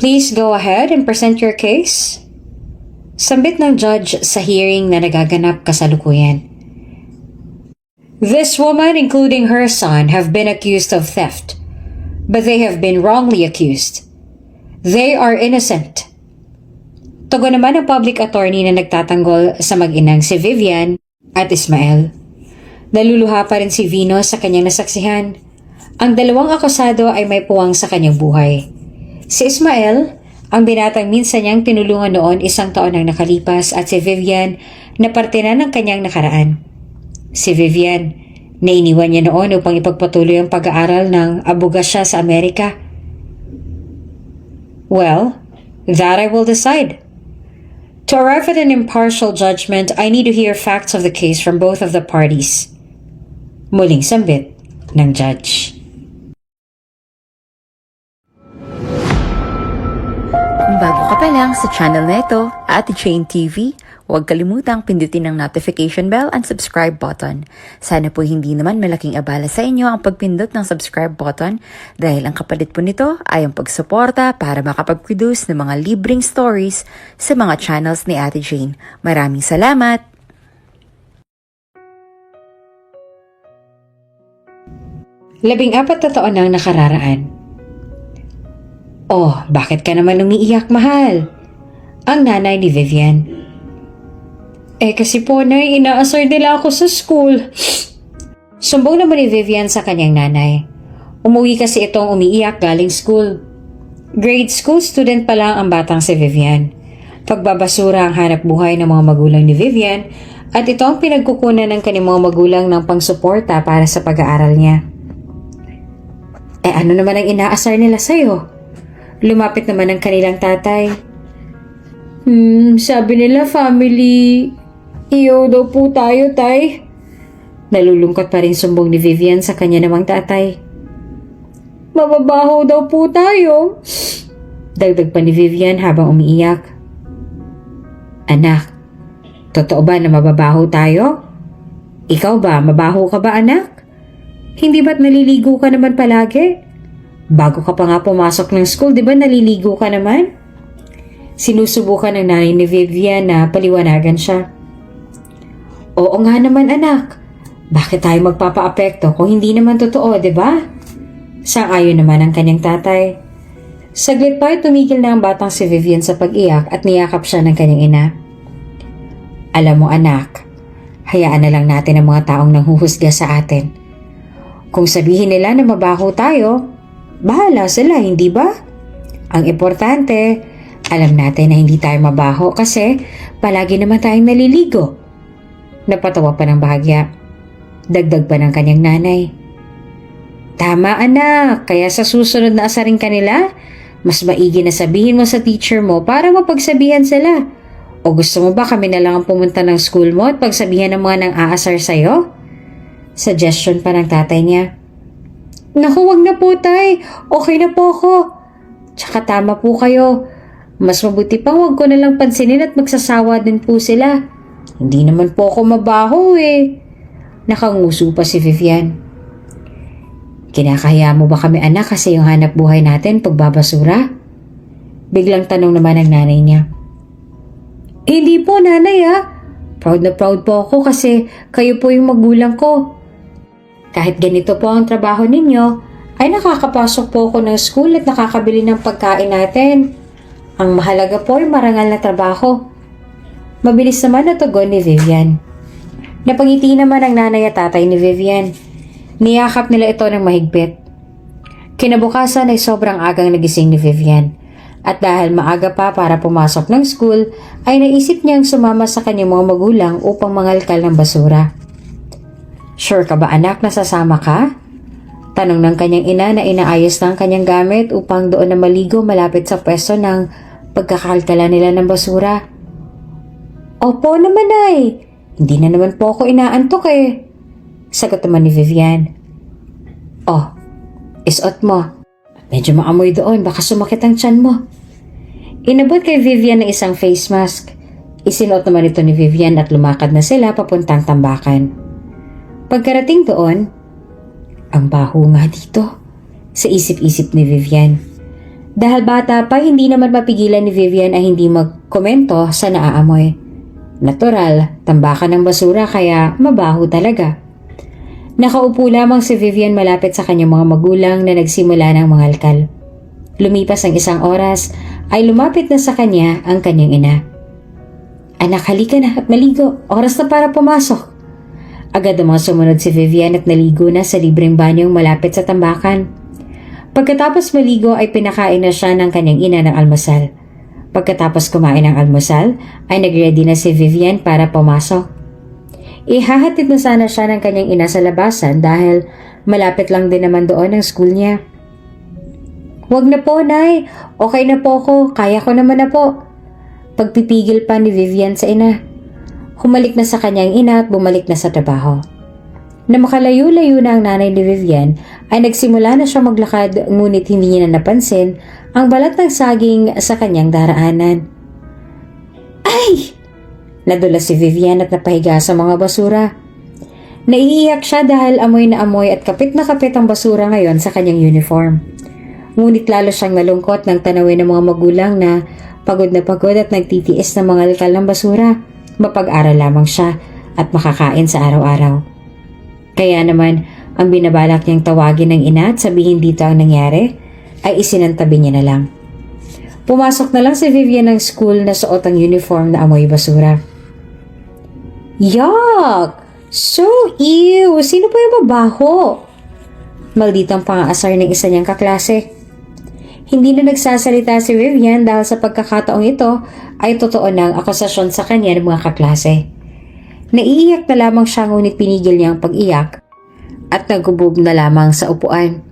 Please go ahead and present your case. Sambit ng judge sa hearing na nagaganap kasalukuyan. This woman, including her son, have been accused of theft, but they have been wrongly accused. They are innocent. Tugon naman ng public attorney na nagtatanggol sa mag-inang si Vivian at Ismael. Naluluha pa rin si Vino sa kanyang nasaksihan. Ang dalawang akusado ay may puwang sa kanyang buhay. Si Ismael, ang binatang minsan niyang tinulungan noon 1 taon nang nakalipas, at si Vivian na parte na ng kanyang nakaraan. Si Vivian, na iniwan niya noon upang ipagpatuloy ang pag-aaral ng abogasya sa Amerika. Well, that I will decide. To arrive at an impartial judgment, I need to hear facts of the case from both of the parties. Muling sambit ng judge. Kung bago ka pa lang sa channel na ito, Ate Jane TV, huwag kalimutang pindutin ang notification bell and subscribe button. Sana po hindi naman malaking abala sa inyo ang pagpindot ng subscribe button dahil ang kapalit po nito ay ang pagsuporta para makapag-produce ng mga libreng stories sa mga channels ni Ate Jane. Maraming salamat! 14 na taon nang nakararaan. Oh, bakit ka naman umiiyak, mahal? Ang nanay ni Vivian. Kasi po, Nay, inaasar nila ako sa school. Sumbong naman ni Vivian sa kanyang nanay. Umuwi kasi itong umiiyak galing school. Grade school student pa lang ang batang si Vivian. Pagbabasura ang hanap buhay ng mga magulang ni Vivian at ito ang pinagkukunan ng kanyang mga magulang ng pangsuporta para sa pag-aaral niya. Ano naman ang inaasar nila sa'yo? Lumapit naman ang kanilang tatay. Sabi nila family. Iyo daw po tayo, tay. Nalulungkot pa rin sumbong ni Vivian sa kanya namang tatay. Mababaho daw po tayo. Dagdag pa ni Vivian habang umiiyak. Anak, totoo ba na mababaho tayo? Ikaw ba, mabaho ka ba, anak? Hindi ba't naliligo ka naman palagi? Bago ka pa nga pumasok ng school, di ba naliligo ka naman? Sinusubukan ng nanay ni Vivian na paliwanagan siya. Oo nga naman, anak. Bakit tayo magpapa-apekto kung hindi naman totoo, di ba? Sang-ayon naman ang kanyang tatay. Saglit pa ay tumigil na ang batang si Vivian sa pag-iyak at niyakap siya ng kanyang ina. Alam mo, anak, hayaan na lang natin ang mga taong nanghuhusga sa atin. Kung sabihin nila na mabaho tayo, bahala sila, hindi ba? Ang importante, alam natin na hindi tayo mabaho kasi palagi naman tayong naliligo. Napatawa pa ng bahagya. Dagdag pa ng kanyang nanay. Tama, anak, kaya sa susunod na asarin ka nila, mas maigi na sabihin mo sa teacher mo para mapagsabihan sila. O gusto mo ba kami na lang ang pumunta ng school mo at pagsabihan ng mga nang-aasar sa'yo? Suggestion pa ng tatay niya. Naku, wag na po, tay. Okay na po ako. Tsaka tama po kayo. Mas mabuti pang wag ko na lang pansinin at magsasawa din po sila. Hindi naman po ako mabaho eh. Nakanguso pa si Vivian. Kinakahiya mo ba kami, anak, kasi yung hanap buhay natin pagbabasura? Biglang tanong naman ng nanay niya. Hindi po, nanay Proud na proud po ako kasi kayo po yung magulang ko. Kahit ganito po ang trabaho ninyo, ay nakakapasok po ako ng school at nakakabili ng pagkain natin. Ang mahalaga po ay marangal na trabaho. Mabilis naman na tugon ni Vivian. Napangiti naman ang nanay at tatay ni Vivian. Niyakap nila ito ng mahigpit. Kinabukasan ay sobrang agang nagising ni Vivian. At dahil maaga pa para pumasok ng school, ay naisip niyang sumama sa kanyang mga magulang upang mangalkal ng basura. Sure ka ba, anak, na sasama ka? Tanong ng kanyang ina na inaayos na ang kanyang gamit upang doon na maligo malapit sa pwesto ng pagkakalkala nila ng basura. Opo naman, ay. Hindi na naman po ako inaantok eh. Sagot naman ni Vivian. Oh, isuot mo. Medyo maamoy doon, baka sumakit ang tiyan mo. Inabot kay Vivian ng isang face mask. Isinuot naman ito ni Vivian at lumakad na sila papuntang tambakan. Pagkarating doon, ang baho nga dito, sa isip-isip ni Vivian. Dahil bata pa, hindi naman mapigilan ni Vivian ay hindi magkomento sa naaamoy. Natural, tambakan ng basura kaya mabaho talaga. Nakaupo lamang si Vivian malapit sa kanyang mga magulang na nagsimula ng mangalkal. Lumipas ang isang oras ay lumapit na sa kanya ang kanyang ina. Anak, halika na at maligo. Oras na para pumasok. Agad namang sumunod si Vivian at naligo na sa libreng banyong malapit sa tambakan. Pagkatapos maligo ay pinakain na siya ng kanyang ina ng almusal. Pagkatapos kumain ng almusal ay nagready na si Vivian para pumasok. Ihahatid na sana siya ng kanyang ina sa labasan dahil malapit lang din naman doon ang school niya. Huwag na po, Nay. Okay na po ako. Kaya ko naman na po. Pagpipigil pa ni Vivian sa ina. Humalik na sa kanyang ina at bumalik na sa trabaho. Na makalayo-layo na ang nanay ni Vivian ay nagsimula na siya maglakad ngunit hindi niya na napansin ang balat ng saging sa kanyang daraanan. Ay! Nadula si Vivian at napahiga sa mga basura. Naiiyak siya dahil amoy na amoy at kapit na kapit ang basura ngayon sa kanyang uniform. Ngunit lalo siyang nalungkot nang tanawin ng mga magulang na pagod at nagtitiis ng mga alkal ng basura. Mapag-aral lamang siya at makakain sa araw-araw. Kaya naman, ang binabalak niyang tawagin ng ina at sabihin dito ang nangyari, ay isinantabi niya na lang. Pumasok na lang si Vivian ng school na suot ang uniform na amoy basura. Yuck! So ew! Sino pa yung babaho? Malditang pang-aasar ng isa niyang kaklase. Hindi na nagsasalita si Vivian dahil sa pagkakataong ito ay totoo ng akusasyon sa kanya ng mga kaklase. Naiiyak na lamang siya ngunit pinigil niya ang pag-iyak at nagubog na lamang sa upuan.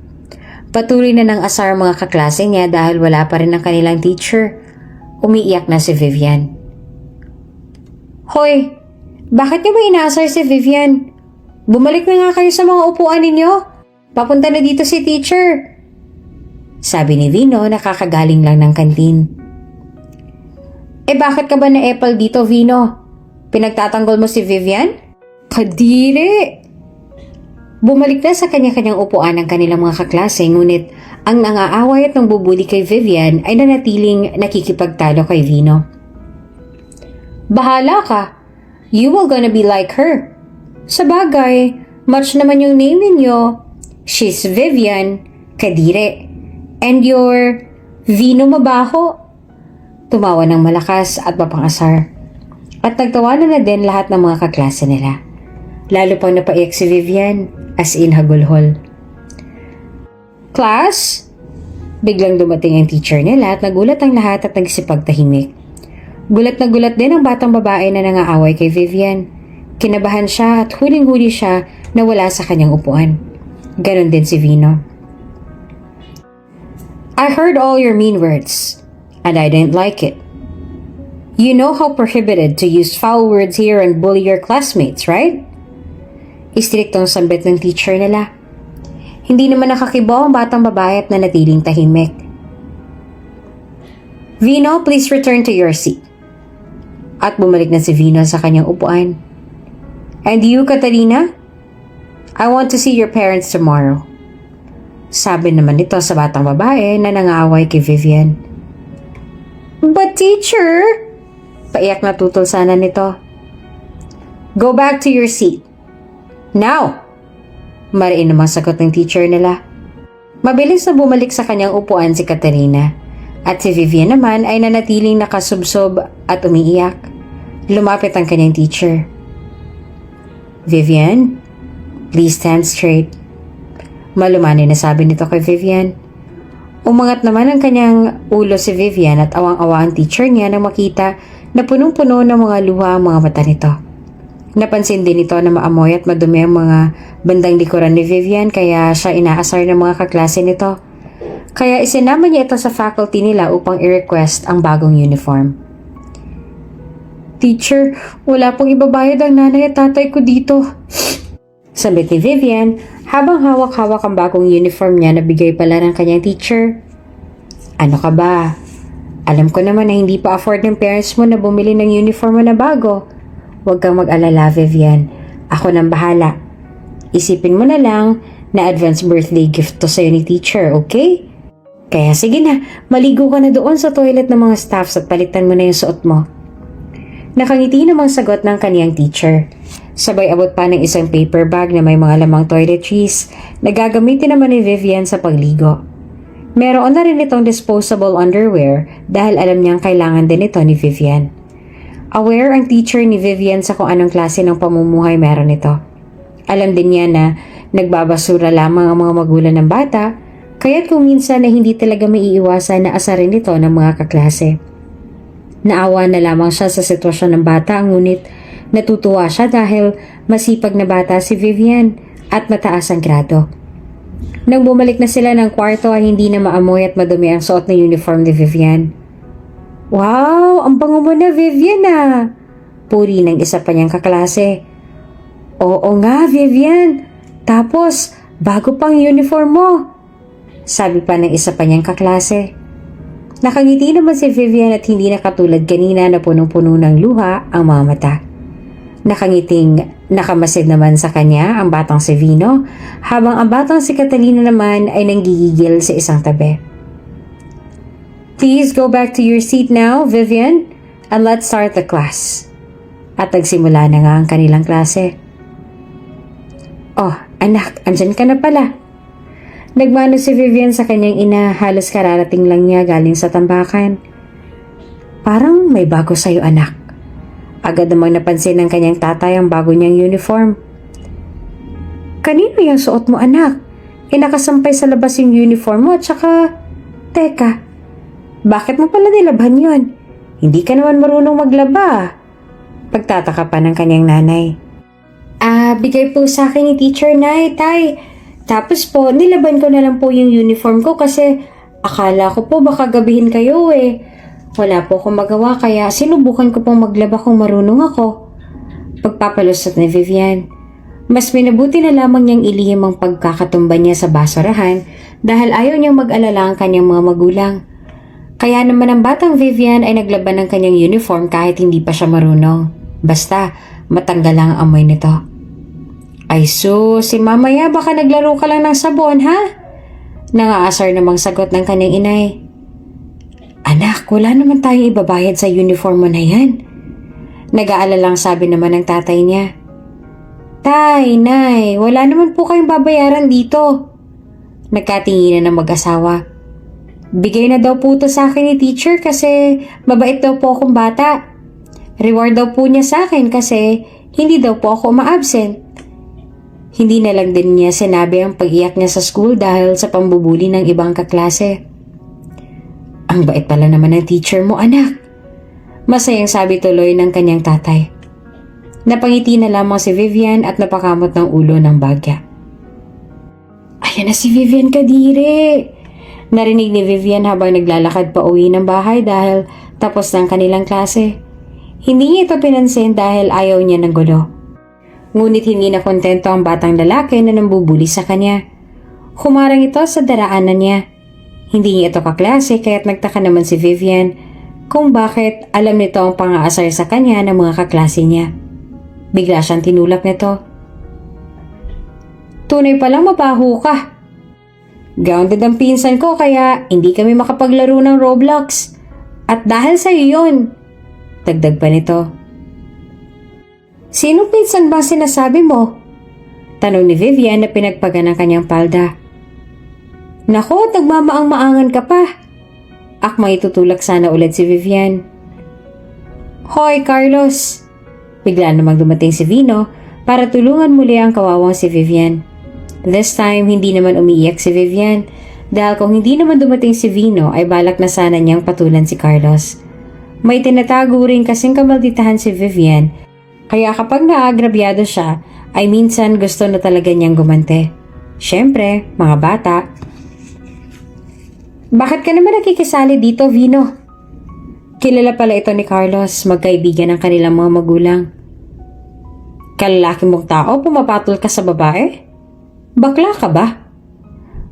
Patuloy na ng asar mga kaklase niya dahil wala pa rin ang kanilang teacher. Umiiyak na si Vivian. Hoy! Bakit niyo ba inaasar si Vivian? Bumalik na nga kayo sa mga upuan ninyo. Papunta na dito si teacher. Sabi ni Vino na kakagaling lang ng kantin. Bakit ka ba na-epal dito, Vino? Pinagtatanggol mo si Vivian? Kadiri! Bumalik na sa kanya-kanyang upuan ang kanilang mga kaklase ngunit ang nangaaway at nangbubuli kay Vivian ay nanatiling nakikipagtalo kay Vino. Bahala ka! You will gonna be like her. Sabagay, match naman yung name ninyo. She's Vivian, kadire. And you're Vino mabaho. Tumawa ng malakas at mapangasar. At nagtawanan na din lahat ng mga kaklase nila. Lalo pang napaiyak si Vivian, as in hagulhol. Class? Biglang dumating ang teacher nila at nagulat ang lahat at nagsipagtahimik. Gulat na gulat din ang batang babae na nangaaway kay Vivian. Kinabahan siya at huling-huli siya na wala sa kanyang upuan. Ganon din si Vino. I heard all your mean words, and I didn't like it. You know how prohibited to use foul words here and bully your classmates, right? Istriktong sambit ng teacher nila. Hindi naman nakakibo ang batang babae at nanatiling tahimik. Vino, please return to your seat. At bumalik na si Vino sa kanyang upuan. And you, Catalina? I want to see your parents tomorrow. Sabi naman nito sa batang babae na nangaaway kay Vivian. But teacher! Paiyak na tutol sana nito. Go back to your seat. Now! Mariin namang sagot ng teacher nila. Mabilis na bumalik sa kanyang upuan si Katerina. At si Vivian naman ay nanatiling nakasubsob at umiiyak. Lumapit ang kanyang teacher. Vivian, please stand straight. Malumanay na sabi nito kay Vivian. Umangat naman ang kanyang ulo si Vivian at awang-awa ang teacher niya nang makita na punong-puno ng mga luha ang mga mata nito. Napansin din ito na maamoy at madumi ang mga bandang likuran ni Vivian kaya siya inaasar ng mga kaklase nito. Kaya isinama niya ito sa faculty nila upang i-request ang bagong uniform. Teacher, wala pong ibabayad ang nanay at tatay ko dito. Sabit ni Vivian habang hawak-hawak ang bagong uniform niya na bigay pala ng kanyang teacher. Ano ka ba? Alam ko naman na hindi pa afford ng parents mo na bumili ng uniform mo na bago. Huwag kang mag-alala, Vivian. Ako nang bahala. Isipin mo na lang na advance birthday gift to sa'yo ni teacher, okay? Kaya sige na, maligo ka na doon sa toilet ng mga staffs at palitan mo na yung suot mo. Nakangiti namang sagot ng kaniyang teacher. Sabay abot pa ng isang paper bag na may mga lamang toiletries na gagamitin naman ni Vivian sa pagligo. Meron na rin itong disposable underwear dahil alam niyang kailangan din ito ni Vivian. Aware ang teacher ni Vivian sa kung anong klase ng pamumuhay meron ito. Alam din niya na nagbabasura lamang ang mga magulang ng bata, kaya't kung minsan na hindi talaga maiiwasan na asarin ito ng mga kaklase. Naawa na lamang siya sa sitwasyon ng bata, ngunit natutuwa siya dahil masipag na bata si Vivian at mataas ang grado. Nang bumalik na sila ng kwarto ay hindi na maamoy at madumi ang suot na uniform ni Vivian. Wow! Ang bango mo na, Vivian ah! Puri ng isa pa niyang kaklase. Oo nga, Vivian! Tapos, bago pang uniform mo! Sabi pa ng isa pa niyang kaklase. Nakangiti naman si Vivian at hindi na katulad kanina na punong-puno ng luha ang mga mata. Nakangiting nakamasid naman sa kanya ang batang si Vino, habang ang batang si Catalina naman ay nanggigigil sa isang tabi. Please go back to your seat now, Vivian, and let's start the class. At nagsimula na nga ang kanilang klase. Oh, anak, andyan ka na pala. Nagmano si Vivian sa kanyang ina, halos kararating lang niya galing sa tambakan. Parang may bago sa'yo, anak. Agad namang napansin ng kanyang tatay ang bago niyang uniform. Kanino yung suot mo, anak? Nakasampay sa labas yung uniform mo at saka... Teka, bakit mo pala nilabhan yon? Hindi ka naman marunong maglaba. Pagtataka pa ng kanyang nanay. Bigay po sa akin ni Teacher Nay, tay. Tapos po, nilaban ko na lang po yung uniform ko kasi akala ko po baka gabihin kayo eh. Wala po akong magawa kaya sinubukan ko pong maglaba kung marunong ako. Pagpapalusot ni Vivian. Mas minabuti na lamang niyang ilihim ang pagkakatumba niya sa basurahan dahil ayaw niyang mag-alala ang kanyang mga magulang. Kaya naman ang batang Vivian ay naglaban ng kanyang uniform kahit hindi pa siya marunong. Basta, matanggal lang ang amoy nito. Ay sus, si mamaya baka naglaro ka lang ng sabon, ha? Nangaasar namang sagot ng kanyang inay. Anak, wala naman tayong ibabayad sa uniform mo na yan. Nag-aalalang sabi naman ng tatay niya. Tay, nay, wala naman po kayong babayaran dito. Nagkatinginan ng mag-asawa. Bigay na daw po ito sa akin ni teacher kasi mabait daw po akong bata. Reward daw po niya sa akin kasi hindi daw po ako ma-absent. Hindi na lang din niya sinabi ang pag-iyak niya sa school dahil sa pambubuli ng ibang kaklase. Ang bait pala naman ng teacher mo, anak. Masayang sabi tuloy ng kanyang tatay. Napangiti na lamang si Vivian at napakamot ng ulo ng bagya. Ayan na si Vivian kadire. Narinig ni Vivian habang naglalakad pa uwi ng bahay dahil tapos ng kanilang klase. Hindi niya ito pinansin dahil ayaw niya ng gulo. Ngunit hindi na kontento ang batang lalaki na nambubuli sa kanya. Humarang ito sa daraanan niya. Hindi niya ito kaklase kaya't nagtaka naman si Vivian kung bakit alam nito ang pang-aasar sa kanya ng mga kaklase niya. Bigla siyang tinulak nito. Tunay palang mabaho ka. Grounded ang pinsan ko kaya hindi kami makapaglaro ng Roblox. At dahil sa'yo yun. Dagdag pa nito. Sino pinsan bang sinasabi mo? Tanong ni Vivian na pinagpagan ng kanyang palda. Nako, nagmamaang-maangan ka pa. Akmang itutulak sana ulit si Vivian. Hoy, Carlos! Bigla namang dumating si Vino para tulungan muli ang kawawang si Vivian. This time, hindi naman umiiyak si Vivian dahil kung hindi naman dumating si Vino ay balak na sana niyang patulan si Carlos. May tinatago rin kasing kamalditahan si Vivian kaya kapag naagrabyado siya ay minsan gusto na talaga niyang gumante. Siyempre, mga bata. Bakit ka naman nakikisali dito, Vino? Kilala pala ito ni Carlos, magkaibigan ng kanilang mga magulang. Kalalaki mong tao, pumapatol ka sa babae? Bakla ka ba?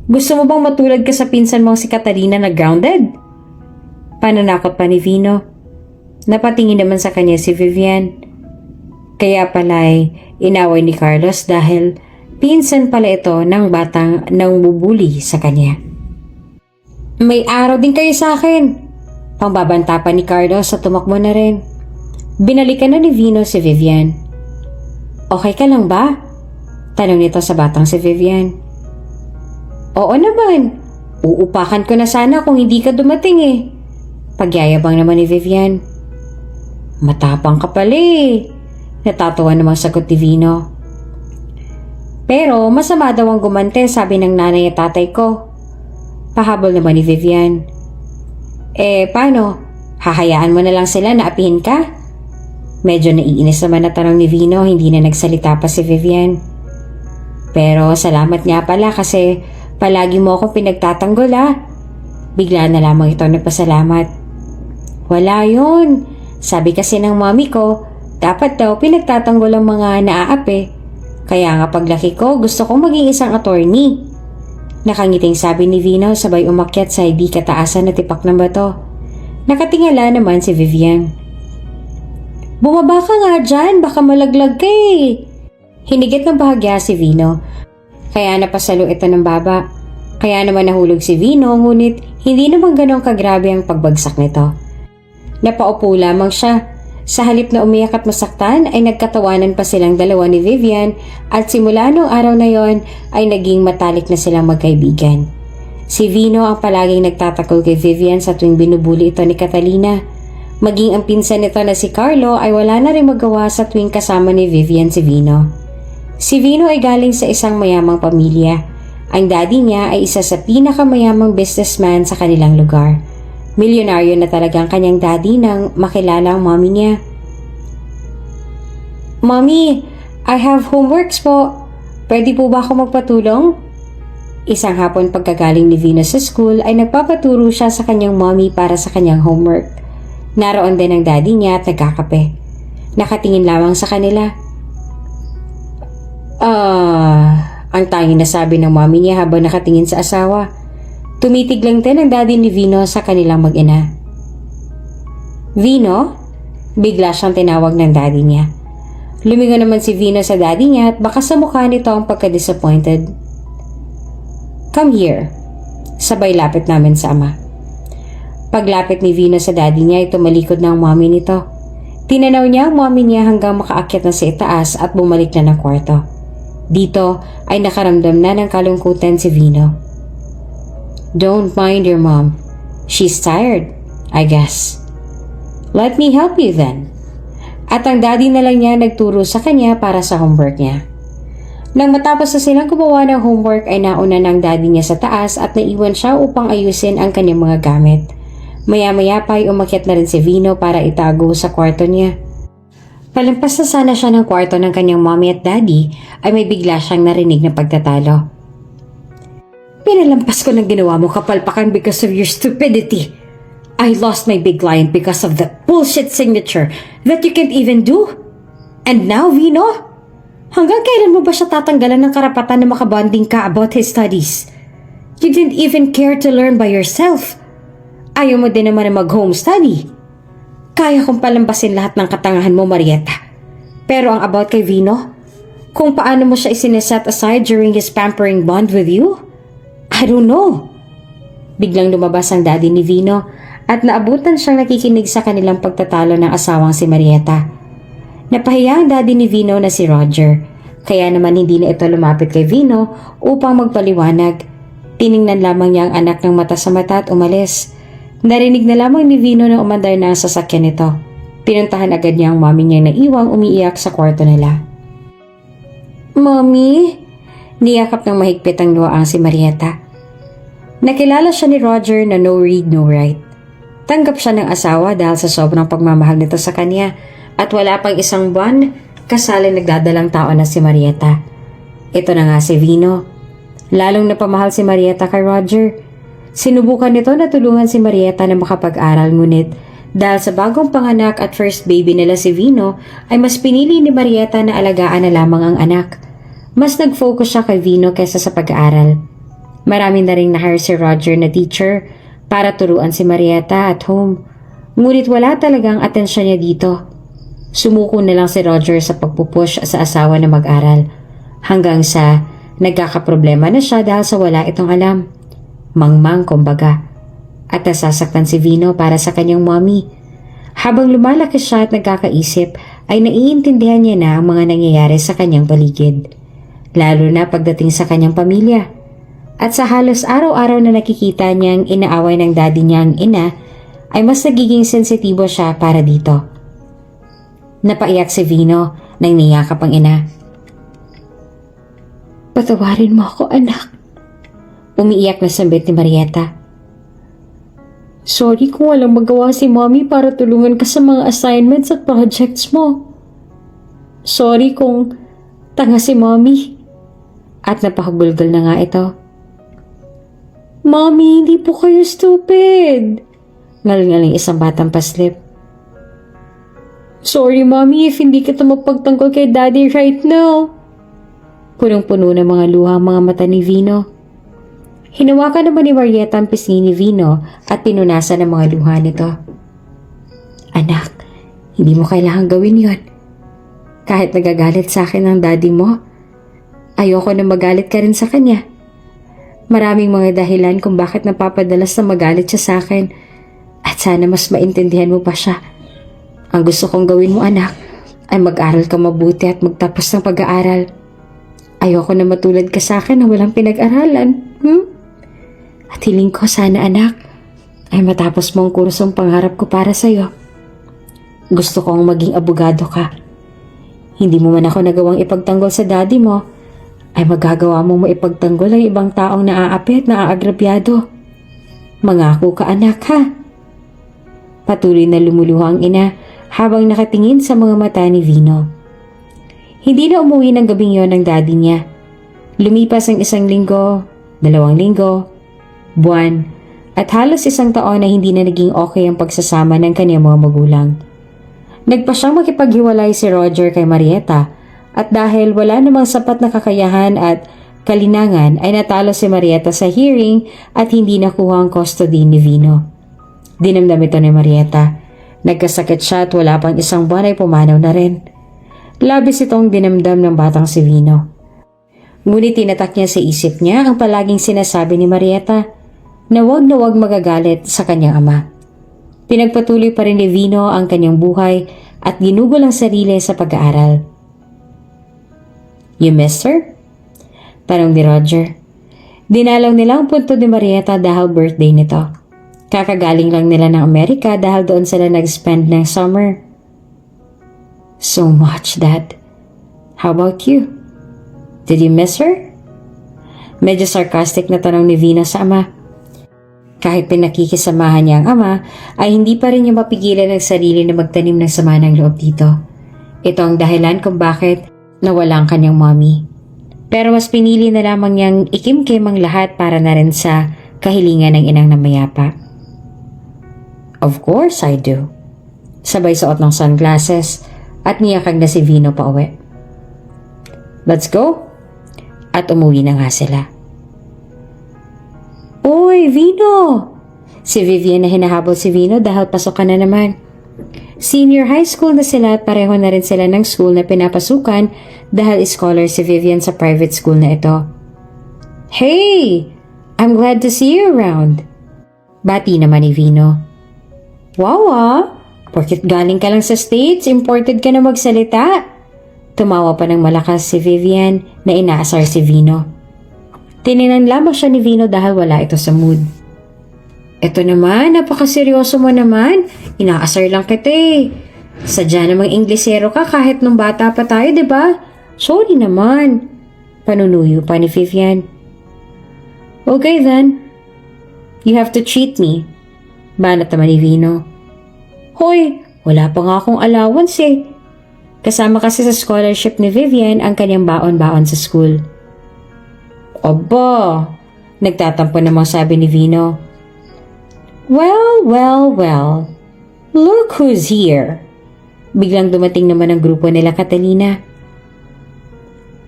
Gusto mo bang matulad ka sa pinsan mong si Catalina na grounded? Pananakot pa ni Vino. Napatingin naman sa kanya si Vivian. Kaya pala'y inaway ni Carlos dahil pinsan pala ito ng batang nang bubuli sa kanya. May araw din kayo sa akin. Pangbabanta pa ni Carlos sa tumakbo na rin. Binalikan na ni Vino si Vivian. Okay ka lang ba? Tanong nito sa batang si Vivian. Oo naman. Uupakan ko na sana kung hindi ka dumating eh. Pagyayabang naman ni Vivian. Matapang ka pala eh. Natatawa namang sagot ni Vino. Pero masama daw ang gumante, sabi ng nanay at tatay ko. Pahabol naman ni Vivian. Paano? Hahayaan mo na lang sila na apihin ka? Medyo naiinis naman na tanong ni Vino, hindi na nagsalita pa si Vivian. Pero salamat nga pala kasi palagi mo akong pinagtatanggol Bigla na lamang ito nagpasalamat. Wala yun. Sabi kasi ng mami ko, dapat daw pinagtatanggol ang mga naaapi. Kaya nga paglaki ko, gusto kong maging isang attorney. Nakangiting sabi ni Vino sabay umakyat sa hindi kataasan na tipak ng bato. Nakatingala naman si Vivian. Bumaba ka nga dyan, baka malaglag ka eh. Hinigit ng bahagya si Vino. Kaya napasalo ito ng baba. Kaya naman nahulog si Vino, ngunit hindi naman ganong kagrabe ang pagbagsak nito. Napaupo lamang siya. Sa halip na umiyak at masaktan ay nagkatawanan pa silang dalawa ni Vivian at simula nung araw na yon ay naging matalik na silang magkaibigan. Si Vino ang palaging nagtatakol kay Vivian sa tuwing binubuli ito ni Catalina. Maging ang pinsan nito na si Carlo ay wala na rin magawa sa tuwing kasama ni Vivian si Vino. Si Vino ay galing sa isang mayamang pamilya. Ang daddy niya ay isa sa pinakamayamang businessman sa kanilang lugar. Milyonaryo na talagang kanyang daddy nang makilala ang mommy niya. Mommy, I have homeworks po. Pwede po ba ako magpatulong? Isang hapon pagkagaling ni Vino sa school ay nagpapaturo siya sa kanyang mommy para sa kanyang homework. Naroon din ang daddy niya at nagkakape. Nakatingin lamang sa kanila. Ang tanging nasabi ng mommy niya habang nakatingin sa asawa. Tumitig lang din ang daddy ni Vino sa kanilang mag-ina. Vino? Bigla siyang tinawag ng daddy niya. Lumingon naman si Vino sa daddy niya at baka sa mukha nito ang pagka-disappointed. Come here. Sabay lapit namin sa ama. Paglapit ni Vino sa daddy niya ay tumalikod na ang mommy nito. Tinanaw niya ang mommy niya hanggang makaakyat na sa itaas at bumalik na ng kwarto. Dito ay nakaramdam na ng kalungkutan si Vino. Don't mind your mom. She's tired, I guess. Let me help you then. At ang daddy na lang niya nagturo sa kanya para sa homework niya. Nang matapos na silang gumawa ng homework ay nauna ng daddy niya sa taas at naiwan siya upang ayusin ang kanyang mga gamit. Maya-maya pa ay umakyat na rin si Vino para itago sa kwarto niya. Palampas na sana siya ng kwarto ng kanyang mommy at daddy ay may bigla siyang narinig na pagtatalo. Pinalampas ko ng ginawa mo kapalpakan because of your stupidity. I lost my big client because of that bullshit signature that you can't even do. And now, Vino? Hanggang kailan mo ba siya tatanggalan ng karapatan na makabonding ka about his studies? You didn't even care to learn by yourself. Ayaw mo din naman na mag-home study. Kaya kong palambasin lahat ng katangahan mo, Marietta. Pero ang about kay Vino, kung paano mo siya isineset aside during his pampering bond with you, I don't know. Biglang lumabas ang daddy ni Vino at naabutan siyang nakikinig sa kanilang pagtatalo ng asawang si Marietta. Napahiya ang daddy ni Vino na si Roger, kaya naman hindi na ito lumapit kay Vino upang magpaliwanag. Tiningnan lamang niya ang anak ng mata sa mata at umalis. Narinig na lamang ni Vino na umandar na ang sasakyan nito. Pinuntahan agad niya ang mami niya na iwang umiiyak sa kwarto nila. Mommy? Niyakap ng mahigpit ang luwaang si Marietta. Nakilala siya ni Roger na no read, no write. Tanggap siya ng asawa dahil sa sobrang pagmamahal nito sa kanya at wala pang isang buwan, kasali nagdadalang tao na si Marietta. Ito na nga si Vino. Lalong napamahal si Marietta kay Roger. Sinubukan nito na tulungan si Marietta na makapag-aral ngunit dahil sa bagong panganak at first baby nila si Vino ay mas pinili ni Marietta na alagaan na lamang ang anak. Mas nag-focus siya kay Vino kaysa sa pag-aaral. Marami na rin na-hire si Roger na teacher para turuan si Marietta at home. Ngunit wala talagang atensyon niya dito. Sumuko na lang si Roger sa pagpupush sa asawa na mag-aral. Hanggang sa nagkakaproblema na siya dahil sa wala itong alam. Mangmang kumbaga. At nasasaktan si Vino para sa kanyang mommy. Habang lumalaki siya at nagkakaisip, ay naiintindihan niya na ang mga nangyayari sa kanyang paligid. Lalo na pagdating sa kanyang pamilya. At sa halos araw-araw na nakikita niyang inaaway ng daddy niyang ina, ay mas nagiging sensitibo siya para dito. Napaiyak si Vino nang niyakap ang ina. "Patawarin mo ako, anak." Umiiyak na sambit ni Marieta. "Sorry kung walang magawa si mommy para tulungan ka sa mga assignments at projects mo. Sorry kung tanga si mommy." At napakabulgal na nga ito. "Mommy, hindi po kayo stupid." Ngaling-ngaling isang batang paslip. "Sorry mommy if hindi kita mapagtanggol kay daddy right now." Punong-puno ng mga luha ang mga mata ni Vino. Hinawakan naman ni Marieta ang pisngi ni Vino at pinunasan ang mga luha nito. "Anak, hindi mo kailangang gawin yon. Kahit nagagalit sa akin ang daddy mo, ayoko na magalit ka rin sa kanya. Maraming mga dahilan kung bakit napapadalas na magalit siya sa akin at sana mas maintindihan mo pa siya. Ang gusto kong gawin mo, anak, ay mag-aral ka mabuti at magtapos ng pag-aaral. Ayoko na matulad ka sa akin na walang pinag-aralan. At hiling ko sana, anak, ay matapos mo ang kursong pangarap ko para sa'yo. Gusto kong maging abogado ka. Hindi mo man ako nagawang ipagtanggol sa daddy mo, ay magagawa mo ipagtanggol ang ibang taong naaapi at naaagrabyado. Mangako ka, anak, ha?" Patuloy na lumuluha ang ina habang nakatingin sa mga mata ni Vino. Hindi na umuwi ng gabing yon ng daddy niya. Lumipas ang 1 linggo, 2 linggo, buwan, at halos 1 taon na hindi na naging okay ang pagsasama ng kanyang mga magulang. Nagpa siyang makipaghiwalay si Roger kay Marieta at dahil wala namang sapat na kakayahan at kalinangan ay natalo si Marieta sa hearing at hindi nakuha ang custody ni Vino. Dinamdam ito ni Marieta. Nagkasakit siya at wala pang 1 buwan ay pumanaw na rin. Labis itong dinamdam ng batang si Vino. Ngunit tinatak niya sa isip niya ang palaging sinasabi ni Marieta na wag magagalit sa kanyang ama. Pinagpatuloy pa rin ni Vino ang kanyang buhay at ginugol ang sarili sa pag-aaral. "You miss her?" Tanong ni Roger. Dinalaw nila ang punto ni Marieta dahil birthday nito. Kakagaling lang nila ng Amerika dahil doon sila nag-spend ng summer. "So much, Dad. How about you? Did you miss her?" Medyo sarcastic na tanong ni Vino sa ama. Kahit pinakikisamahan niya ang ama, ay hindi pa rin niya mapigilan ang sarili na magtanim ng sama ng loob dito. Ito ang dahilan kung bakit nawala ang kanyang mommy. Pero mas pinili na lamang niyang ikimkim ang lahat para na rin sa kahilingan ng inang na mayapa. "Of course I do." Sabay suot ng sunglasses at niyakag na si Vino pa uwi. "Let's go." At umuwi na nga sila. "Oy, Vino!" Si Vivian na hinahabol si Vino dahil pasok ka na naman. Senior high school na sila at pareho na rin sila ng school na pinapasukan dahil scholar si Vivian sa private school na ito. "Hey! I'm glad to see you around." Bati naman ni Vino. "Wow porket galing ka lang sa States, imported ka na magsalita." Tumawa pa ng malakas si Vivian na inaasar si Vino. Tininan lamang siya ni Vino dahil wala ito sa mood. "Ito naman, napakaseryoso mo naman. Inaasar lang kita eh. Sadya namang Inglesero ka kahit nung bata pa tayo, diba? Sorry naman." Panunuyo pa ni Vivian. "Okay then. You have to treat me." Banat naman ni Vino. "Hoy, wala pa nga akong allowance eh." Kasama kasi sa scholarship ni Vivian ang kanyang baon-baon sa school. "Aba," nagtatampo namang sabi ni Vino. Well. Look who's here." Biglang dumating naman ang grupo nila Catalina.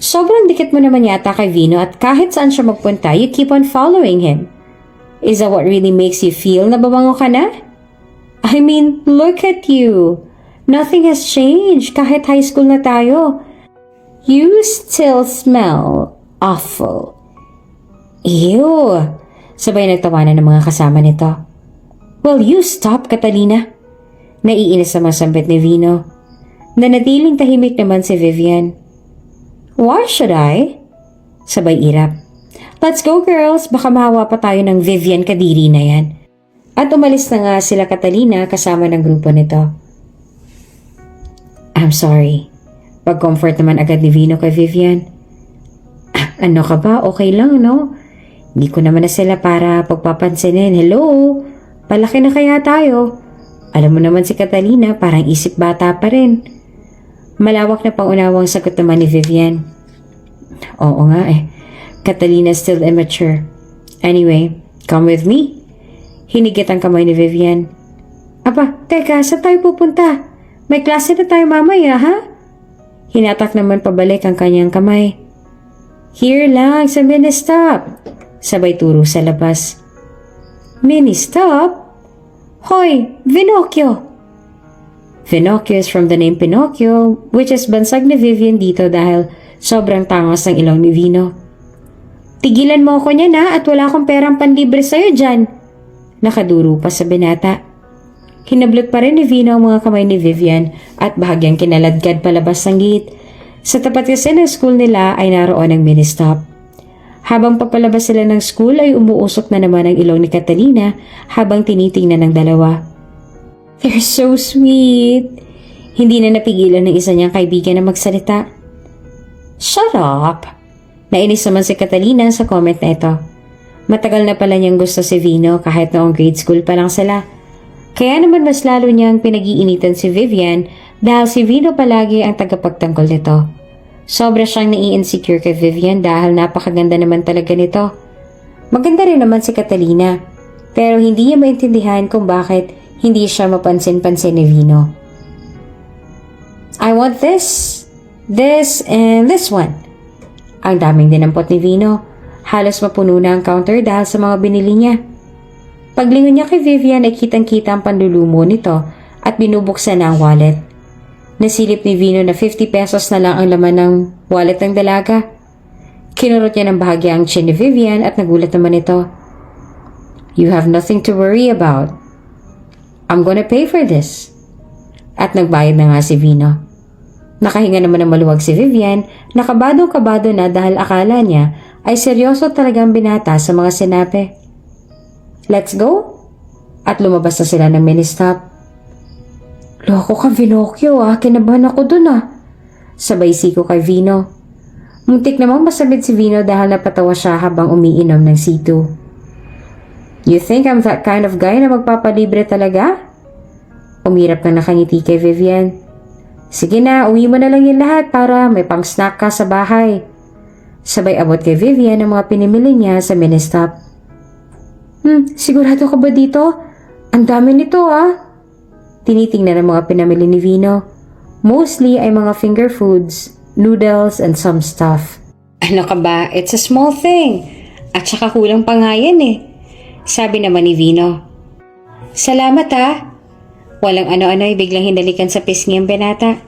"Sobrang dikit mo naman yata kay Vino at kahit saan siya magpunta, you keep on following him. Is that what really makes you feel na babango ka na? I mean, look at you. Nothing has changed kahit high school na tayo. You still smell awful." "Ew!" Sabay nagtawanan ng mga kasama nito. Will you stop, Catalina? Naiinis sa masambit ni Vino. Nanatiling tahimik naman si Vivian. Why should I? Sabay irap. Let's go girls, baka mahawa pa tayo ng Vivian kadiri na yan. At umalis na nga sila Catalina kasama ng grupo nito. I'm sorry. Pag-comfort naman agad ni Vino kay Vivian. Ano ka ba? Okay lang, no? Hindi ko naman na sila para pagpapansinin. Hello? Palaki na kaya tayo? Alam mo naman si Catalina, parang isip bata pa rin. Malawak na pangunawang sagot naman ni Vivian. Oo nga eh. Catalina's still immature. Anyway, come with me. Hinigit ang kamay ni Vivian. Aba, teka, saan tayo pupunta? May klase na tayo mamaya, ha? Hinatak naman pabalik ang kanyang kamay. Here lang, sa mini-stop. Sabay turo sa labas. Mini-stop? Hoy, Pinocchio! Pinocchio is from the name Pinocchio, which is bansag ni Vivian dito dahil sobrang tangos ng ilong ni Vino. Tigilan mo ako niyan ha at wala akong perang panlibre sa'yo dyan. Nakaduro pa sa binata. Hinablot pa rin ni Vino ang mga kamay ni Vivian at bahagyang kinaladkad palabas ng gate. Sa tapat kasi ng school nila ay naroon ang mini-stop. Habang papalabas sila ng school ay umuusok na naman ang ilong ni Catalina habang tinitingnan ng dalawa. They're so sweet. Hindi na napigilan ng isa niyang kaibigan na magsalita. Shut up! Nainis naman si Catalina sa comment na ito. Matagal na pala niyang gusto si Vino kahit noong grade school pa lang sila. Kaya naman mas lalo niyang pinag-iinitan si Vivian dahil si Vino palagi ang tagapagtanggol nito. Sobra siyang nai-insecure kay Vivian dahil napakaganda naman talaga nito. Maganda rin naman si Catalina, pero hindi niya maintindihan kung bakit hindi siya mapansin-pansin ni Vino. I want this, and this one. Ang daming dinampot ni Vino. Halos mapuno na ang counter dahil sa mga binili niya. Paglingon niya kay Vivian ay kitang-kita ang panlulumo nito at binubuksan na ang wallet. Nasilip ni Vino na 50 pesos na lang ang laman ng wallet ng dalaga. Kinurot niya ng bahagya ang chin ni Vivian at nagulat naman ito. You have nothing to worry about. I'm gonna pay for this. At nagbayad na nga si Vino. Nakahinga naman ng maluwag si Vivian, nakabadong-kabado na dahil akala niya ay seryoso talagang binata sa mga sinabi. Let's go? At lumabas na sila ng mini-stop. Loko ka, Pinocchio ah. Kinabahan ako dun ah. Sabay siko kay Vino. Muntik namang masabit si Vino dahil napatawa siya habang umiinom ng C2. You think I'm that kind of guy na magpapalibre talaga? Umirap na nakangiti kay Vivian. Sige na, uwi mo na lang yung lahat para may pang-snack ka sa bahay. Sabay abot kay Vivian ang mga pinimili niya sa mini-stop. Sigurado ka ba dito? Ang dami nito ah. Tinitingnan ang mga pinamili ni Vino. Mostly ay mga finger foods, noodles, and some stuff. Ano ka ba? It's a small thing. At saka kulang pa nga yan eh. Sabi naman ni Vino. Salamat ah. Walang ano-ano ay biglang hinalikan sa pisngi ang binata.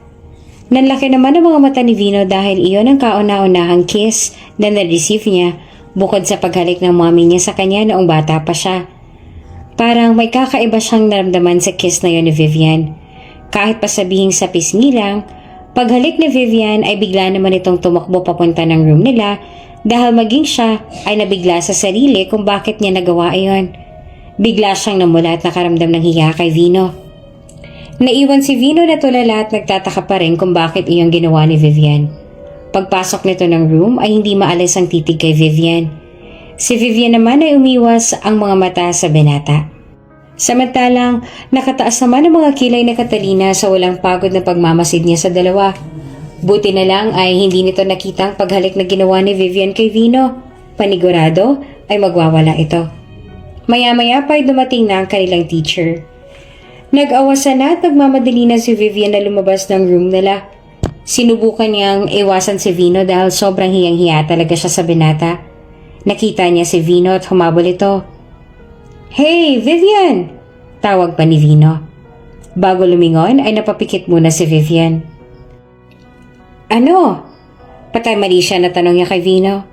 Nanlaki naman ang mga mata ni Vino dahil iyon ang kauna-unahang kiss na na-receive niya bukod sa paghalik ng mommy niya sa kanya noong bata pa siya. Parang may kakaiba siyang naramdaman sa kiss na yon ni Vivian. Kahit pa sabihing sa pisngi lang, paghalik ni Vivian ay bigla naman itong tumakbo papunta ng room nila dahil maging siya ay nabigla sa sarili kung bakit niya nagawa iyon. Bigla siyang namula at nakaramdam ng hiya kay Vino. Naiwan si Vino na tulala at nagtataka pa rin kung bakit iyong ginawa ni Vivian. Pagpasok nito ng room ay hindi maalis ang titig kay Vivian. Si Vivian naman ay umiwas ang mga mata sa binata. Samantalang nakataas naman ang mga kilay ni Catalina sa walang pagod na pagmamasid niya sa dalawa. Buti na lang ay hindi nito nakita ang paghalik na ginawa ni Vivian kay Vino. Panigurado ay magwawala ito. Maya-maya pa ay dumating na ang kanilang teacher. Nag-awasan na at nagmamadali na si Vivian na lumabas ng room nila. Sinubukan niyang iwasan si Vino dahil sobrang hiyang-hiya talaga siya sa binata. Nakita niya si Vino at humabol ito. Hey, Vivian! Tawag pa ni Vino. Bago lumingon ay napapikit muna si Vivian. Ano? Patay mali siya na tanong niya kay Vino.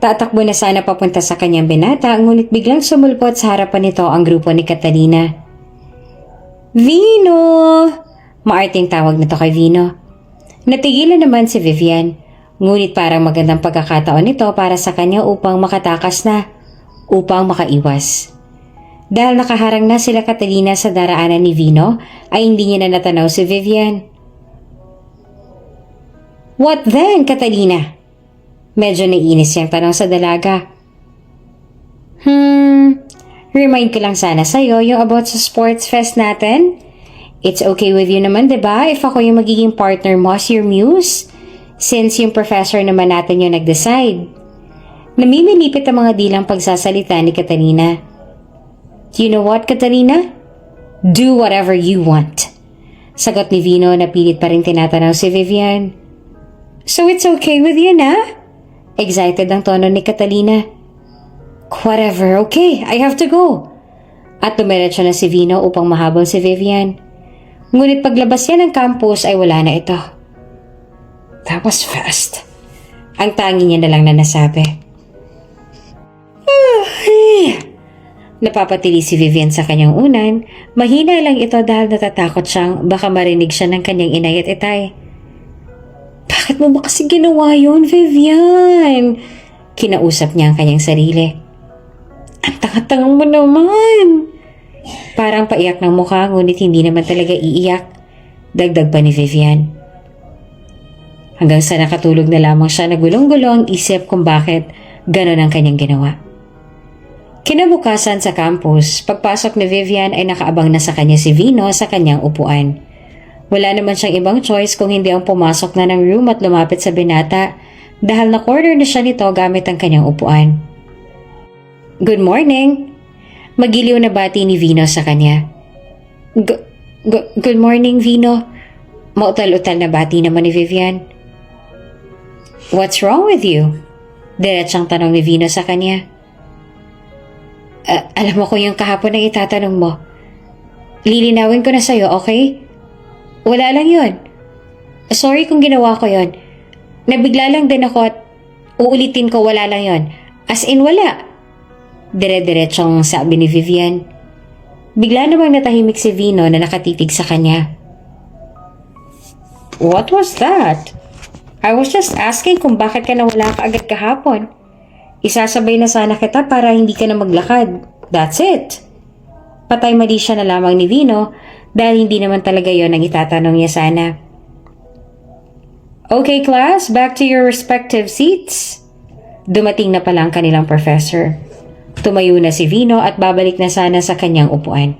Tatakbo na sana papunta sa kanyang binata, ngunit biglang sumulpot sa harapan nito ang grupo ni Catalina. Vino! Maarting tawag nito kay Vino. Natigilan naman si Vivian, ngunit parang magandang pagkakataon nito para sa kanya upang makatakas na, upang makaiwas. Dahil nakaharang na sila Catalina sa daraanan ni Vino, ay hindi niya na natanaw si Vivian. What then, Catalina? Medyo naiinis siyang tanong sa dalaga. Remind ko lang sana sa'yo yung about sa sports fest natin. It's okay with you naman, diba? If ako yung magiging partner mo as your muse? Since yung professor naman natin yung nag-decide. Namimilipit ang mga dilang pagsasalita ni Catalina. You know what, Catalina? Do whatever you want. Sagot ni Vino na pilit pa rin tinatanaw si Vivian. So it's okay with you na? Excited ang tono ni Catalina. Whatever, okay, I have to go. At dumiretso na si Vino upang mahabol si Vivian. Ngunit paglabas niya ng campus ay wala na ito. That was fast. Ang tangi niya na lang na nasabi. Napapatili si Vivian sa kanyang unan. Mahina lang ito dahil natatakot siyang baka marinig siya ng kanyang inay at itay. Bakit mo ba kasi ginawa yun, Vivian? Kinausap niya ang kanyang sarili. Ang tanga-tangang mo naman. Parang paiyak ng mukha ngunit hindi naman talaga iiyak. Dagdag pa ni Vivian. Hanggang sa nakatulog na lamang siya na gulong-gulo ang isip kung bakit ganon ang kanyang ginawa. Kinabukasan sa campus, pagpasok ni Vivian ay nakaabang na sa kanya si Vino sa kanyang upuan. Wala naman siyang ibang choice kung hindi ang pumasok na ng room at lumapit sa binata dahil na-corner na siya nito gamit ang kanyang upuan. Good morning! Magiliw na bati ni Vino sa kanya. Good morning, Vino. Mautal-utal na bati naman ni Vivian. What's wrong with you? Diretsang tanong ni Vino sa kanya. Alam mo ko yung kahapon na itatanong mo. Lilinawin ko na sa'yo, okay? Wala lang yun. Sorry kung ginawa ko yun. Nabigla lang din ako at uulitin ko wala lang yun. As in wala. Dire-diretsong sabi ni Vivian. Bigla namang natahimik si Vino na nakatitig sa kanya. What was that? I was just asking kung bakit ka nawala ka agad kahapon. Isasabay na sana kita para hindi ka na maglakad. That's it. Patay mali siya na lamang ni Vino dahil hindi naman talaga yon ang itatanong niya sana. Okay class, back to your respective seats. Dumating na pala ang kanilang professor. Tumayo na si Vino at babalik na sana sa kanyang upuan.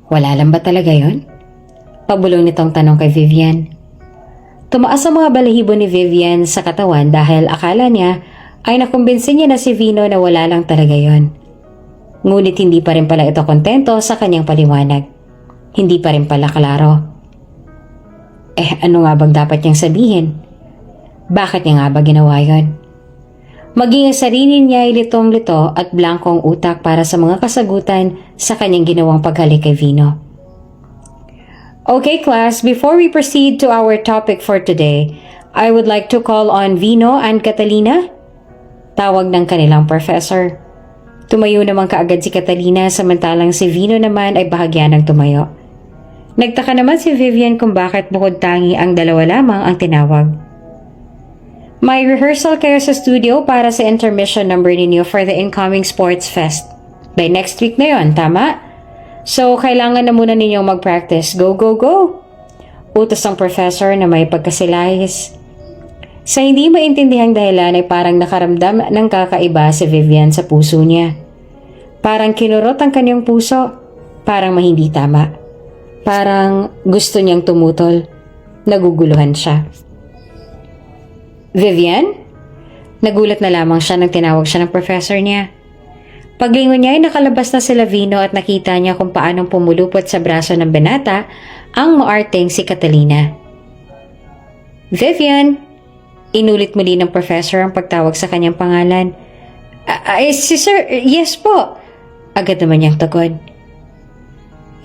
Wala lang ba talaga yon? Pabulong nitong tanong kay Vivian. Tumaas ang mga balahibo ni Vivian sa katawan dahil akala niya ay nakumbinsin niya na si Vino na wala lang talaga yon. Ngunit hindi pa rin pala ito kontento sa kanyang paliwanag. Hindi pa rin pala klaro. Ano nga bang dapat niyang sabihin? Bakit niya nga ba ginawa yon? Maging ang sarili niya ay litong-lito at blankong utak para sa mga kasagutan sa kanyang ginawang paghalik kay Vino. Okay class, before we proceed to our topic for today, I would like to call on Vino and Catalina. Tawag ng kanilang professor. Tumayo naman kaagad si Catalina samantalang si Vino naman ay bahagya ng tumayo. Nagtaka naman si Vivian kung bakit bukod tangi ang dalawa lamang ang tinawag. May rehearsal kayo sa studio para sa intermission number ninyo for the incoming sports fest. By next week na yon, tama? So, kailangan na muna ninyong mag-practice. Go, go, go! Utos ng professor na may pagkasilahis. Sa hindi maintindihang dahilan ay parang nakaramdam ng kakaiba si Vivian sa puso niya. Parang kinurot ang kanyang puso. Parang mahindi tama. Parang gusto niyang tumutol. Naguguluhan siya. Vivian? Nagulat na lamang siya nang tinawag siya ng professor niya. Paglingon niya ay nakalabas na sila Vino at nakita niya kung paanong pumulupot sa braso ng binata ang maarteng si Catalina. Vivian! Inulit muli ng professor ang pagtawag sa kanyang pangalan. Si sir, yes po. Agad naman niyang tugon.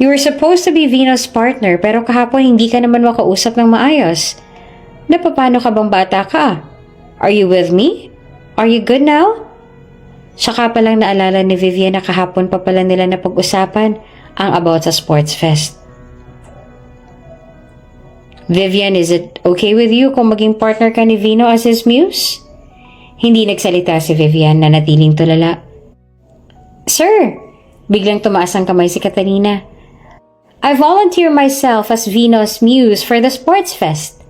You were supposed to be Vino's partner pero kahapon hindi ka naman makausap ng maayos. Napapano ka bang bata ka? Are you with me? Are you good now? Saka palang naalala ni Vivian na kahapon pa pala nila na pag-usapan ang about sa sports fest. Vivian, is it okay with you kung maging partner ka ni Vino as his muse? Hindi nagsalita si Vivian na natiling tulala. Sir! Biglang tumaas ang kamay si Catalina. I volunteer myself as Vino's muse for the sports fest.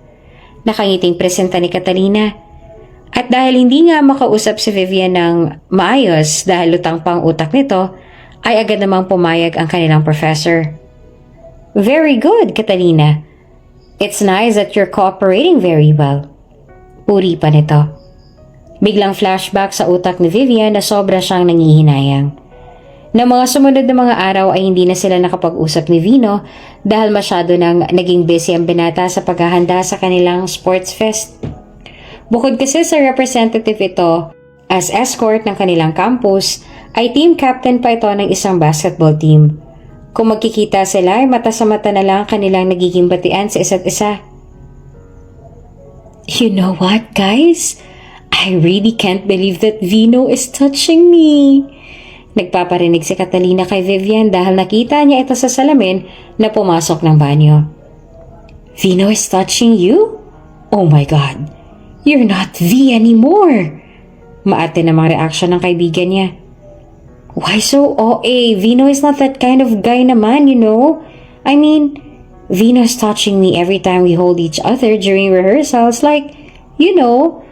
Nakangiting presenta ni Catalina. At dahil hindi nga makausap si Vivian ng maayos dahil lutang pang utak nito, ay agad namang pumayag ang kanilang professor. Very good, Catalina. It's nice that you're cooperating very well. Puri pa nito. Biglang flashback sa utak ni Vivian na sobra siyang nangihinayang. Na mga sumunod na mga araw ay hindi na sila nakapag-usap ni Vino dahil masyado nang naging busy ang binata sa paghahanda sa kanilang sports fest. Bukod kasi sa representative ito, as escort ng kanilang campus, ay team captain pa ito ng isang basketball team. Kung magkikita sila ay mata sa mata na lang kanilang nagiging batian sa isa't isa. You know what, guys? I really can't believe that Vino is touching me. Nagpaparinig si Catalina kay Vivian dahil nakita niya ito sa salamin na pumasok ng banyo. Vino is touching you? Oh my God! You're not V anymore! Maate namang reaksyon ng kaibigan niya. Why so OA? Vino is not that kind of guy naman, you know? I mean, Vino is touching me every time we hold each other during rehearsals like, you know,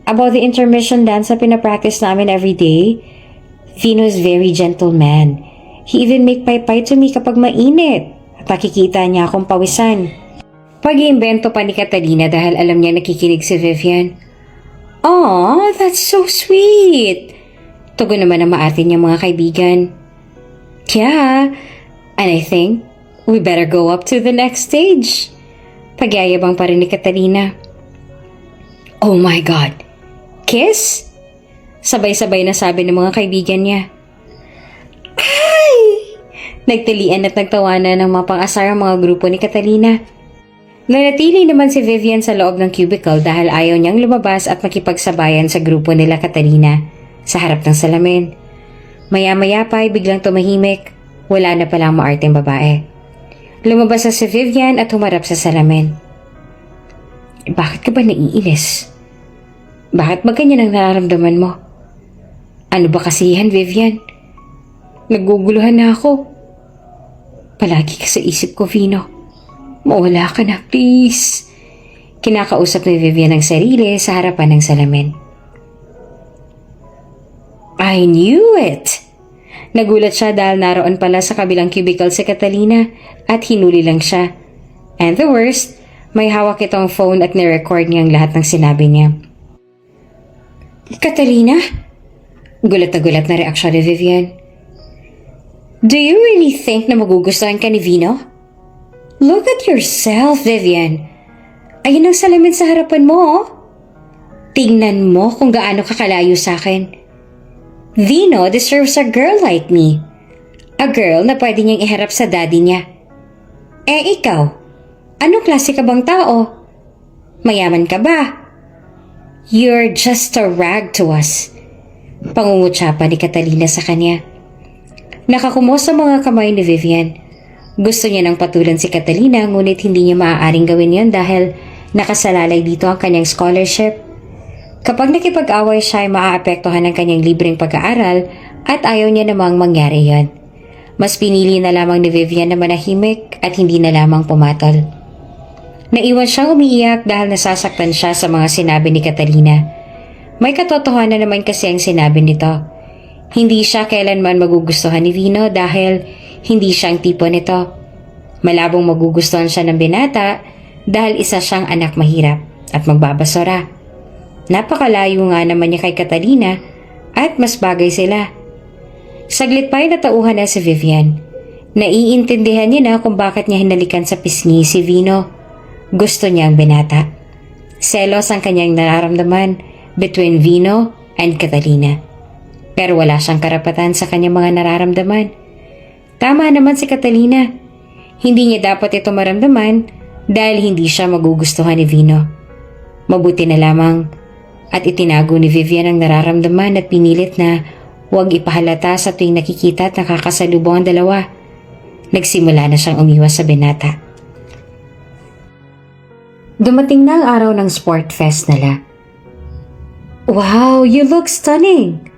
about the intermission dance na pinapractice namin every day. Vino is very gentle man. He even make pay-pay to me kapag mainit at nakikita niya akong pawisan. Pag-iimbento pa ni Catalina dahil alam niya nakikinig si Vivian. Aw, that's so sweet! Tugon naman ang maarte niyang mga kaibigan. Yeah, and I think we better go up to the next stage. Pagyayabang pa rin ni Catalina. Oh my God! Kiss? Sabay-sabay na sabi ng mga kaibigan niya. Ay! Nagtalian at nagtawanan ng mga pang-asar ang mga grupo ni Catalina. Nanatili naman si Vivian sa loob ng cubicle dahil ayaw niyang lumabas at makipagsabayan sa grupo nila Catalina sa harap ng salamin. Maya-maya pa ay biglang tumahimik. Wala na palang maarteng babae. Lumabas na si Vivian at humarap sa salamin. Bakit ka ba naiinis? Bakit ba ganyan ang nararamdaman mo? Ano ba kasihan, Vivian? Naguguluhan na ako. Palagi ka sa isip ko, Vino. Mawala ka na, please. Kinakausap ni Vivian ang sarili sa harapan ng salamin. I knew it! Nagulat siya dahil naroon pala sa kabilang cubicle si Catalina at hinuli lang siya. And the worst, may hawak itong phone at nirecord niya ang lahat ng sinabi niya. Catalina? Gulat na reaksyon ni Vivian. Do you really think na magugustuhan ka ni Vino? Look at yourself, Vivian. Ayun ang salamin sa harapan mo, oh. Tingnan mo kung gaano kakalayo sa akin. Vino deserves a girl like me. A girl na pwede niyang iharap sa daddy niya. Eh ikaw, anong klase ka bang tao? Mayaman ka ba? You're just a rag to us. Pangungutya pa ni Catalina sa kanya. Nakakumo sa mga kamay ni Vivian. Gusto niya nang patulan si Catalina ngunit hindi niya maaaring gawin yon dahil nakasalalay dito ang kanyang scholarship. Kapag nakipag-away siya ay maaapektuhan ng kanyang libreng pag-aaral at ayaw niya namang mangyari yon. Mas pinili na lamang ni Vivian na manahimik at hindi na lamang pumatol. Naiwan siyang umiiyak dahil nasasaktan siya sa mga sinabi ni Catalina. May katotohanan naman kasi ang sinabi nito. Hindi siya kailanman magugustuhan ni Vino dahil hindi siyang tipo nito. Malabong magugustuhan siya ng binata dahil isa siyang anak mahirap at magbabasura. Napakalayo nga naman niya kay Catalina at mas bagay sila. Saglit pa ay natauhan na si Vivian. Naiintindihan niya na kung bakit niya hinalikan sa pisngi si Vino. Gusto niya ang binata. Selos ang kanyang nararamdaman between Vino and Catalina. Pero wala siyang karapatan sa kanyang mga nararamdaman. Tama naman si Catalina. Hindi niya dapat ito maramdaman dahil hindi siya magugustuhan ni Vino. Mabuti na lamang At itinago ni Vivian ang nararamdaman at pinilit na huwag ipahalata sa tuwing nakikita at nakakasalubong ang dalawa. Nagsimula na siyang umiwas sa binata. Dumating na ang araw ng sport fest nila. Wow, you look stunning!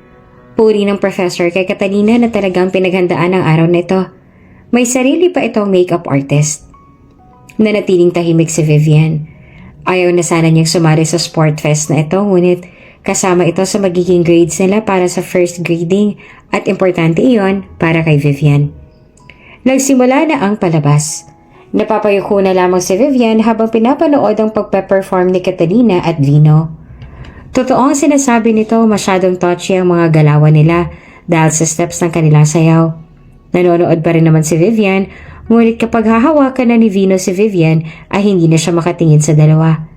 Puri ng professor kay Catalina na talagang pinaghandaan ang araw na ito. May sarili pa itong makeup artist. Nanatiling tahimik si Vivian. Ayaw na sana niyang sumali sa sport fest na ito, ngunit kasama ito sa magiging grades nila para sa first grading at importante iyon para kay Vivian. Nagsimula na ang palabas. Napapayuko na lamang si Vivian habang pinapanood ang pagpe-perform ni Catalina at Vino. Totoo ang sinasabi nito, masyadong touchy ang mga galawan nila dahil sa steps ng kanilang sayaw. Nanonood pa rin naman si Vivian, ngunit kapag hahawakan na ni Vino si Vivian ay hindi na siya makatingin sa dalawa.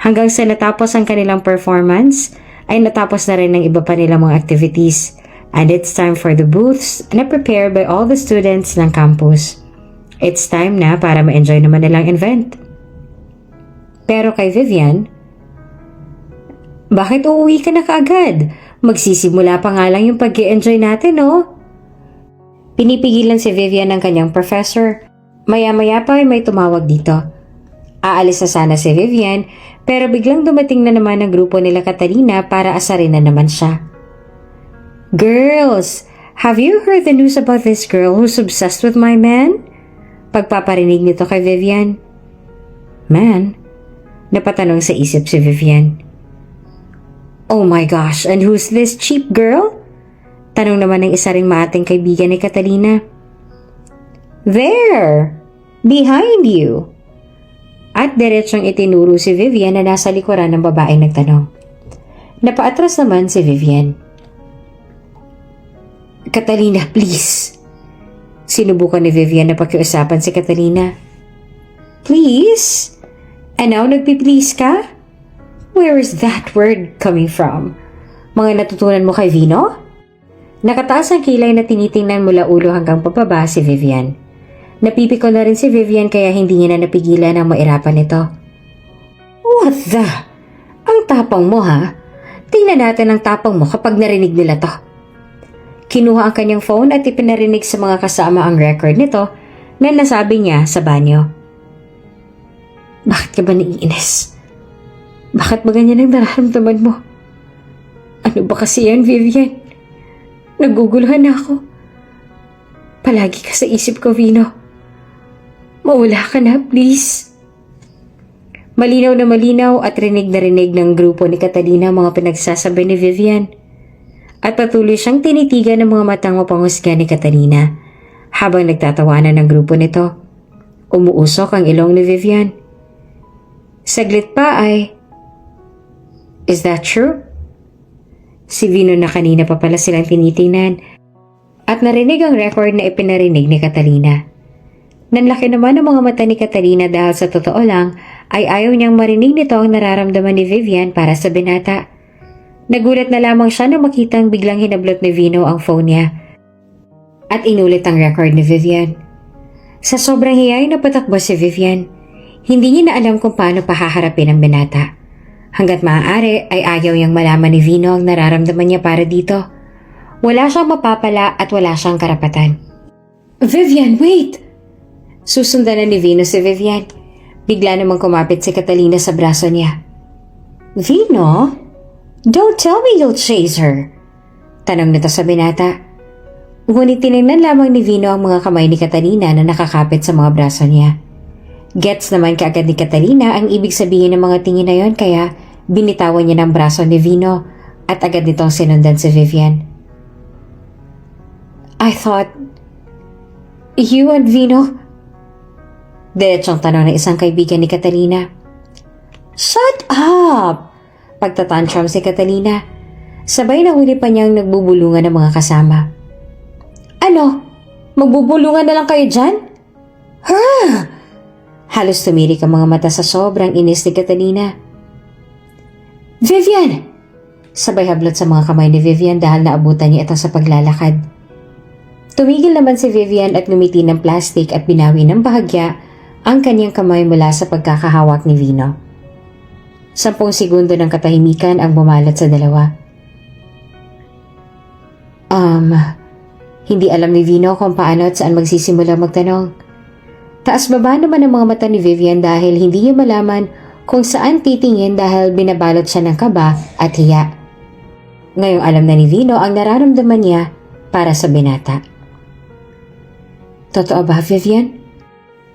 Hanggang sa natapos ang kanilang performance, ay natapos na rin ng iba pa nilang mga activities. And it's time for the booths na prepared by all the students ng campus. It's time na para ma-enjoy naman nilang event. Pero kay Vivian, bakit uuwi ka na kaagad? Magsisimula pa nga lang yung pag-i-enjoy natin, no? Pinipigilan si Vivian ng kanyang professor. Maya-maya pa ay may tumawag dito. Aalis na sana si Vivian, pero biglang dumating na naman ang grupo nila Catalina para asarin na naman siya. Girls, have you heard the news about this girl who's obsessed with my man? Pagpaparinig nito kay Vivian. Man? Napatanong sa isip si Vivian. Oh my gosh, and who's this cheap girl? Tanong naman ng isa ring maating kaibigan ni Catalina. There! Behind you! At diretsong itinuro si Vivian na nasa likuran ng babaeng nagtanong. Napaatras naman si Vivian. Catalina, please! Sinubukan ni Vivian na pakiusapan si Catalina. Please? And now nagpi-please ka? Where is that word coming from? Mga natutunan mo kay Vino? Nakataas ang kilay na tinitingnan mula ulo hanggang pababa si Vivian. Napipiko na rin si Vivian kaya hindi niya na napigilan ang mairapan nito. What the? Ang tapang mo ha? Tingnan natin ang tapang mo kapag narinig nila to. Kinuha ang kanyang phone at ipinarinig sa mga kasama ang record nito na nasabi niya sa banyo. Bakit ka ba naiinis? Bakit ba ganyan ang nararamdaman mo? Ano ba kasi yan, Vivian? Naguguluhan na ako. Palagi ka sa isip ko, Vino. Mawala ka na, please. Malinaw na malinaw at rinig na rinig ng grupo ni Catalina mga pinagsasabi ni Vivian. At patuloy siyang tinitigan ng mga matang mapanghusga ni Catalina habang nagtatawanan ng grupo nito. Umuusok ang ilong ni Vivian. Saglit pa ay, is that true? Si Vino na kanina pa pala silang tinitingnan at narinig ang record na ipinarinig ni Catalina. Nanlaki naman ang mga mata ni Catalina dahil sa totoo lang ay ayaw niyang marinig nito ang nararamdaman ni Vivian para sa binata. Nagulat na lamang siya nang makitang biglang hinablot ni Vino ang phone niya at inulit ang record ni Vivian. Sa sobrang hiyay na patakbo si Vivian, hindi niya na alam kung paano pahaharapin ang binata. Hanggat maaari ay ayaw niyang malaman ni Vino ang nararamdaman niya para dito. Wala siyang mapapala at wala siyang karapatan. Vivian, wait! Susundan na ni Vino si Vivian. Bigla namang kumapit si Catalina sa braso niya. Vino? Don't tell me you'll chase her. Tanong nito sa binata. Ngunit tinignan lamang ni Vino ang mga kamay ni Catalina na nakakapit sa mga braso niya. Gets naman kaagad ni Catalina ang ibig sabihin ng mga tingin na yon kaya binitawan niya ng braso ni Vino at agad nitong sinundan si Vivian. I thought, you and Vino? Diretsong tanong ng isang kaibigan ni Catalina. Shut up! Pagtatantrum si Catalina. Sabay na huli pa niyang nagbubulungan ng mga kasama. Ano? Magbubulungan na lang kayo dyan? Ha? Halos tumirik ang mga mata sa sobrang inis ni Catalina. Vivian! Sabay hablot sa mga kamay ni Vivian dahil naabutan niya ito sa paglalakad. Tumigil naman si Vivian at ngumiti ng plastic at binawi ng bahagya ang kanyang kamay mula sa pagkakahawak ni Vino. 10 segundo ng katahimikan ang bumalat sa dalawa. Hindi alam ni Vino kung paano at saan magsisimula magtanong. Taas-baba naman ang mga mata ni Vivian dahil hindi niya malaman kung saan titingin dahil binabalot siya ng kaba at hiya. Ngayong alam na ni Vino ang nararamdaman niya para sa binata. Totoo ba, Vivian?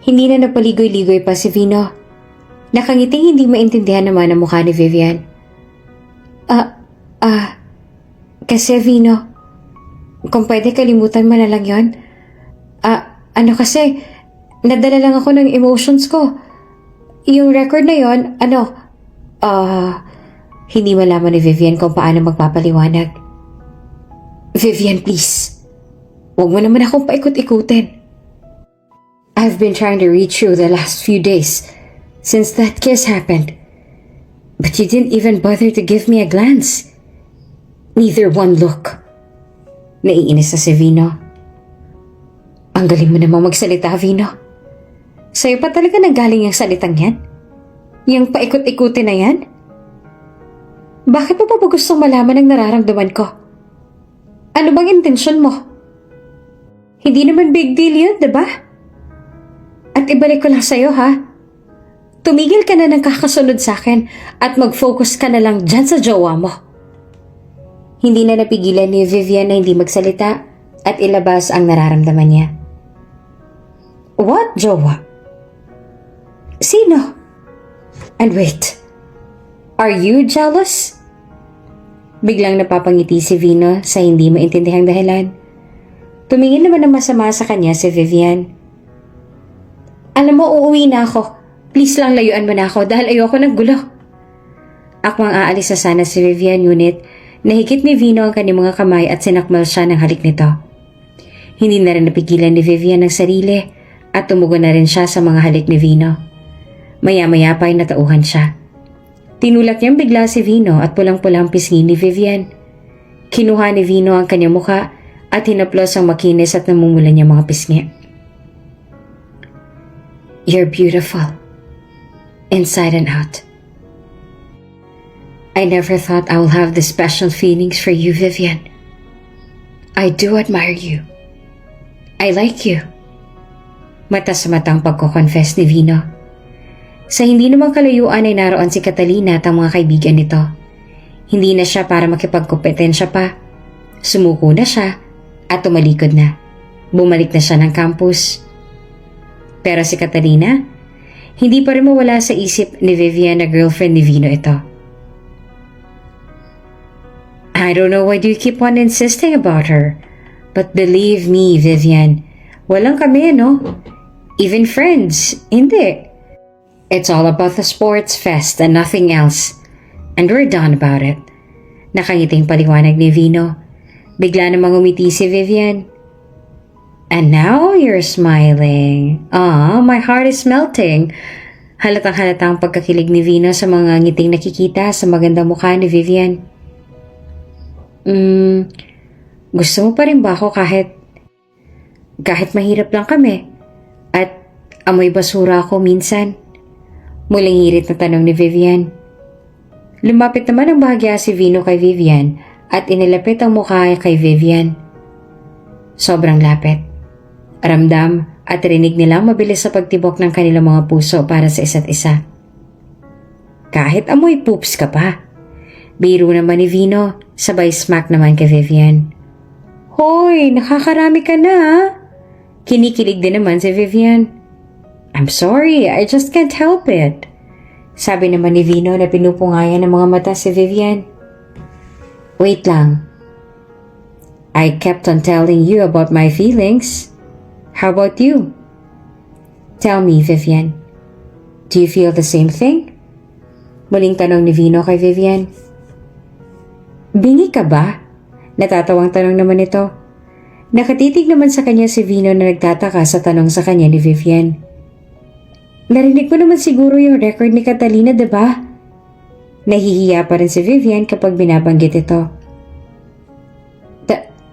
Hindi na napaligoy-ligoy pa si Vino. Nakangiting hindi maintindihan naman ang mukha ni Vivian. Kasi Vino, kung pwede kalimutan mo na lang yon. Kasi, nadala lang ako ng emotions ko. Yung record na yon, hindi malaman ni Vivian kung paano magpapaliwanag. Vivian, please. Huwag mo naman akong paikot-ikutin. I've been trying to reach you the last few days since that kiss happened. But you didn't even bother to give me a glance. Neither one look. Naiinis na si Vino. Ang galing mo namang magsalita, Vino. Sa'yo pa talaga nanggaling yung salitang yan? Yung paikot-ikutin na yan? Bakit mo pa ba gustong malaman ang nararamdaman ko? Ano bang intensyon mo? Hindi naman big deal yun, diba? At ibalik ko lang sa'yo, ha? Tumigil ka na ng kakasunod sa akin at mag-focus ka na lang dyan sa jowa mo. Hindi na napigilan ni Vivian na hindi magsalita at ilabas ang nararamdaman niya. What, jowa? Sino? And wait, are you jealous? Biglang napapangiti si Vino sa hindi maintindihang dahilan. Tumingin naman ng masama sa kanya si Vivian. Alam mo, uuwi na ako. Please lang layuan mo na ako dahil ayoko ng gulo. Ako ang aalis na sana si Vivian, ngunit nahigit ni Vino ang kanyang mga kamay at sinakmal siya ng halik nito. Hindi na rin napigilan ni Vivian ang sarili at tumugon na rin siya sa mga halik ni Vino. Maya-maya pa ay natauhan siya. Tinulak niyang bigla si Vino at pulang-pulang pisngi ni Vivian. Kinuha ni Vino ang kanyang mukha at hinaplos ang makinis at namumula niyang mga pisngi. You're beautiful. Inside and out. I never thought I will have the special feelings for you, Vivian. I do admire you. I like you. Mata sa matang pagko-confess ni Vino. Sa hindi namang kalayuan ay naroon si Catalina at ang mga kaibigan nito. Hindi na siya para makipagkompetensya pa. Sumuko na siya at tumalikod na. Bumalik na siya ng campus. Pero si Catalina, hindi pa rin mawala sa isip ni Vivian na girlfriend ni Vino ito. I don't know why you keep on insisting about her. But believe me, Vivian, walang kami, no? Even friends, hindi. It's all about the sports fest and nothing else. And we're done about it. Nakangiting paliwanag ni Vino. Bigla namang umiti si Vivian. And now you're smiling. My heart is melting. Halatang-halata ang pagkakilig ni Vino sa mga ngiting nakikita sa magandang mukha ni Vivian. Gusto mo pa rin ba ako kahit mahirap lang kami at amoy basura ako minsan? Muling hirit na tanong ni Vivian. Lumapit naman ang bahagya si Vino kay Vivian at inilapit ang mukha kay Vivian. Sobrang lapit. Ramdam at rinig nilang mabilis sa pagtibok ng kanilang mga puso para sa isa't isa. Kahit amoy poops ka pa. Biro naman ni Vino, sabay smack naman kay Vivian. Hoy, nakakarami ka na ha? Kinikilig din naman si Vivian. I'm sorry, I just can't help it. Sabi naman ni Vino na pinupungayan ng mga mata si Vivian. Wait lang. I kept on telling you about my feelings. How about you? Tell me, Vivian. Do you feel the same thing? Muling tanong ni Vino kay Vivian. Bingi ka ba? Natatawang tanong naman ito. Nakatitig naman sa kanya si Vino na nagtataka sa tanong sa kanya ni Vivian. Narinig mo naman siguro yung record ni Catalina, diba? Nahihiya pa rin si Vivian kapag binabanggit ito.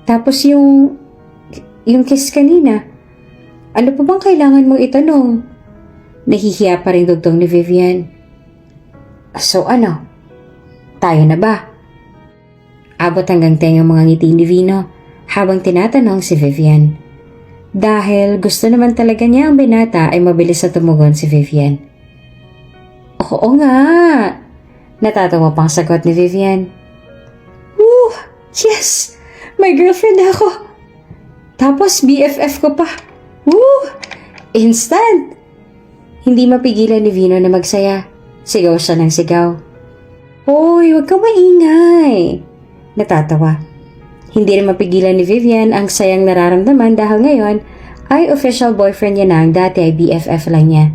Tapos yung kiss kanina, ano pa bang kailangan mong itanong? Nahihiya pa rin dugtong ni Vivian. So ano? Tayo na ba? Abot hanggang tengang mga ngiti ni Vino habang tinatanong si Vivian. Dahil gusto naman talaga niya ang binata ay mabilis na tumugon si Vivian. Oo nga! Natatawa pang sagot ni Vivian. Woo! Yes! May girlfriend ako! Tapos BFF ko pa. Woo! Instant! Hindi mapigilan ni Vino na magsaya. Sigaw siya ng sigaw. Hoy, huwag kang maingay! Natatawa. Hindi rin mapigilan ni Vivian ang sayang nararamdaman dahil ngayon ay official boyfriend niya na ang dati ay BFF lang niya.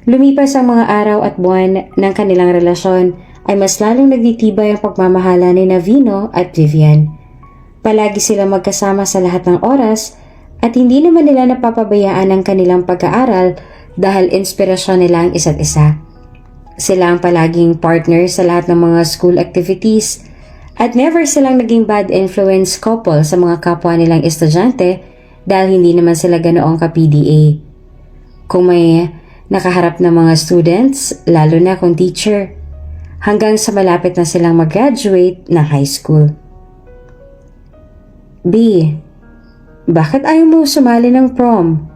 Lumipas ang mga araw at buwan ng kanilang relasyon ay mas lalong nagtitibay ang pagmamahala ni Vino at Vivian. Palagi sila magkasama sa lahat ng oras at hindi naman nila napapabayaan ang kanilang pag-aaral dahil inspirasyon nila ang isa't isa. Sila ang palaging partner sa lahat ng mga school activities at never silang naging bad influence couple sa mga kapwa nilang estudyante dahil hindi naman sila ganoong ka-PDA. Kung may nakaharap na mga students, lalo na kung teacher, hanggang sa malapit na silang mag-graduate na high school. B, bakit ayaw mo sumali ng prom?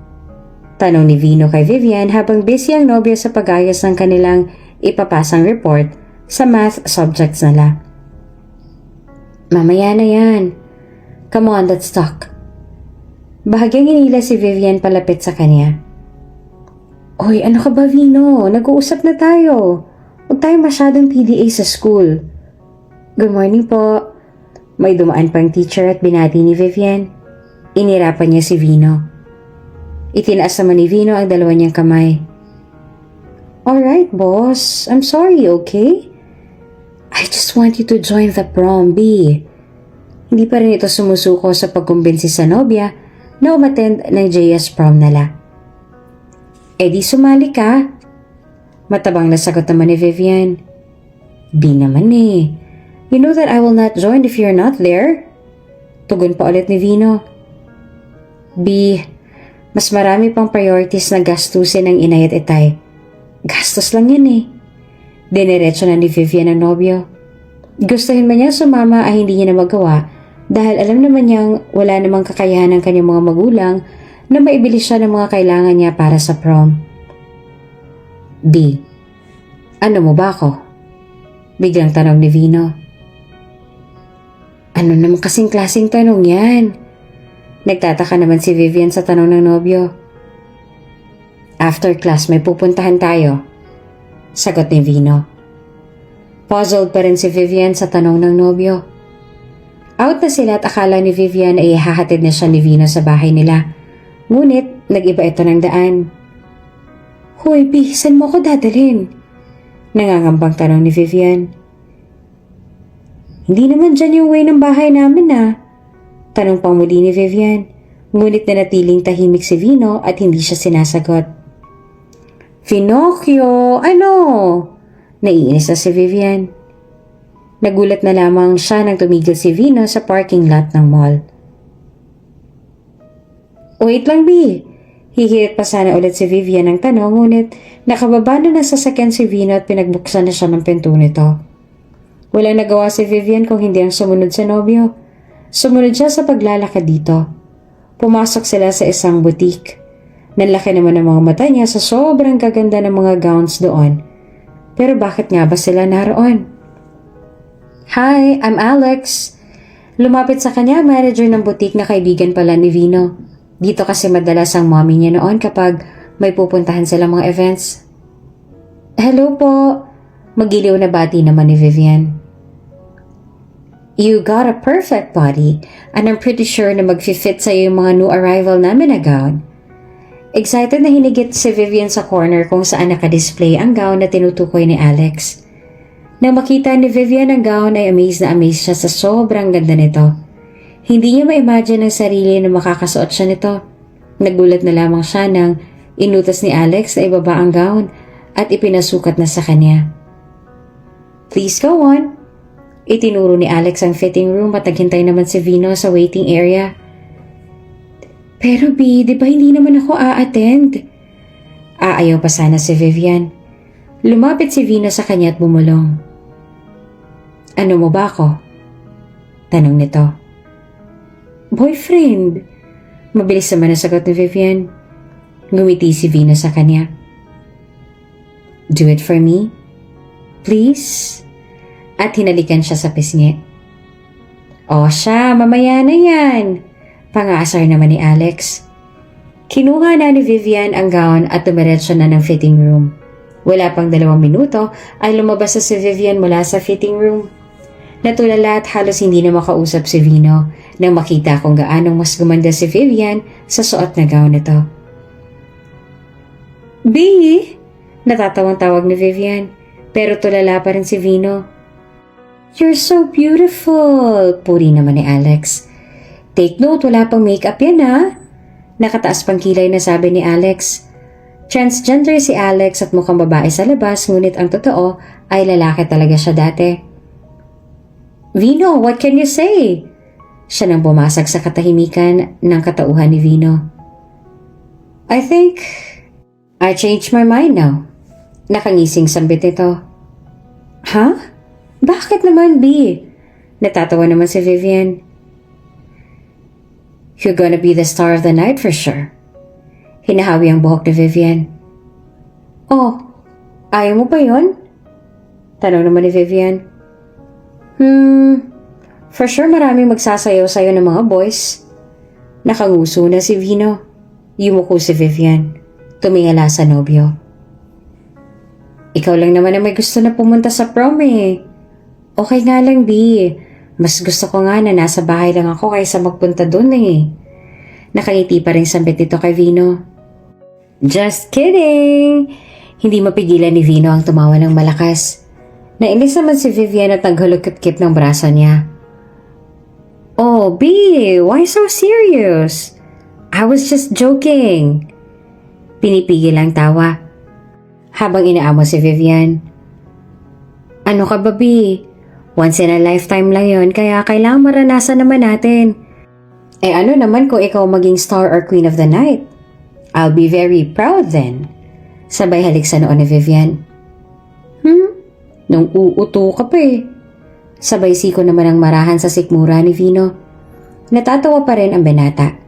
Tanong ni Vino kay Vivian habang busy ang nobya sa pag-ayos ng kanilang ipapasang report sa math subjects nila. Mamaya na yan. Come on, let's talk. Bahagyang inila si Vivian palapit sa kanya. Hoy, ano ka ba, Vino? Nag-uusap na tayo. Huwag tayo masyadong PDA sa school. Good morning po. May dumaan pang teacher at binati ni Vivian. Inirapan niya si Vino. Itinaas naman ni Vino ang dalawa niyang kamay. Alright, boss. I'm sorry, okay? I just want you to join the prom, B. Hindi pa rin ito sumusuko sa pagkumbinsi sa nobya na umattend ng JS prom nila. Eh di sumali ka. Matabang na sagot naman ni Vivian. B naman eh. You know that I will not join if you're not there? Tugon pa ulit ni Vino. B, mas marami pang priorities na gastusin ng inay at itay. Gastos lang yan eh. Dinerecho na ni Vivian ang nobyo. Gustuhin man niya sumama ay hindi niya na magawa dahil alam naman niyang wala namang kakayahan ng kanyang mga magulang na maibili siya ng mga kailangan niya para sa prom. B, ano mo ba ako? Biglang tanong ni Vino. Ano naman kasing klaseng tanong yan? Nagtataka naman si Vivian sa tanong ng nobyo. After class may pupuntahan tayo. Sagot ni Vino. Puzzled pa rin si Vivian sa tanong ng nobyo. Out na sila at akala ni Vivian ay ihahatid na siya ni Vino sa bahay nila. Ngunit nag-iba ito ng daan. Hoy, B, saan mo ko dadalhin? Nangangambang tanong ni Vivian. Hindi naman dyan yung way ng bahay namin ah. Tanong pang muli ni Vivian. Ngunit nanatiling tahimik si Vino at hindi siya sinasagot. Pinocchio, ano? Naiinis na si Vivian. Nagulat na lamang siya nang tumigil si Vino sa parking lot ng mall. Wait lang, B. Hihirit pa sana ulit si Vivian ng tanong, ngunit nakababa na ng sasakyan si Vino at pinagbuksan na siya ng pinto nito. Walang nagawa si Vivian kung hindi ang sumunod sa nobyo. Sumunod siya sa paglalakad dito. Pumasok sila sa isang boutique. Nanlaki naman ang mga mata niya sa sobrang gaganda ng mga gowns doon. Pero bakit nga ba sila naroon? Hi, I'm Alex. Lumapit sa kanya ang manager ng boutique na kaibigan pala ni Vino. Dito kasi madalas ang mommy niya noon kapag may pupuntahan silang mga events. Hello po. Magiliw na bati naman ni Vivian. You got a perfect body and I'm pretty sure na mag-fit sa'yo yung mga new arrival namin na gown. Excited na hinigit si Vivian sa corner kung saan nakadisplay ang gown na tinutukoy ni Alex. Nang makita ni Vivian ang gown ay amazed siya sa sobrang ganda nito. Hindi niya ma-imagine ang sarili na makakasuot siya nito. Nagulat na lamang siya nang inutos ni Alex na ibaba ang gown at ipinasukat na sa kanya. Please go on. Itinuro ni Alex ang fitting room at naghintay naman si Vino sa waiting area. Pero B, di ba hindi naman ako a-attend? Aayaw pa sana si Vivian. Lumapit si Vino sa kanya at bumulong. Ano mo ba ako? Tanong nito. Boyfriend. Mabilis naman ang sagot ni Vivian. Ngumiti si Vino sa kanya. Do it for me? Please? At hinalikan siya sa pisngi. O siya, mamaya na yan. Pang-aasar naman ni Alex. Kinuha na ni Vivian ang gown at dumiretso na ng fitting room. Wala pang 2 minuto ay lumabas na si Vivian mula sa fitting room. Natulala at halos hindi na makausap si Vino nang makita kung gaanong mas gumanda si Vivian sa suot na gown nito. B! Natatawang tawag ni Vivian, pero tulala pa rin si Vino. You're so beautiful! Puri naman ni Alex. Take note, wala pang makeup yan ha? Nakataas pang kilay na sabi ni Alex. Transgender si Alex at mukhang babae sa labas, ngunit ang totoo ay lalaki talaga siya dati. Vino, what can you say? Siya nang bumasag sa katahimikan ng katauhan ni Vino. I think I changed my mind now. Nakangising sambit nito. Huh? Bakit naman, B? Natatawa naman si Vivian. You're gonna be the star of the night for sure. Hinahawi ang buhok ni Vivian. Oh, ayaw mo ba yun? Tanong naman ni Vivian. For sure maraming magsasayaw sa'yo ng mga boys. Nakanguso na si Vino. Yumuko si Vivian. Tumingala sa nobyo. Ikaw lang naman ang may gusto na pumunta sa prom eh. Okay nga lang, B. Mas gusto ko nga na nasa bahay lang ako kaysa magpunta doon eh. Nakangiti pa rin sambit ito kay Vino. Just kidding! Hindi mapigilan ni Vino ang tumawa ng malakas. Nainis naman si Vivian at naghulukit-kip ng braso niya. Oh, B, why so serious? I was just joking. Pinipigil ang tawa. Habang inaamo si Vivian. Ano ka ba, B? Once in a lifetime lang yon, kaya kailangan maranasan naman natin. Eh ano naman kung ikaw maging star or queen of the night? I'll be very proud then. Sabay halik sa noon ni Vivian. Nung uuto ka pa eh. Sabay siko naman ang marahan sa sikmura ni Vino. Natatawa pa rin ang binata.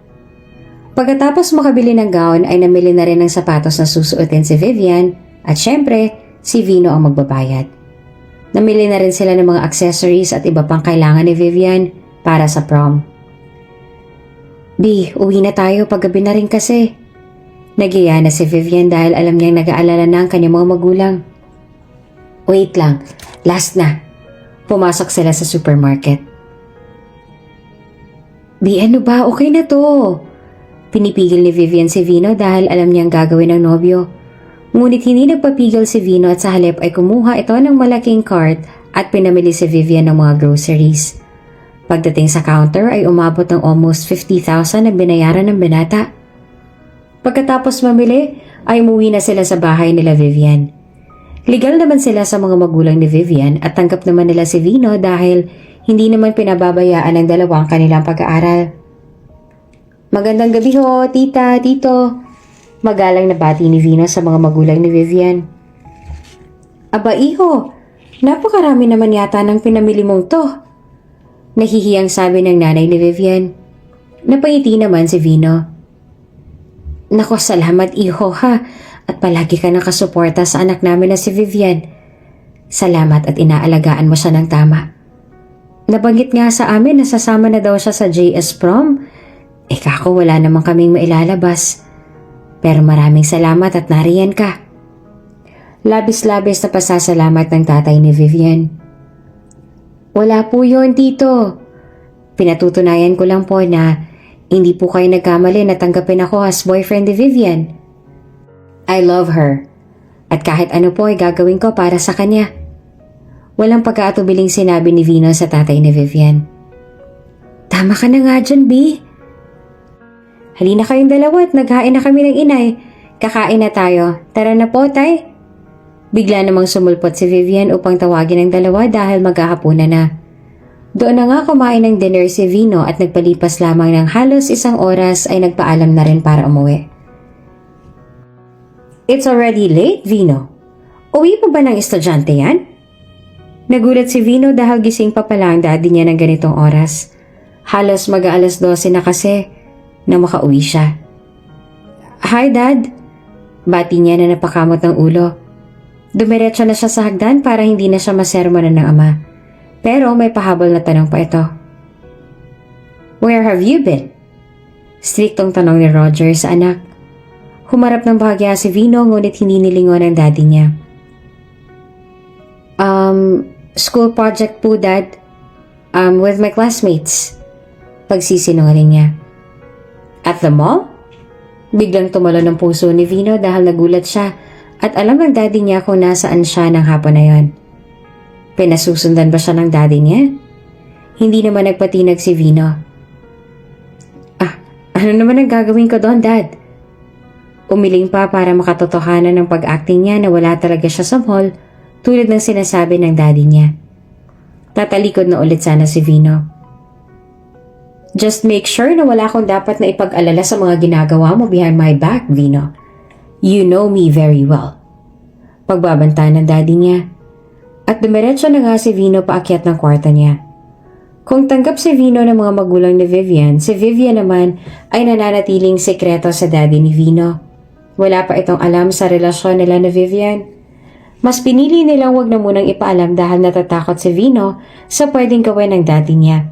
Pagkatapos makabili ng gown ay namili na rin ng sapatos na susuotin si Vivian at syempre si Vino ang magbabayad. Namili na rin sila ng mga accessories at iba pang kailangan ni Vivian para sa prom. B, uwi na tayo paggabi na rin kasi. Nagiya na si Vivian dahil alam niyang nag-aalala na ang kanyang mga magulang. Wait lang, last na. Pumasok sila sa supermarket. B, ano ba? Okay na to. Pinipigil ni Vivian si Vino dahil alam niyang gagawin ng nobyo. Ngunit hindi nagpapigil si Vino at sa halip ay kumuha ito ng malaking cart at pinamili si Vivian ng mga groceries. Pagdating sa counter ay umabot ng almost 50,000 na binayaran ng binata. Pagkatapos mamili ay umuwi na sila sa bahay nila Vivian. Legal naman sila sa mga magulang ni Vivian at tanggap naman nila si Vino dahil hindi naman pinababayaan ng dalawang kanilang pag-aaral. Magandang gabi ho, tita, tito. Magalang na bati ni Vino sa mga magulang ni Vivian. Aba iho, napakarami naman yata ng pinamili mong to. Nahihiyang sabi ng nanay ni Vivian. Napangiti naman si Vino. Nako, salamat iho ha. At palagi ka nakasuporta sa anak namin na si Vivian. Salamat at inaalagaan mo siya ng tama. Nabanggit nga sa amin na sasama na daw siya sa JS prom. Kako, wala namang kaming mailalabas. Pero maraming salamat at nariyan ka. Labis-labis na pasasalamat ng tatay ni Vivian. Wala po yun, tito. Pinatutunayan ko lang po na hindi po kayo nagkamali na tanggapin ako as boyfriend ni Vivian. I love her. At kahit ano po ay gagawin ko para sa kanya. Walang pagkaatubiling sinabi ni Vino sa tatay ni Vivian. Tama ka na nga dyan, B. Halina kayong dalawa at naghain na kami ng inay. Kakain na tayo. Tara na po, tay. Bigla namang sumulpot si Vivian upang tawagin ang dalawa dahil maghahapunan na. Doon na nga kumain ng dinner si Vino at nagpalipas lamang ng halos 1 oras ay nagpaalam na rin para umuwi. It's already late, Vino. Uwi pa ba ng estudyante yan? Nagulat si Vino dahil gising pa pala ang daddy niya ng ganitong oras. Halos mag-aalas 12 na kasi na makauwi siya. Hi, Dad. Bati niya na napakamot ng ulo. Dumiretso na siya sa hagdan para hindi na siya masermonan ng ama. Pero may pahabol na tanong pa ito. Where have you been? Striktong tanong ni Roger sa anak. Humarap ng bahagya si Vino ngunit hindi nilingon ang daddy niya. School project po, Dad. With my classmates. Pagsisinungaling niya. At the mall? Biglang tumalon ng puso ni Vino dahil nagulat siya at alam ng daddy niya kung nasaan siya ng hapon na yon. Pinasusundan ba siya ng daddy niya? Hindi naman nagpatinag si Vino. Ano naman ang gagawin ko doon, Dad? Umiling pa para makatotohanan ng pag-acting niya na wala talaga siya sa mall tulad ng sinasabi ng daddy niya. Tatalikod na ulit sana si Vino. Just make sure na wala akong dapat na ipag-alala sa mga ginagawa mo behind my back, Vino. You know me very well. Pagbabanta ng daddy niya. At dumiretso na nga si Vino paakyat ng kwarto niya. Kung tanggap si Vino ng mga magulang ni Vivian, si Vivian naman ay nananatiling sekreto sa daddy ni Vino. Wala pa itong alam sa relasyon nila ni Vivian. Mas pinili nilang wag na munang ipaalam dahil natatakot si Vino sa pwedeng gawin ng daddy niya.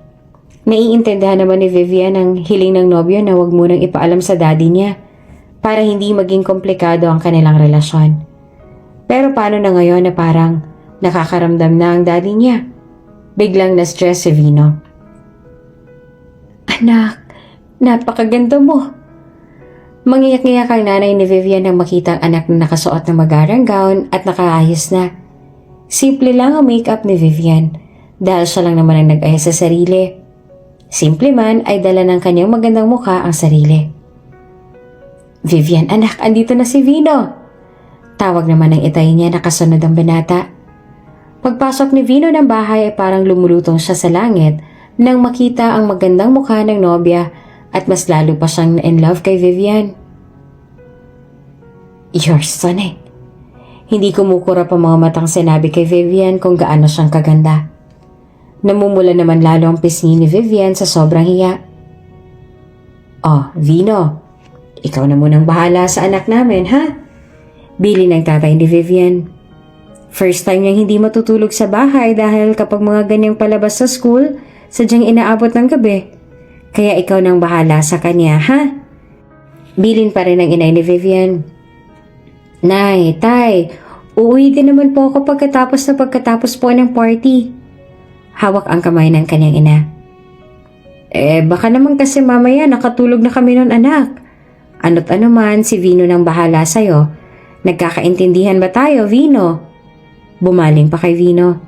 Naiintindihan naman ni Vivian ang hiling ng nobyo na wag munang ipaalam sa daddy niya para hindi maging komplikado ang kanilang relasyon. Pero paano na ngayon na parang nakakaramdam na ang daddy niya? Biglang na-stress si Vino. Anak, napakaganda mo. Mangiyak-ngiyak ang nanay ni Vivian nang makita ang anak na nakasuot ng magarang gown at nakaayos na. Simple lang ang makeup ni Vivian dahil siya lang naman ang nag-ayos sa sarili. Simple man ay dala ng kanyang magandang mukha ang sarili. Vivian, anak, andito na si Vino. Tawag naman ng itay niya nakasunod ang binata. Pagpasok ni Vino ng bahay ay parang lumulutong siya sa langit nang makita ang magandang mukha ng nobya at mas lalo pa siyang in love kay Vivian. You're stunning. Hindi kumukura pa mga matang sinabi kay Vivian kung gaano siyang kaganda. Namumula naman lalo ang pisngi ni Vivian sa sobrang hiya. Oh, Vino, ikaw na munang bahala sa anak namin, ha? Bili ng tatay ni Vivian. First time niyang hindi matutulog sa bahay dahil kapag mga ganyang palabas sa school, sadyang inaabot ng gabi. Kaya ikaw nang bahala sa kanya, ha? Bilin pa rin ang inay ni Vivian. Nay, tay, uuwi din naman po ako pagkatapos po ng party. Hawak ang kamay ng kanyang ina. Baka naman kasi mamaya nakatulog na kami nun, anak. Ano't ano man, si Vino nang bahala sa'yo. Nagkakaintindihan ba tayo, Vino? Bumaling pa kay Vino.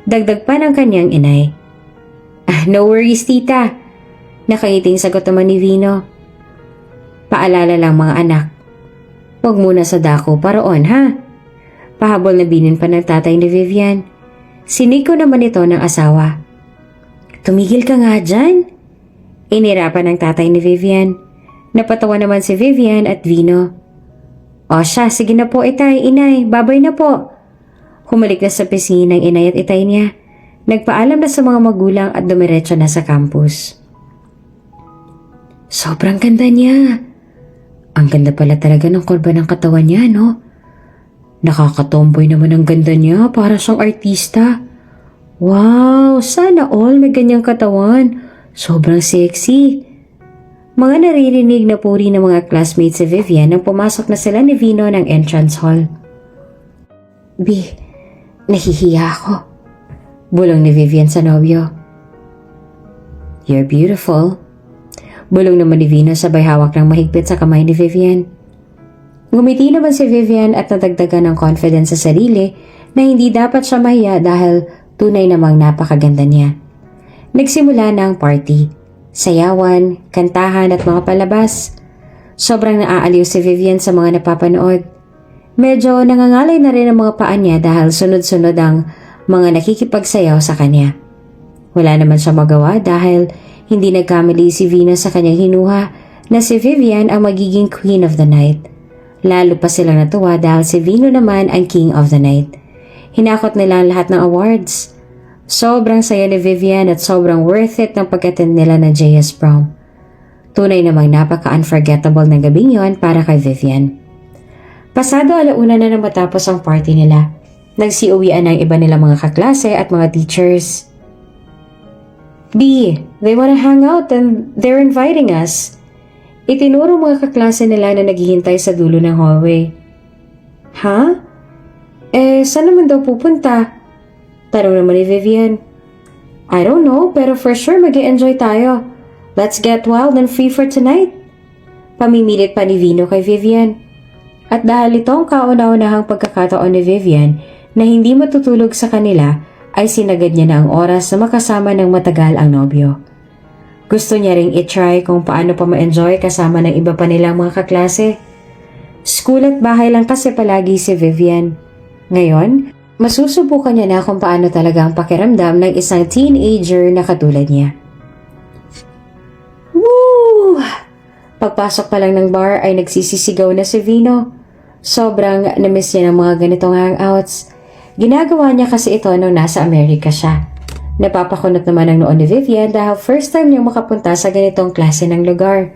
Dagdag pa ng kanyang inay. No worries, tita. Nakangiting sagot naman ni Vino. Paalala lang mga anak. Huwag muna sa dako paroon, ha? Pahabol na binin pa ng tatay ni Vivian. Siniko naman ito ng asawa. Tumigil ka nga dyan. Inirapan ng tatay ni Vivian. Napatawa naman si Vivian at Vino. O siya, sige na po itay, inay, babay na po. Humalik na sa pisngi ng inay at itay niya. Nagpaalam na sa mga magulang at dumiretso na sa campus. Sobrang ganda niya. Ang ganda pala talaga ng kurba ng katawan niya, no? Nakakatomboy naman ang ganda niya para siyang artista. Wow, sana all may ganyang katawan. Sobrang sexy. Mga naririnig na puri ng mga classmates si Vivian nang pumasok na sila ni Vino ng entrance hall. Nahihiya ako. Bulong ni Vivian sa nobyo. You're beautiful. Bulong naman ni Vino sabay hawak ng mahigpit sa kamay ni Vivian. Ngumiti naman si Vivian at nadagdagan ng confidence sa sarili na hindi dapat siya mahiya dahil tunay namang napakaganda niya. Nagsimula na ang party. Sayawan, kantahan at mga palabas. Sobrang naaaliw si Vivian sa mga napapanood. Medyo nangangalay na rin ang mga paa niya dahil sunod-sunod ang mga nakikipagsayaw sa kanya. Wala naman siya magawa dahil hindi nagkamali si Vino sa kanyang hinuha na si Vivian ang magiging queen of the night. Lalo pa silang natuwa dahil si Vino naman ang king of the night. Hinakot nila ang lahat ng awards. Sobrang saya ni Vivian at sobrang worth it ng pag-attend nila ng JS prom. Tunay namang napaka-unforgettable ng gabing yon para kay Vivian. Pasado 1:00 na matapos ang party nila. Nagsiuwian ng iba nilang mga kaklase at mga teachers. B, they wanna hang out and they're inviting us. Itinuro mga kaklase nila na naghihintay sa dulo ng hallway. Ha? Saan naman daw pupunta? Tanong naman ni Vivian. I don't know, pero for sure mag-e-enjoy tayo. Let's get wild and free for tonight. Pamimilit pa ni Vino kay Vivian. At dahil ito ang kauna-unahang pagkakataon ni Vivian na hindi matutulog sa kanila, ay sinagad niya na ang oras na makasama ng matagal ang nobyo. Gusto niya ring i-try kung paano pa ma-enjoy kasama ng iba pa nilang mga kaklase. School at bahay lang kasi palagi si Vivian. Ngayon, masusubukan niya na kung paano talaga ang pakiramdam ng isang teenager na katulad niya. Woo! Pagpasok pa lang ng bar ay nagsisisigaw na si Vino. Sobrang namiss niya ng mga ganitong hangouts. Ginagawa niya kasi ito nung nasa Amerika siya. Napapakunot naman ang noon ni Vivian dahil first time niyang makapunta sa ganitong klase ng lugar.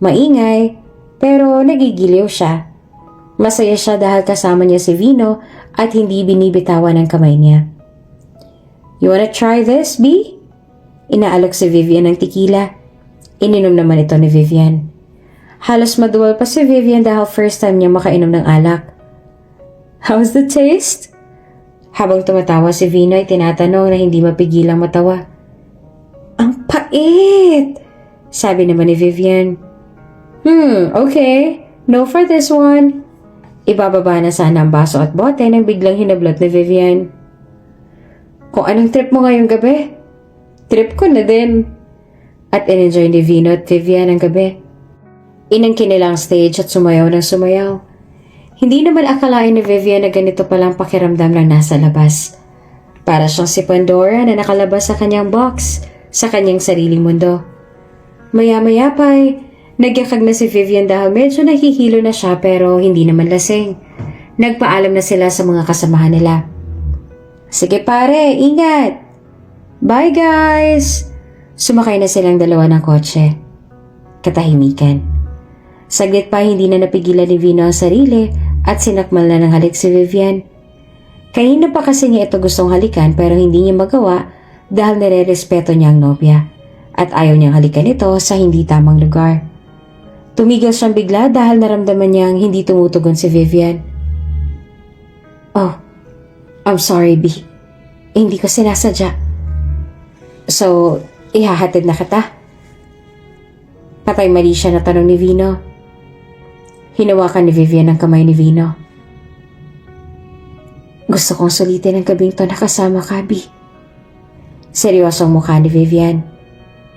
Maingay, pero nagigiliw siya. Masaya siya dahil kasama niya si Vino at hindi binibitawan ang kamay niya. You wanna try this, B? Inaalok si Vivian ng tequila. Ininom naman ito ni Vivian. Halos maduwal pa si Vivian dahil first time niya makainom ng alak. How's the taste? Habang tumatawa si Vino ay tinatanong na hindi mapigilang matawa. Ang pait! Sabi naman ni Vivian. Okay. No for this one. Ibababa na sana ang baso at bote nang biglang hinablot ni Vivian. Kung anong trip mo ngayong gabi? Trip ko na din. At in-enjoy ni Vino at Vivian ang gabi. Inangkin nila ang stage at sumayaw ng sumayaw. Hindi naman akalain ni Vivian na ganito palang pakiramdam ng nasa labas. Para siyang si Pandora na nakalabas sa kanyang box, sa kanyang sariling mundo. Maya-maya pa ay nagyakag na si Vivian dahil medyo nahihilo na siya pero hindi naman lasing. Nagpaalam na sila sa mga kasamahan nila. Sige pare, ingat! Bye guys! Sumakay na silang dalawa ng kotse. Katahimikan. Saglit pa hindi na napigilan ni Vino ang sarili at sinakmal na ng halik si Vivian. Kanina pa kasi niya ito gustong halikan pero hindi niya magawa dahil nire-respeto niya ang nobya at ayaw niyang halikan ito sa hindi tamang lugar. Tumigil siyang bigla dahil naramdaman niyang hindi tumutugon si Vivian. Oh, I'm sorry B. Hindi ko sinasadya. So, ihahatid na kita? Patay mali siya na tanong ni Vino. Hinawakan ni Vivian ang kamay ni Vino. Gusto kong sulitin ang gabing to na kasama ka, B. Seryosong mukha ni Vivian.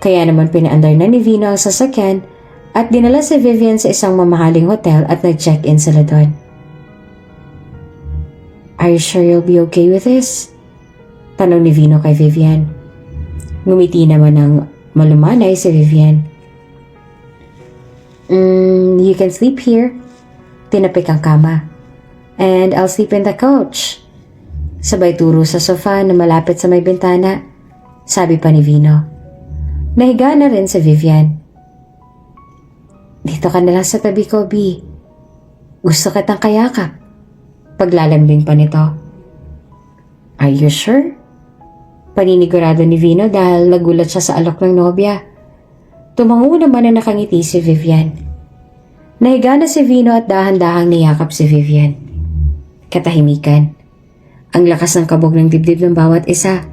Kaya naman pinaandar na ni Vino ang sasakyan at dinala si Vivian sa isang mamahaling hotel at nag-check-in sila doon. Are you sure you'll be okay with this? Tanong ni Vino kay Vivian. Ngumiti naman ng malumanay si Vivian. You can sleep here. Tinapik ang kama. And I'll sleep in the couch. Sabay turo sa sofa na malapit sa may bintana. Sabi pa ni Vino. Nahiga na rin si Vivian. Dito ka na lang sa tabi ko, B. Gusto kitang kayakap. Paglalambing pa nito. Are you sure? Paninigurado ni Vino dahil nagulat siya sa alok ng nobya. Tumango naman na nakangiti si Vivian. Nahiga na si Vino at dahan-dahang niyakap si Vivian. Katahimikan. Ang lakas ng kabog ng dibdib ng bawat isa.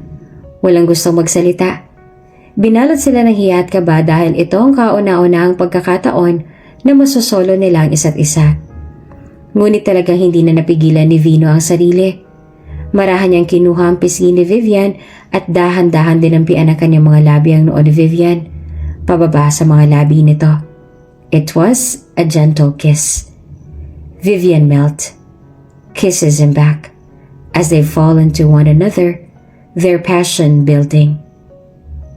Walang gustong magsalita. Binalot sila ng hiya at kaba dahil ito ang kauna-unahang pagkakataon na masosolo nila ang isa't isa. Ngunit talagang hindi na napigilan ni Vino ang sarili. Marahan niyang kinuha ang pisngi ni Vivian at dahan-dahan dinampian ang kanyang mga labi ang noo ni Vivian. Pababa sa mga labi nito. It was a gentle kiss. Vivian melt. Kisses him back. As they fall into one another, their passion building.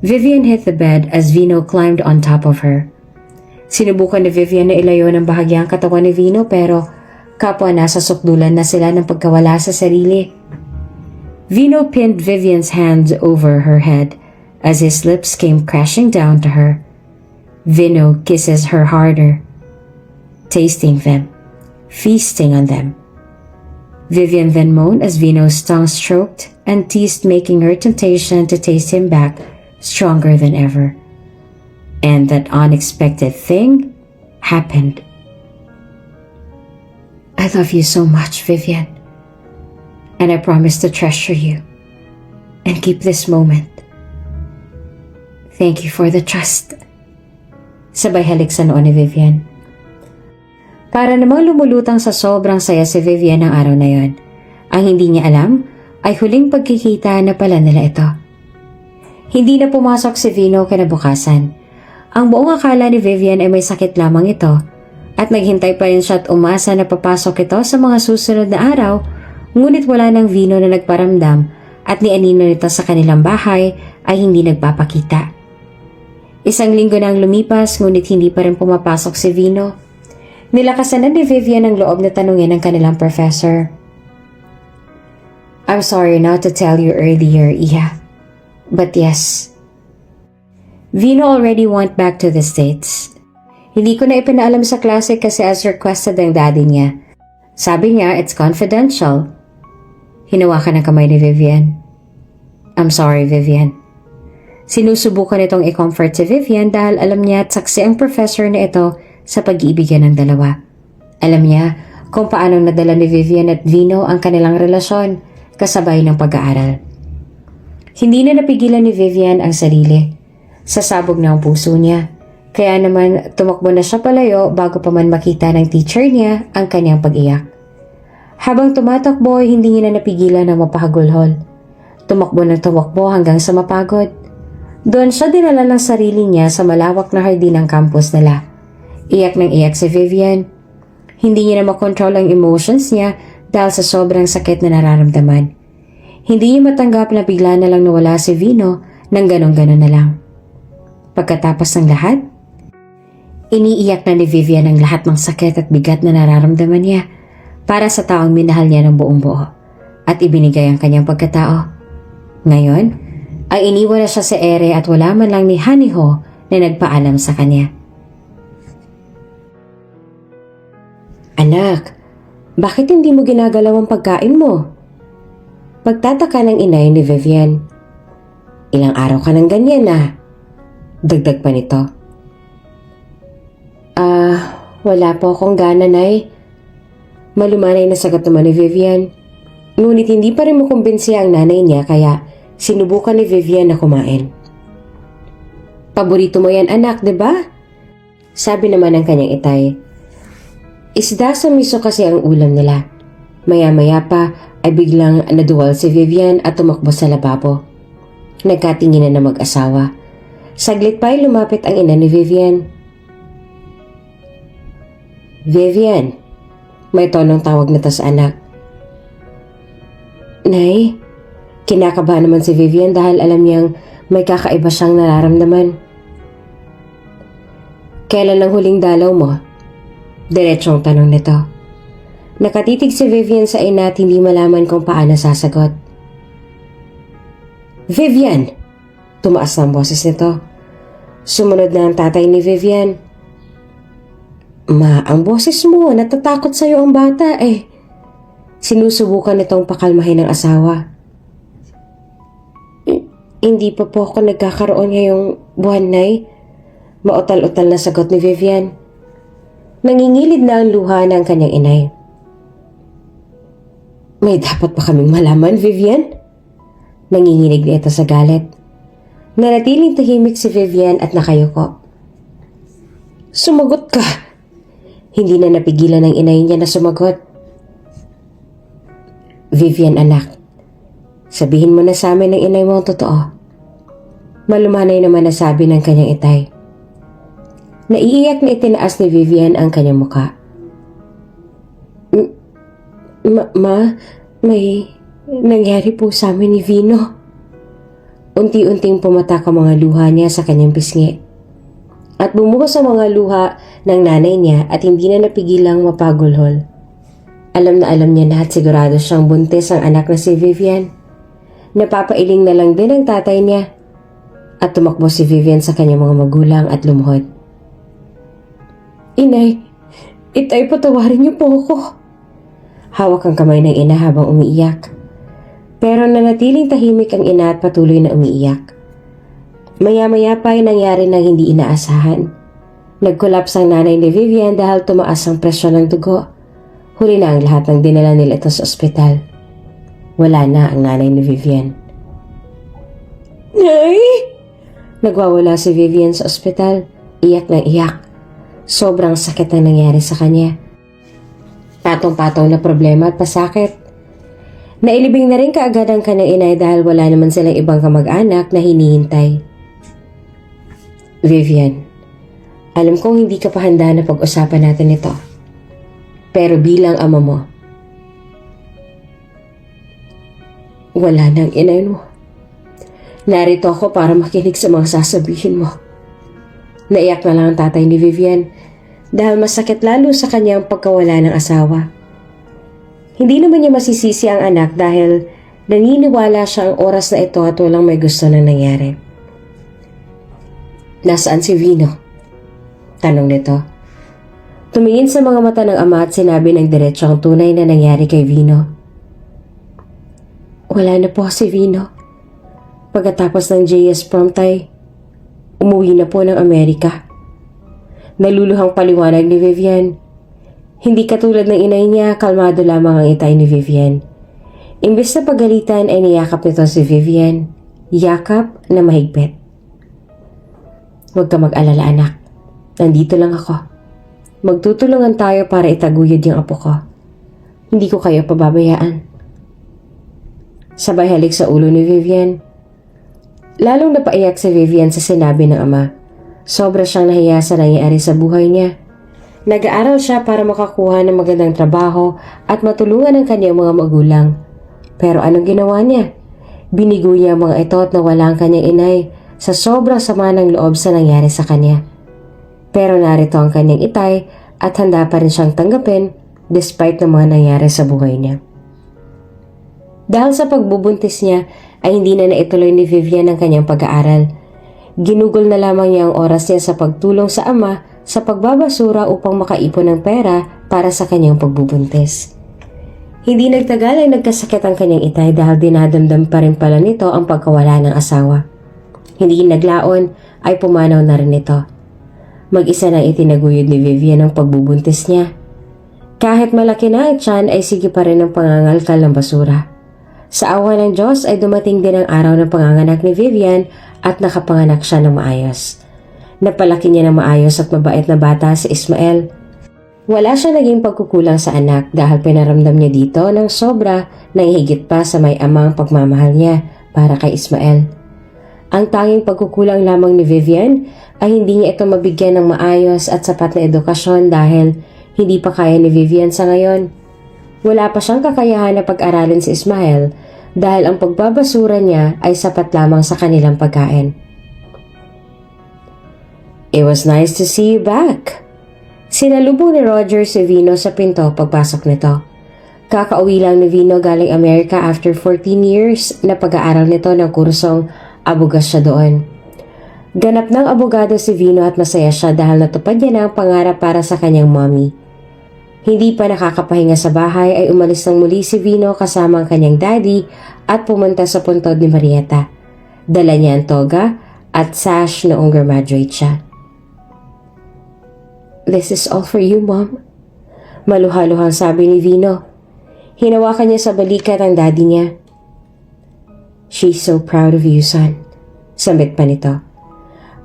Vivian hit the bed as Vino climbed on top of her. Sinubukan ni Vivian na ilayo ng bahagya ang katawan ni Vino pero kapwa nasa sukdulan na sila ng pagkawala sa sarili. Vino pinned Vivian's hands over her head as his lips came crashing down to her. Vino kisses her harder, tasting them, feasting on them. Vivian then moaned as Vino's tongue stroked and teased, making her temptation to taste him back stronger than ever. And that unexpected thing happened. I love you so much, Vivian. And I promise to treasure you and keep this moment. Thank you for the trust. Sabay halik sa noo ni Vivian. Para namang lumulutang sa sobrang saya si Vivian ng araw na yon. Ang hindi niya alam ay huling pagkikita na pala nila ito. Hindi na pumasok si Vino kinabukasan. Ang buong akala ni Vivian ay may sakit lamang ito at naghintay pa rin siya at umasa na papasok ito sa mga susunod na araw, ngunit wala ng Vino na nagparamdam at ni anino nito sa kanilang bahay ay hindi nagpapakita. Isang linggo na ang lumipas ngunit hindi pa rin pumapasok si Vino. Nilakasan na ni Vivian ang loob na tanungin ng kanilang professor. I'm sorry not to tell you earlier, Iha. But yes, Vino already went back to the States. Hindi ko na ipinaalam sa klase kasi as requested ng daddy niya. Sabi niya, it's confidential. Hinawakan ang kamay ni Vivian. I'm sorry, Vivian. Sinusubukan itong i-comfort si Vivian dahil alam niya at saksi ang professor na ito sa pag-iibigan ng dalawa. Alam niya kung paano nadala ni Vivian at Vino ang kanilang relasyon kasabay ng pag-aaral. Hindi na napigilan ni Vivian ang sarili. Sasabog na ang puso niya. Kaya naman tumakbo na siya palayo bago pa man makita ng teacher niya ang kanyang pag-iyak. Habang tumatakbo, hindi niya na napigilan ng mapahagulhol. Tumakbo ng tumakbo hanggang sa mapagod. Doon siya dinala ng sarili niya sa malawak na hardin ng campus nila. Iyak ng iyak si Vivian. Hindi niya na makontrol ang emotions niya dahil sa sobrang sakit na nararamdaman. Hindi niya matanggap na bigla na lang nawala si Vino nang ganon-ganon na lang. Pagkatapos ng lahat, iniiyak na ni Vivian ang lahat ng sakit at bigat na nararamdaman niya para sa taong minahal niya ng buong buo at ibinigay ang kanyang pagkatao. Ngayon, ay iniwan na siya sa ere at wala man lang ni Haniho na nagpaalam sa kanya. Anak, bakit hindi mo ginagalaw ang pagkain mo? Pagtataka ng inay ni Vivian. Ilang araw ka nang ganyan ah. Dagdag pa nito. Wala po akong gana, Nay. Malumanay na sagot naman ni Vivian. Ngunit hindi pa rin makumbinsi ang nanay niya kaya sinubukan ni Vivian na kumain. Paborito mo yan, anak, diba? Sabi naman ng kanyang itay. Isda sa miso kasi ang ulam nila. Maya-maya pa ay biglang naduwal si Vivian at tumakbo sa lababo. Nagkatinginan na mag-asawa. Saglit pa ay lumapit ang ina ni Vivian. Vivian, may tonong tawag na ta sa anak. Nay, kinakabahan naman si Vivian dahil alam niyang may kakaiba siyang nararamdaman. Kailan lang huling dalaw mo? Diretsong tanong nito. Nakatitig si Vivian sa ina at hindi malaman kung paano sasagot. Vivian! Tumaas na ang boses nito. Sumunod na ang tatay ni Vivian. Ma, ang boses mo, natatakot sa'yo ang bata eh. Sinusubukan nitong pakalmahin ng asawa. Hindi pa po ako nagkakaroon ngayong buwan, Nay. Mautal-utal na sagot ni Vivian. Nangingilid na ang luha ng kanyang inay. May dapat pa kaming malaman, Vivian? Nanginginig na ito sa galit. Nanatiling tahimik si Vivian at nakayuko. Sumagot ka! Hindi na napigilan ng inay niya na sumagot. Vivian, anak, sabihin mo na sa amin ng inay mo ang totoo. Malumanay naman na sabi ng kanyang itay. Naiiyak na itinaas ni Vivian ang kanyang muka. May nangyari po sa amin ni Vino. Unti-unting pumatak ang mga luha niya sa kanyang pisngi. at bumuhos sa mga luha ng nanay niya at hindi na napigilang mapagulhol. Alam na alam niya na at sigurado siyang buntis ang anak na si Vivian. Napapailing na lang din ang tatay niya at tumakbo si Vivian sa kanyang mga magulang at lumuhod. Inay, itay patawarin niyo po ako. Hawak ang kamay ng ina habang umiiyak. Pero nanatiling tahimik ang ina at patuloy na umiiyak. Maya-maya pa ay nangyari ng hindi inaasahan. Nag-collapse ang nanay ni Vivian dahil tumaas ang presyon ng dugo. Huli na ang lahat ng dinala nila ito sa ospital. Wala na ang nanay ni Vivian. Nay! Nagwawala si Vivian sa ospital. Iyak na iyak. Sobrang sakit na nangyari sa kanya. Patong-patong na problema at pasakit. Nailibing na rin kaagad ang kanyang inay dahil wala naman silang ibang kamag-anak na hinihintay. Vivian, alam kong hindi ka pa handa na pag-usapan natin ito. Pero bilang ama mo, wala nang inay mo. Narito ako para makinig sa mga sasabihin mo. Naiyak na lang ang tatay ni Vivian dahil masakit lalo sa kanyang pagkawala ng asawa. Hindi naman niya masisisi ang anak dahil naniniwala siya ang oras na ito at walang may gusto na nangyari. Nasaan si Vino? Tanong nito. Tumingin sa mga mata ng ama at sinabi ng diretso ang tunay na nangyari kay Vino. Wala na po si Vino. Pagkatapos ng JS prom tay, umuwi na po ng Amerika. Naluluhang paliwanag ni Vivian. Hindi katulad ng inay niya, kalmado lamang ang itay ni Vivian. Imbes na pagalitan ay niyakap nito si Vivian. Yakap na mahigpit. Huwag ka mag-alala anak. Nandito lang ako. Magtutulungan tayo para itaguyod yung apo ko. Hindi ko kayo pababayaan. Sabay halik sa ulo ni Vivian. Lalong napaiyak si Vivian sa sinabi ng ama. Sobra siyang nahiya sa nangyari sa buhay niya. Nag-aaral siya para makakuha ng magandang trabaho at matulungan ang kanyang mga magulang. Pero anong ginawa niya? Binigo niya ang mga ito at nawala ang kanyang inay sa sobrang sama ng loob sa nangyari sa kanya. Pero narito ang kanyang itay at handa pa rin siyang tanggapin despite ng mga nangyari sa buhay niya. Dahil sa pagbubuntis niya ay hindi na naituloy ni Vivian ang kanyang pag-aaral. Ginugol na lamang niya ang oras niya sa pagtulong sa ama sa pagbabasura upang makaipon ng pera para sa kanyang pagbubuntis. Hindi nagtagal ay nagkasakit ang kanyang itay dahil dinadamdam pa rin pala nito ang pagkawala ng asawa. Hindi naglaon ay pumanaw na rin ito. Mag-isa na itinaguyod ni Vivian ang pagbubuntis niya. Kahit malaki na ang tiyan ay sige pa rin ang pangangalkal ng basura. Sa awa ng Diyos ay dumating din ang araw ng panganganak ni Vivian at nakapanganak siya ng maayos. Napalaki niya ng maayos at mabait na bata si Ismael. Wala siya naging pagkukulang sa anak dahil pinaramdam niya dito ng sobra na higit pa sa may amang pagmamahal niya para kay Ismael. Ang tanging pagkukulang lamang ni Vivian ay hindi niya ito mabigyan ng maayos at sapat na edukasyon dahil hindi pa kaya ni Vivian sa ngayon. Wala pa siyang kakayahan na pag-aralin si Ismael dahil ang pagbabasura niya ay sapat lamang sa kanilang pagkain. It was nice to see you back. Sinalubong ni Roger si Vino sa pinto pagpasok nito. Kakauwi lang ni Vino galing Amerika after 14 years na pag-aaral nito ng kursong abogasya doon. Ganap ng abogado si Vino at masaya siya dahil natupad niya na ang pangarap para sa kanyang mommy. Hindi pa nakakapahinga sa bahay ay umalis ng muli si Vino kasama ang kanyang daddy at pumunta sa puntod ni Marieta. Dala niya ang toga at sash noong graduate siya. This is all for you, Mom. Maluhaluhang sabi ni Vino. Hinawakan niya sa balikat ang daddy niya. She's so proud of you, son. Sambit pa nito.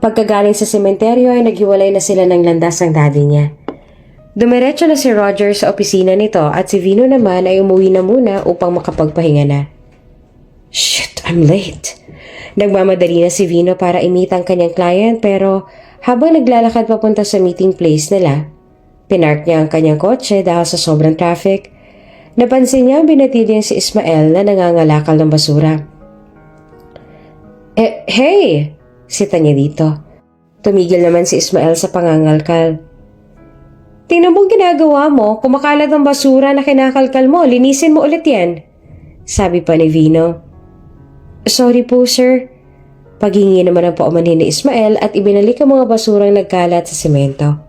Pagkagaling sa sementeryo ay naghiwalay na sila ng landas ang daddy niya. Dumiretso na si Roger sa opisina nito at si Vino naman ay umuwi na muna upang makapagpahinga na. Shit, I'm late. Nagmamadali na si Vino para i-meet ang kanyang client pero habang naglalakad papunta sa meeting place nila, pinark niya ang kanyang kotse dahil sa sobrang traffic. Napansin niya ang binatid niya si Ismael na nangangalakal ng basura. Hey! Sita niya dito. Tumigil naman si Ismael sa pangangalkal. Tingnan mo ginagawa mo, kumakalat ang basura na kinakalkal mo, linisin mo ulit yan. Sabi pa ni Vino. Sorry po sir. Paghingi naman ang paumanhin ni Ismael at ibinalik ang mga basurang nagkalat sa semento.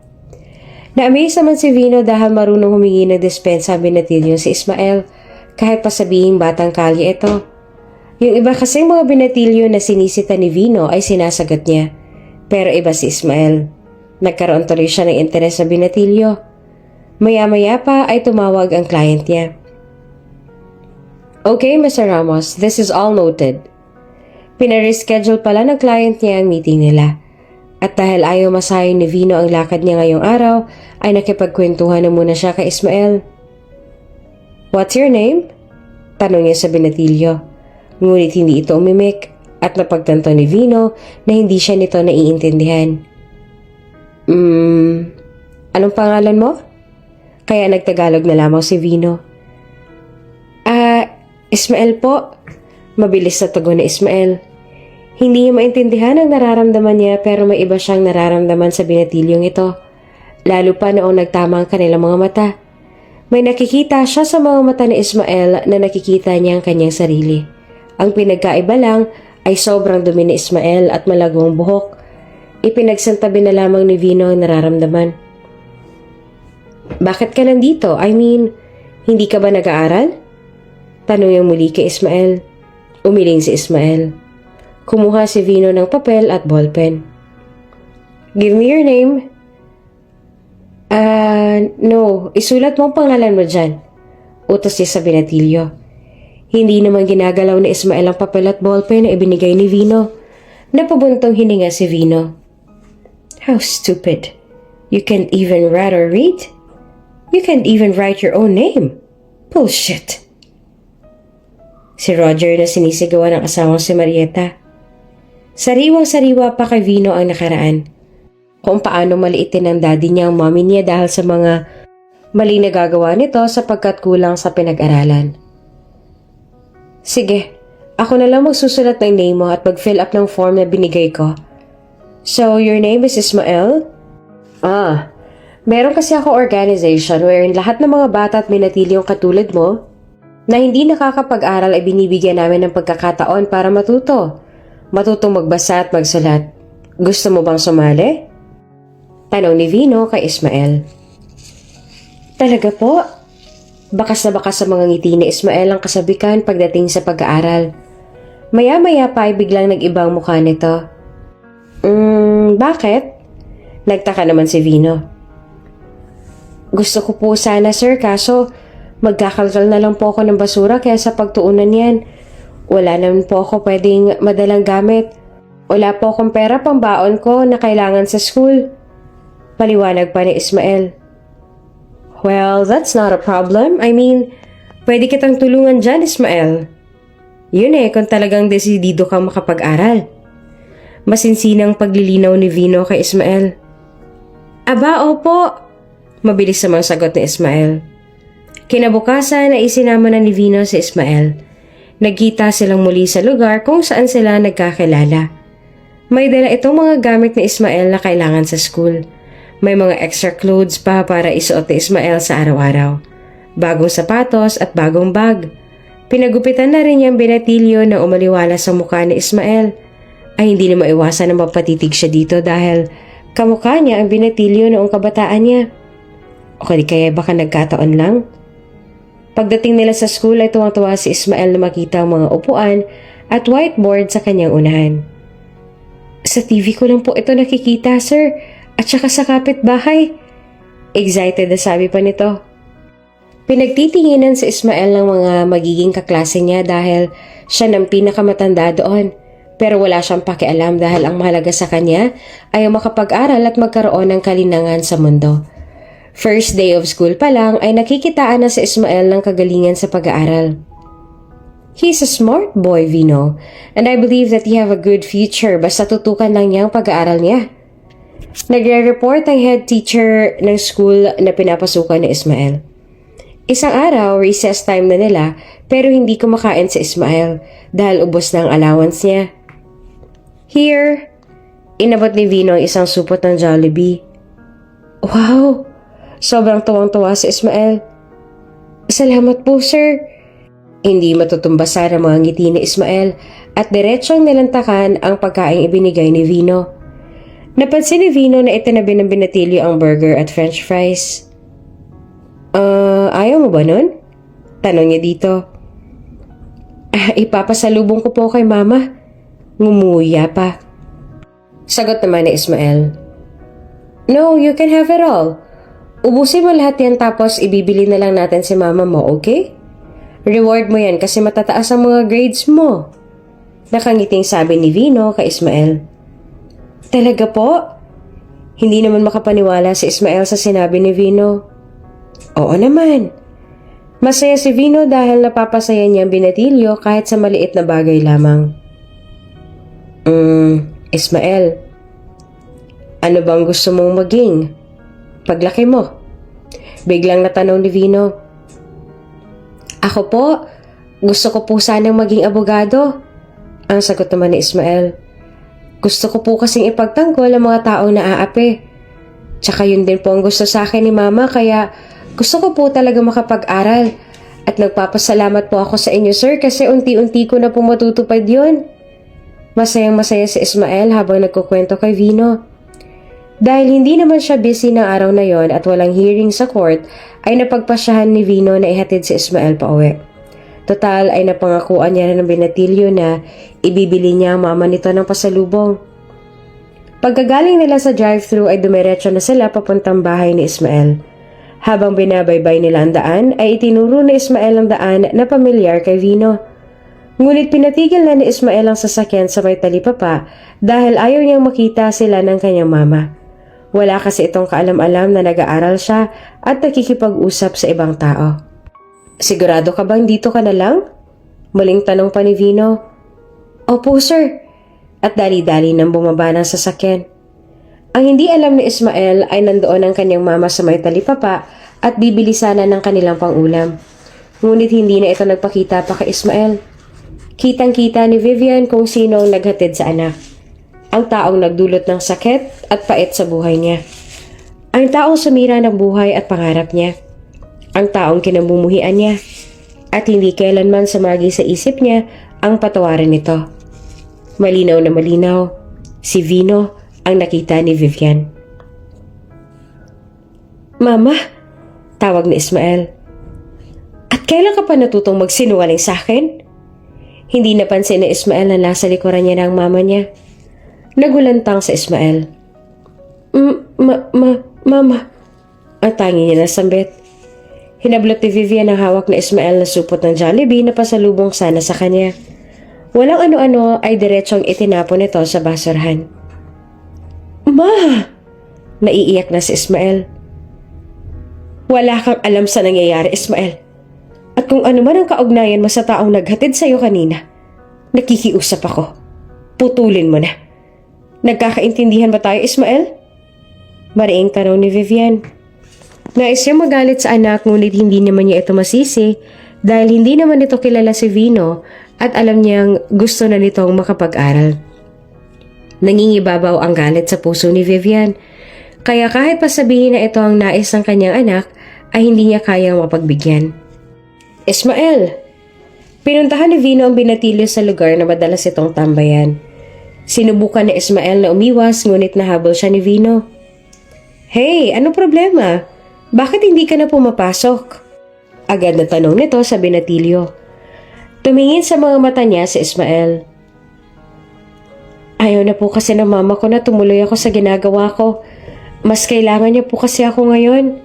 Na-amaze naman si Vino dahil marunong humingi ng dispensa ang binatilyo si Ismael kahit pa sabihing batang kalye ito. Yung iba kasing mga binatilyo na sinisita ni Vino ay sinasagot niya. Pero iba si Ismael. Nagkaroon tuloy siya ng interes sa binatilyo. Maya-maya pa ay tumawag ang client niya. Okay, Mr. Ramos, this is all noted. Pinareschedule pala ng client niya ang meeting nila. At dahil ayaw masahin ni Vino ang lakad niya ngayong araw, ay nakipagkwentuhan na muna siya kay Ismael. What's your name? Tanong niya sa binatilyo. Ngunit hindi ito umimik at napagtanto ni Vino na hindi siya nito naiintindihan. Anong pangalan mo? Kaya nagtagalog na lamang si Vino. Ismael po. Mabilis na tugon ni Ismael. Hindi niya maintindihan ang nararamdaman niya pero may iba siyang nararamdaman sa binatilyong ito. Lalo pa noong nagtama ang kanilang mga mata. May nakikita siya sa mga mata ni Ismael na nakikita niya ang kanyang sarili. Ang pinagkaiba lang ay sobrang dumi ni Ismael at malagong buhok. Ipinagsantabi na lamang ni Vino ang nararamdaman. Bakit ka nandito? I mean, hindi ka ba nag-aaral? Tanong niyang muli kay Ismael. Umiling si Ismael. Kumuha si Vino ng papel at ballpen. Give me your name. No. Isulat mo ang pangalan mo dyan. Utos niya sa binatilyo. Hindi naman ginagalaw ni Ismael ang papel at ballpen na ibinigay ni Vino. Napabuntong hininga si Vino. How stupid. You can't even write or read? You can't even write your own name. Bullshit. Si Roger na sinisigawan ng asawang si Marieta. Sariwang-sariwa pa kay Vino ang nakaraan. Kung paano maliitin ng daddy niya ang mommy niya dahil sa mga mali na gagawa nito sapagkat kulang sa pinag-aralan. Sige, ako na lang magsusulat ng name mo at mag-fill up ng form na binigay ko. So, your name is Ismael? Meron kasi ako organization wherein lahat ng mga bata at minatilyong katulad mo na hindi nakakapag-aral ay binibigyan namin ng pagkakataon para matuto. Matutong magbasa at magsulat. Gusto mo bang sumali? Tanong ni Vino kay Ismael. Talaga po? Bakas na bakas sa mga ngiti ni Ismael ang kasabikan pagdating sa pag-aaral. Maya-maya pa ay biglang nag-ibang mukha nito. Bakit? Nagtaka naman si Vino. Gusto ko po sana sir kaso magkakalkal na lang po ako ng basura kaya sa pagtuunan yan. Wala naman po ako pwedeng madalang gamit. Wala po akong pera pang baon ko na kailangan sa school. Paliwanag pa ni Ismael. Well, that's not a problem. I mean, pwede kitang tulungan dyan, Ismael. Yun kung talagang desidido kang makapag-aral. Masinsinang paglilinaw ni Vino kay Ismael. Aba, opo. Mabilis namang sagot ni Ismael. Kinabukasan ay isinama na ni Vino si Ismael. Nagkita silang muli sa lugar kung saan sila nagkakilala. May dala itong mga gamit ni Ismael na kailangan sa school. May mga extra clothes pa para isuot ni Ismael sa araw-araw. Bagong sapatos at bagong bag. Pinagupitan na rin niyang binatilyo na umaliwala sa mukha ni Ismael. Ay hindi na maiwasan na mapatitig siya dito dahil kamukha niya ang binatilyo noong kabataan niya. O kaya baka nagkataon lang? Pagdating nila sa school ay tuwang-tuwa si Ismael na makita ang mga upuan at whiteboard sa kanyang unahan. Sa TV ko lang po ito nakikita, sir. At saka sa kapitbahay. Excited na sabi pa nito. Pinagtitinginan si Ismael ng mga magiging kaklase niya dahil siya ng pinakamatanda doon. Pero wala siyang pakialam dahil ang mahalaga sa kanya ay makapag-aral at magkaroon ng kalinangan sa mundo. First day of school pa lang ay nakikitaan na si Ismael ng kagalingan sa pag-aaral. He's a smart boy, Vino, and I believe that he have a good future basta tutukan lang niya ang pag-aaral niya. Nagre-report ang head teacher ng school na pinapasukan ni Ismael. Isang araw, recess time na nila pero hindi kumakain si Ismael dahil ubos na ang allowance niya. Here, Inabot ni Vino ang isang supot ng Jollibee. Wow! Sobrang tuwang-tuwa si Ismael. Salamat po, sir. Hindi matutumbasan ang mga ngiti ni Ismael at diretsong nilantakan ang pagkaing ibinigay ni Vino. Napansin ni Vino na itinabi ng binatilyo ang burger at french fries. Ayaw mo ba nun? Tanong niya dito. Ipapasalubong ko po kay mama. Ngumuya pa. Sagot naman ni Ismael. No, you can have it all. Ubusin mo lahat yan tapos ibibili na lang natin si mama mo, okay? Reward mo yan kasi matataas ang mga grades mo. Nakangiting sabi ni Vino kay Ismael. Talaga po? Hindi naman makapaniwala si Ismael sa sinabi ni Vino. Oo naman. Masaya si Vino dahil napapasaya niya ang binatilyo kahit sa maliit na bagay lamang. Ismael, ano bang gusto mong maging paglaki mo? Biglang natanong ni Vino. Ako po, gusto ko po sanang maging abogado. Ang sagot naman ni Ismael. Gusto ko po kasing ipagtanggol ang mga taong naaapi. Tsaka yun din po ang gusto sa akin ni mama kaya gusto ko po talaga makapag-aral. At nagpapasalamat po ako sa inyo sir kasi unti-unti ko na po matutupad yun. Masayang masaya si Ismael habang nagkukwento kay Vino. Dahil hindi naman siya busy ng araw na yon at walang hearing sa court, ay napagpasyahan ni Vino na ihatid si Ismael pa uwi. Total ay napangakuan niya na ng binatilyo na ibibili niya ang mama nito ng pasalubong. Pagkagaling nila sa drive-thru ay dumiretso na sila papuntang bahay ni Ismael. Habang binabaybay nila ang daan ay itinuro ni Ismael ang daan na pamilyar kay Vino. Ngunit pinatigil na ni Ismael ang sasakyan sa may talipapa dahil ayaw niyang makita sila ng kanyang mama. Wala kasi itong kaalam-alam na nag-aaral siya at nakikipag-usap sa ibang tao. Sigurado ka bang dito ka na lang? Muling tanong pa ni Vino. Opo sir. At dali-dali nang bumaba ng sasakyan. Ang hindi alam ni Ismael ay nandoon ang kanyang mama sa may talipapa at bibili sana ng kanilang pangulam. Ngunit hindi na ito nagpakita pa kay Ismael. Kitang-kita ni Vivian kung sino ang naghatid sa anak. Ang taong nagdulot ng sakit at pait sa buhay niya. Ang taong sumira ng buhay at pangarap niya. Ang taong kinamumuhian niya. At hindi kailanman sumagi sa isip niya ang patawarin nito. Malinaw na malinaw, si Vino ang nakita ni Vivian. Mama, tawag ni Ismael. At kailan ka pa natutong magsinungaling sa akin? Hindi napansin ni Ismael na nasa likuran niya ng mama niya. Nagulantang sa Ismael. Mama. Ang tangi niya na sambit. Hinablot ni Vivian ang hawak na Ismael na supot ng Jollibee na pasalubong sana sa kanya. Walang ano-ano ay diretsong itinapon ito sa basurahan. Ma! Naiiyak na si Ismael. Wala kang alam sa nangyayari, Ismael. At kung ano man ang kaugnayan mo sa taong naghatid sa'yo kanina, nakikiusap ako. Putulin mo na. Nagkakaintindihan ba tayo, Ismael? Mariing tanong ni Vivian. Nais siya magalit sa anak ngunit hindi naman niya ito masisi dahil hindi naman ito kilala si Vino at alam niyang gusto na nitong makapag-aral. Nangingibabaw ang galit sa puso ni Vivian. Kaya kahit pa sabihin na ito ang nais ng kanyang anak, ay hindi niya kayang mapagbigyan. Ismael! Pinuntahan ni Vino ang binatilyo sa lugar na madalas itong tambayan. Sinubukan ni Ismael na umiwas ngunit nahabol siya ni Vino. Hey, anong problema? Bakit hindi ka na pumapasok? Agad na tanong nito sa binatilyo. Tumingin sa mga mata niya si Ismael. Ayaw na po kasi ng mama ko na tumuloy ako sa ginagawa ko. Mas kailangan niya po kasi ako ngayon.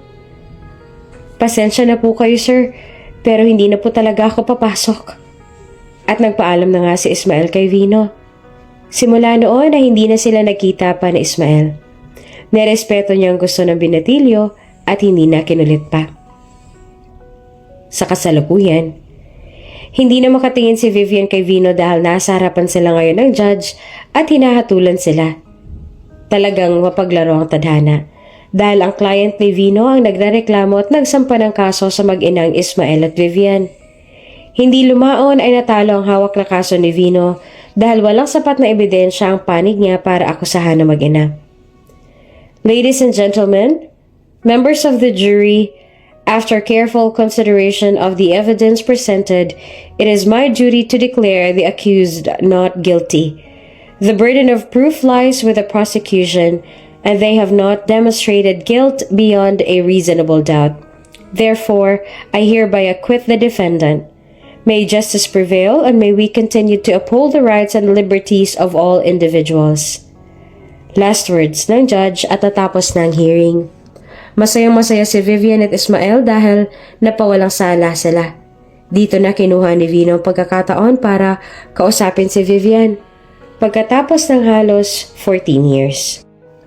Pasensya na po kayo sir. Pero hindi na po talaga ako papasok. At nagpaalam na nga si Ismael kay Vino. Simula noon na hindi na sila nagkita pa ni Ismael. Nerespeto niya ang gusto ng binatilyo at hindi na kinulit pa. Sa kasalukuyan, hindi na makatingin si Vivian kay Vino dahil nasa harapan sila ngayon ng judge at hinahatulan sila. Talagang mapaglaro ang tadhana. Dahil ang client ni Vino ang nagrereklamo at nagsampa ng kaso sa mag-inang Ismael at Vivian. Hindi lumaon ay natalo ang hawak na kaso ni Vino dahil walang sapat na ebidensya ang panig niya para akusahan ng mag-ina. Ladies and gentlemen, members of the jury, after careful consideration of the evidence presented, it is my duty to declare the accused not guilty. The burden of proof lies with the prosecution, and they have not demonstrated guilt beyond a reasonable doubt. Therefore, I hereby acquit the defendant. May justice prevail, and may we continue to uphold the rights and liberties of all individuals. Last words ng judge at natapos ng hearing. Masayang-masaya si Vivian at Ismael dahil napawalang sala sila. Dito na kinuha ni Vino ang pagkakataon para kausapin si Vivian. Pagkatapos ng halos 14 years.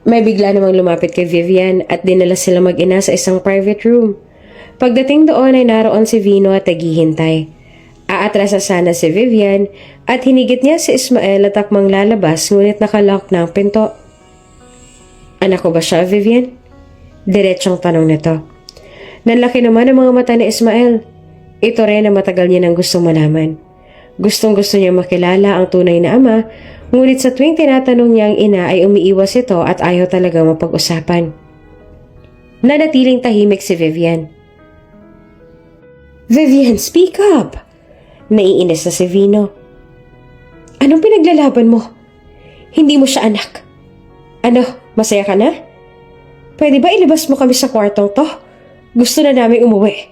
May bigla namang lumapit kay Vivian at dinala sila mag-ina sa isang private room. Pagdating doon ay naroon si Vino at naghihintay. Aatrasa sana si Vivian at hinigit niya si Ismael at takmang lalabas ngunit nakalock na ang pinto. Anak ko ba siya, Vivian? Diretsong tanong nito. Nanlaki naman ang mga mata ni Ismael. Ito rin ang matagal niya nang gustong malaman. Gustong-gusto niya makilala ang tunay na ama, ngunit sa tuwing tinatanong niya ang ina ay umiiwas ito at ayaw talaga mapag-usapan. Nanatiling tahimik si Vivian. Vivian, speak up! Naiinis na si Vino. Anong pinaglalaban mo? Hindi mo siya anak. Ano, masaya ka na? Pwede ba ilabas mo kami sa kwartong to? Gusto na namin umuwi.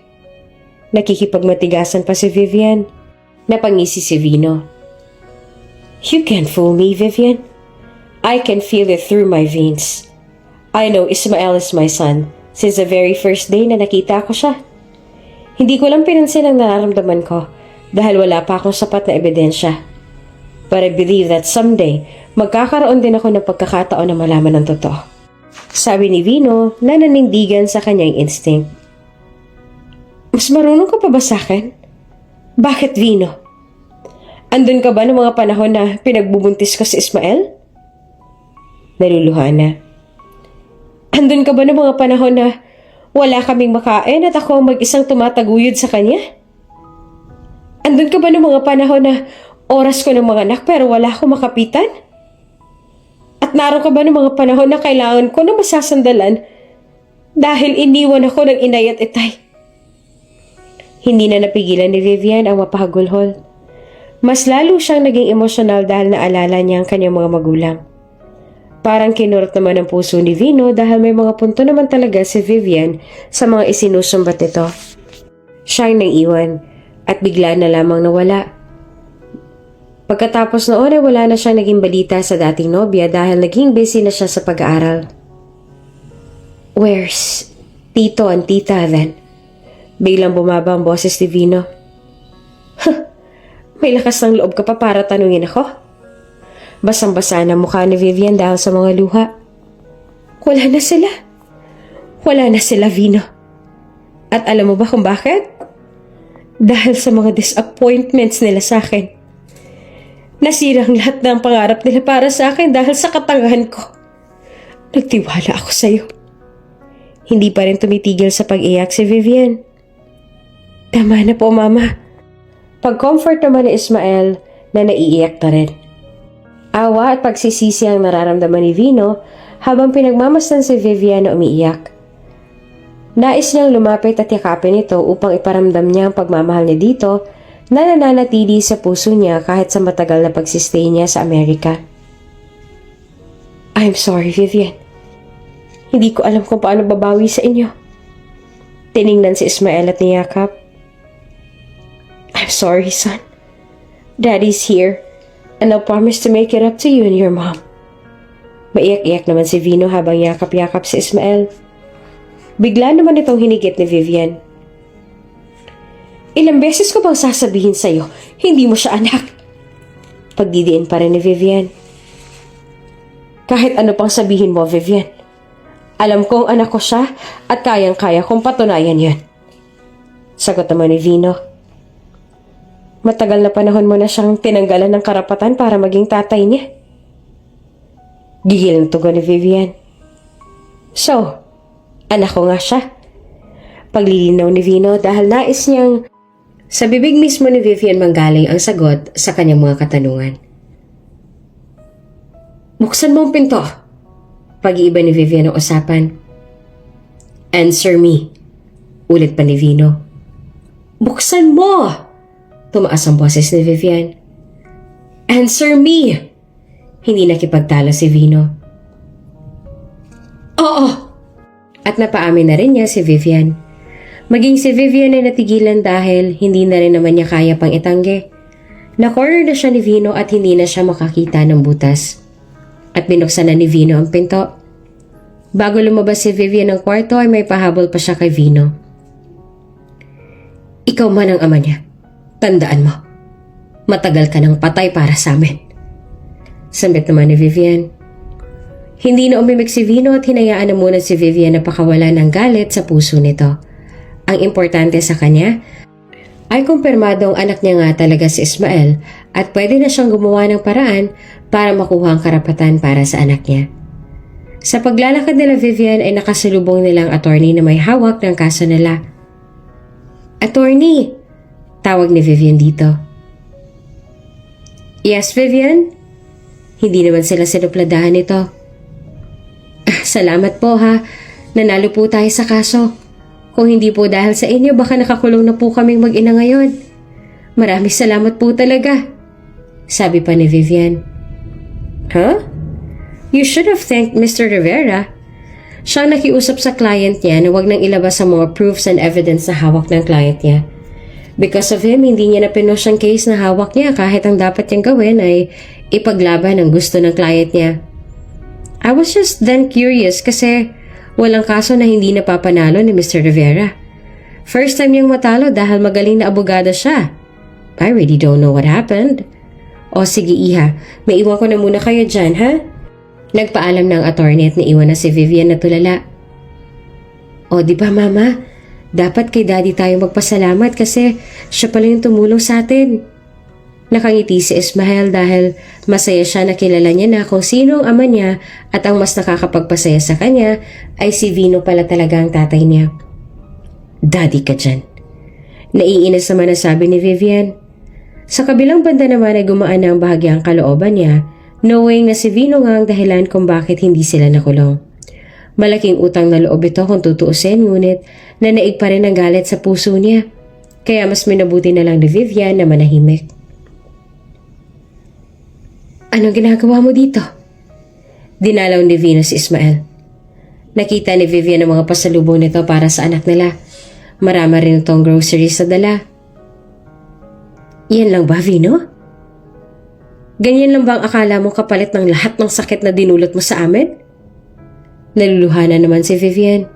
Nakikipagmatigasan pa si Vivian. Napangisi si Vino. You can't fool me, Vivian. I can feel it through my veins. I know Ismael is my son since the very first day na nakita ko siya. Hindi ko lang pinansin ang nararamdaman ko dahil wala pa akong sapat na ebidensya. But I believe that someday, magkakaroon din ako ng pagkakataon na malaman ng totoo. Sabi ni Vino na nanindigan sa kanyang instinct. Mas marunong ka pa ba sa akin? Bakit, Vino? Andun ka ba ng mga panahon na pinagbubuntis ko si Ismael? Naluluha na. Andun ka ba ng mga panahon na wala kaming makain at ako mag-isang tumataguyod sa kanya? Andun ka ba ng mga panahon na oras ko ng mga anak pero wala akong makapitan? At naroon ka ba ng mga panahon na kailangan ko na masasandalan dahil iniwan ako ng inay at itay? Hindi na napigilan ni Vivian ang mapahagulhol. Mas lalo siyang naging emosyonal dahil naalala niya ang kanyang mga magulang. Parang kinurot naman ang puso ni Vino dahil may mga punto naman talaga si Vivian sa mga isinusumbat nito. Siyang nang-iwan at bigla na lamang nawala. Pagkatapos noon ay wala na siyang naging balita sa dating nobya dahil naging busy na siya sa pag-aaral. Where's Tito and Tita then? Biglang bumaba ang boses ni Vino. May lakas ng loob ka pa para tanungin ako? Basang-basa na mukha ni Vivian dahil sa mga luha. Wala na sila. Wala na sila, Vino. At alam mo ba kung bakit? Dahil sa mga disappointments nila sa akin. Nasira ang lahat ng pangarap nila para sa akin dahil sa katangahan ko. Nagtiwala ako sa iyo. Hindi pa rin tumitigil sa pag-iyak si Vivian. Tama na po, Mama. Pag-comfort naman ni Ismael na naiiyak na rin. Awa at pagsisisi ang nararamdaman ni Vino habang pinagmamasdan si Vivian na umiiyak. Nais niyang lumapit at yakapin ito upang iparamdam niya ang pagmamahal niya dito na nananatili sa puso niya kahit sa matagal na pagsistay niya sa Amerika. I'm sorry, Vivian. Hindi ko alam kung paano babawi sa inyo. Tiningnan si Ismael at niyakap. I'm sorry, son. Daddy's here, and I'll promise to make it up to you and your mom. Maiyak-iyak naman si Vino habang yakap-yakap si Ismael. Bigla naman itong hinigit ni Vivian. Ilang beses ko bang sasabihin sa'yo, hindi mo siya anak? Pagdidiin pa rin ni Vivian. Kahit ano pang sabihin mo, Vivian. Alam kong anak ko siya at kayang-kaya kong patunayan yan. Sagot naman ni Vino. Matagal na panahon mo na siyang tinanggalan ng karapatan para maging tatay niya. Gigil ng tugon ni Vivian. So, anak ko nga siya. Paglilinaw ni Vino dahil nais niyang Sa bibig mismo ni Vivian manggaling ang sagot sa kanyang mga katanungan. Buksan mo ang pinto. Pag-iiba ni Vivian ang usapan. Answer me. Ulit pa ni Vino. Buksan mo! Tumaas ang boses ni Vivian. Answer me! Hindi nakipagtalo si Vino. Oo! At napaamin na rin niya si Vivian. Maging si Vivian ay natigilan dahil hindi na rin naman niya kaya pang itanggi. Na-corner na siya ni Vino at hindi na siya makakita ng butas. At binuksan na ni Vino ang pinto. Bago lumabas si Vivian ng kwarto ay may pahabol pa siya kay Vino. Ikaw man ang ama niya. Tandaan mo. Matagal ka ng patay para sa amin. Sambit naman ni Vivian. Hindi na umimik si Vino at hinayaan na muna si Vivian na pakawala ng galit sa puso nito. Ang importante sa kanya ay kumpirmadong anak niya nga talaga si Ismael at pwede na siyang gumawa ng paraan para makuha ang karapatan para sa anak niya. Sa paglalakad nila Vivian ay nakasalubong nilang attorney na may hawak ng kaso nila. Attorney! Tawag ni Vivian dito. Yes, Vivian? Hindi naman sila sinupladahan nito. Salamat po ha. Nanalo po tayo sa kaso. Kung hindi po dahil sa inyo, baka nakakulong na po kaming mag-ina ngayon. Maraming salamat po talaga. Sabi pa ni Vivian. Huh? You should have thanked Mr. Rivera. Siya nakiusap sa client niya na wag nang ilabas ang mga proofs and evidence na hawak ng client niya. Because of him, hindi niya na pinush ang case na hawak niya kahit ang dapat niyang gawin ay ipaglaban ang gusto ng client niya. I was just then curious kasi walang kaso na hindi napapanalo ni Mr. Rivera. First time niyang matalo dahil magaling na abogado siya. I really don't know what happened. O sige Iha, may iwan ko na muna kayo dyan ha? Nagpaalam ng attorney at naiwan na si Vivian na tulala. O di ba mama? Dapat kay daddy tayo magpasalamat kasi siya pala yung tumulong sa atin. Nakangiti si Ismael dahil masaya siya na kilala niya na kung sino ang ama niya at ang mas nakakapagpasaya sa kanya ay si Vino pala talaga ang tatay niya. Daddy ka dyan. Naiinis naman ang sabi ni Vivian. Sa kabilang banda naman ay gumaan na ang bahagyang kalooban niya knowing na si Vino nga ang dahilan kung bakit hindi sila nakulong. Malaking utang na loob ito kung tutuusin ngunit nanaig pa rin ang galit sa puso niya. Kaya mas minabuti na lang ni Vivian na manahimik. Anong ginagawa mo dito? Dinalaw ni Vino si Ismael. Nakita ni Vivian ang mga pasalubong nito para sa anak nila. Marama rin itong groceries sa dala. Yan lang ba, Vino? Ganyan lang ba ang akala mo kapalit ng lahat ng sakit na dinulot mo sa amin? Naluluhanan naman si Vivian.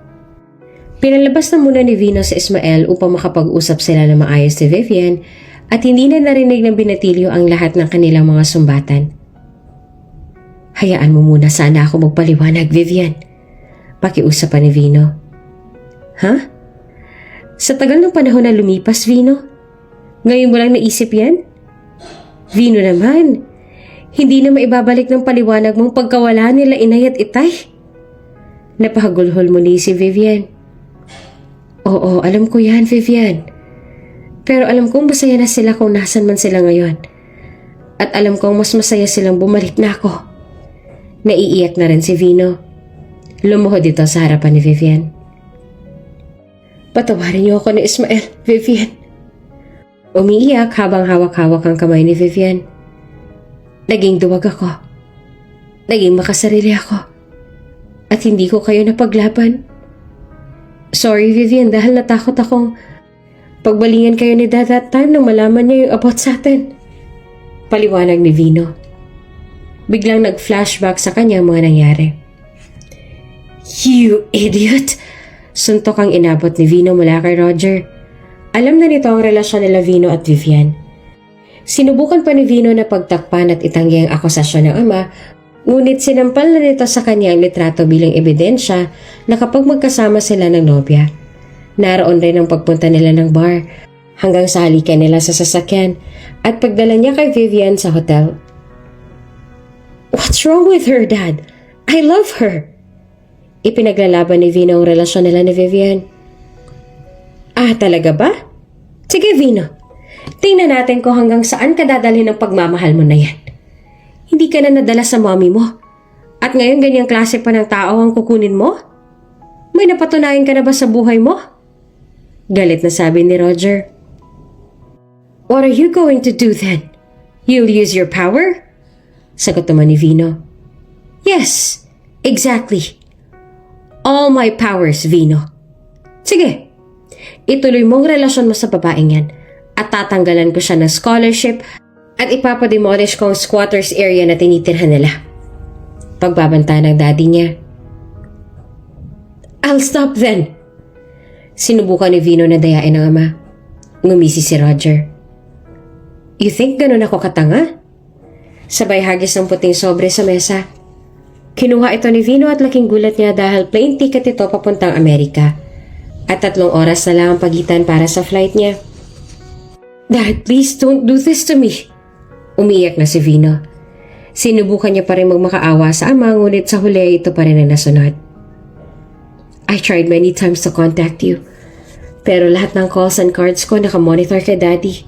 Pinalabas na muna ni Vino sa Ismael upang makapag-usap sila na maayos si Vivian at hindi na narinig ng binatilyo ang lahat ng kanilang mga sumbatan. Hayaan mo muna sana ako magpaliwanag, Vivian. Pakiusap pa ni Vino. Ha? Sa tagal ng panahon na lumipas, Vino? Ngayon mo lang naisip yan? Vino naman, hindi na maibabalik ng paliwanag mong pagkawala nila inay at itay. Napahagulhol muli si Vivian. Oo, alam ko yan, Vivian. Pero alam kong masaya na sila kung nasan man sila ngayon. At alam kong mas masaya silang bumalik na ako. Naiiyak na rin si Vino. Lumuhod ito sa harapan ni Vivian. Patawarin niyo ako ni Ismael, Vivian. Umiiyak habang hawak-hawak ang kamay ni Vivian. Naging duwag ako. Naging makasarili ako. At hindi ko kayo napaglaban. Sorry, Vivian, dahil natakot akong pagbalingan kayo ni Dad that time nang malaman niya yung about sa atin. Paliwanag ni Vino. Biglang nag-flashback sa kanya ang mga nangyari. You idiot! Suntok ang inabot ni Vino mula kay Roger. Alam na nito ang relasyon nila Vino at Vivian. Sinubukan pa ni Vino na pagtakpan at itanggi ang akusasyon ng ama, ngunit sinampal na nito sa kanya ang litrato bilang ebidensya na kapag magkasama sila ng nobya. Naroon rin ang pagpunta nila ng bar hanggang sa halikan nila sa sasakyan at pagdala niya kay Vivian sa hotel. What's wrong with her, Dad? I love her. Ipinaglalaban ni Vino ang relasyon nila ni Vivian. Ah, talaga ba? Sige, Vino. Tingnan natin kung hanggang saan ka dadalhin ng pagmamahal mo na yan. Hindi ka na nadala sa mommy mo. At ngayon ganyang klase pa ng tao ang kukunin mo? May napatunayan ka na ba sa buhay mo? Galit na sabi ni Roger. What are you going to do then? You'll use your power? Sagot naman ni Vino. Yes, exactly. All my powers, Vino. Sige, ituloy mong relasyon mo sa babaeng yan at tatanggalan ko siya ng scholarship at ipapademolish ko ang squatters area na tinitirhan nila. Pagbabanta ng daddy niya. I'll stop then. Sinubukan ni Vino na dayain ng ama. Ngumisi si Roger. You think ganun ako katanga? Sabay hagis ng puting sobre sa mesa. Kinuha ito ni Vino at laking gulat niya dahil plane ticket ito papuntang Amerika. At 3 oras na lang ang pagitan para sa flight niya. Dad, please don't do this to me. Umiyak na si Vino. Sinubukan niya pa rin magmakaawa sa ama ngunit sa huli ito pa rin ang nasunod. I tried many times to contact you. Pero lahat ng calls and cards ko nakamonitor kay Daddy.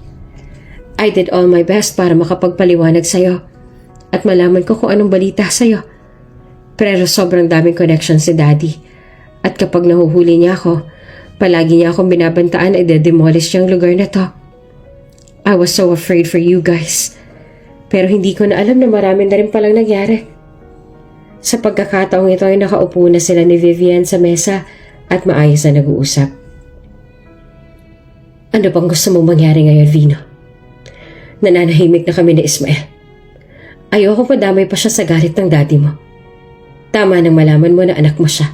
I did all my best para makapagpaliwanag sa'yo at malaman ko kung anong balita sa'yo. Pero sobrang daming connection si Daddy. At kapag nahuhuli niya ako, palagi niya akong binabantaan ay de-demolish yung lugar na to. I was so afraid for you guys. Pero hindi ko na alam na marami na rin palang nangyari. Sa pagkakataong ito ay nakaupo na sila ni Vivian sa mesa at maayos na nag-uusap. Ano bang gusto mong mangyari ngayon, Vino? Nananahimik na kami ni Ismael. Ayokong madamay pa siya sa galit ng daddy mo. Tama nang malaman mo na anak mo siya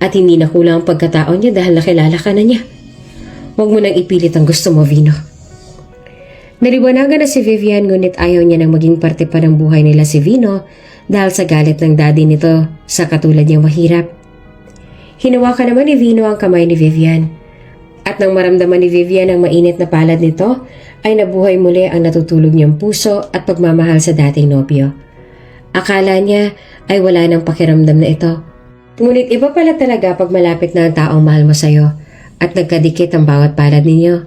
at hindi na kulang ang pagkatao niya dahil nakilala ka na niya. Huwag mo nang ipilit ang gusto mo, Vino. Naliwanagan na si Vivian ngunit ayaw niya nang maging parte pa ng buhay nila si Vino dahil sa galit ng daddy nito sa katulad niyang mahirap. Hinawakan naman ni Vino ang kamay ni Vivian. At nang maramdaman ni Vivian ang mainit na palad nito, ay nabuhay muli ang natutulog niyang puso at pagmamahal sa dating nobyo. Akala niya ay wala nang pakiramdam na ito. Ngunit iba pala talaga pag malapit na ang taong mahal mo sa'yo at nagkadikit ang bawat palad ninyo.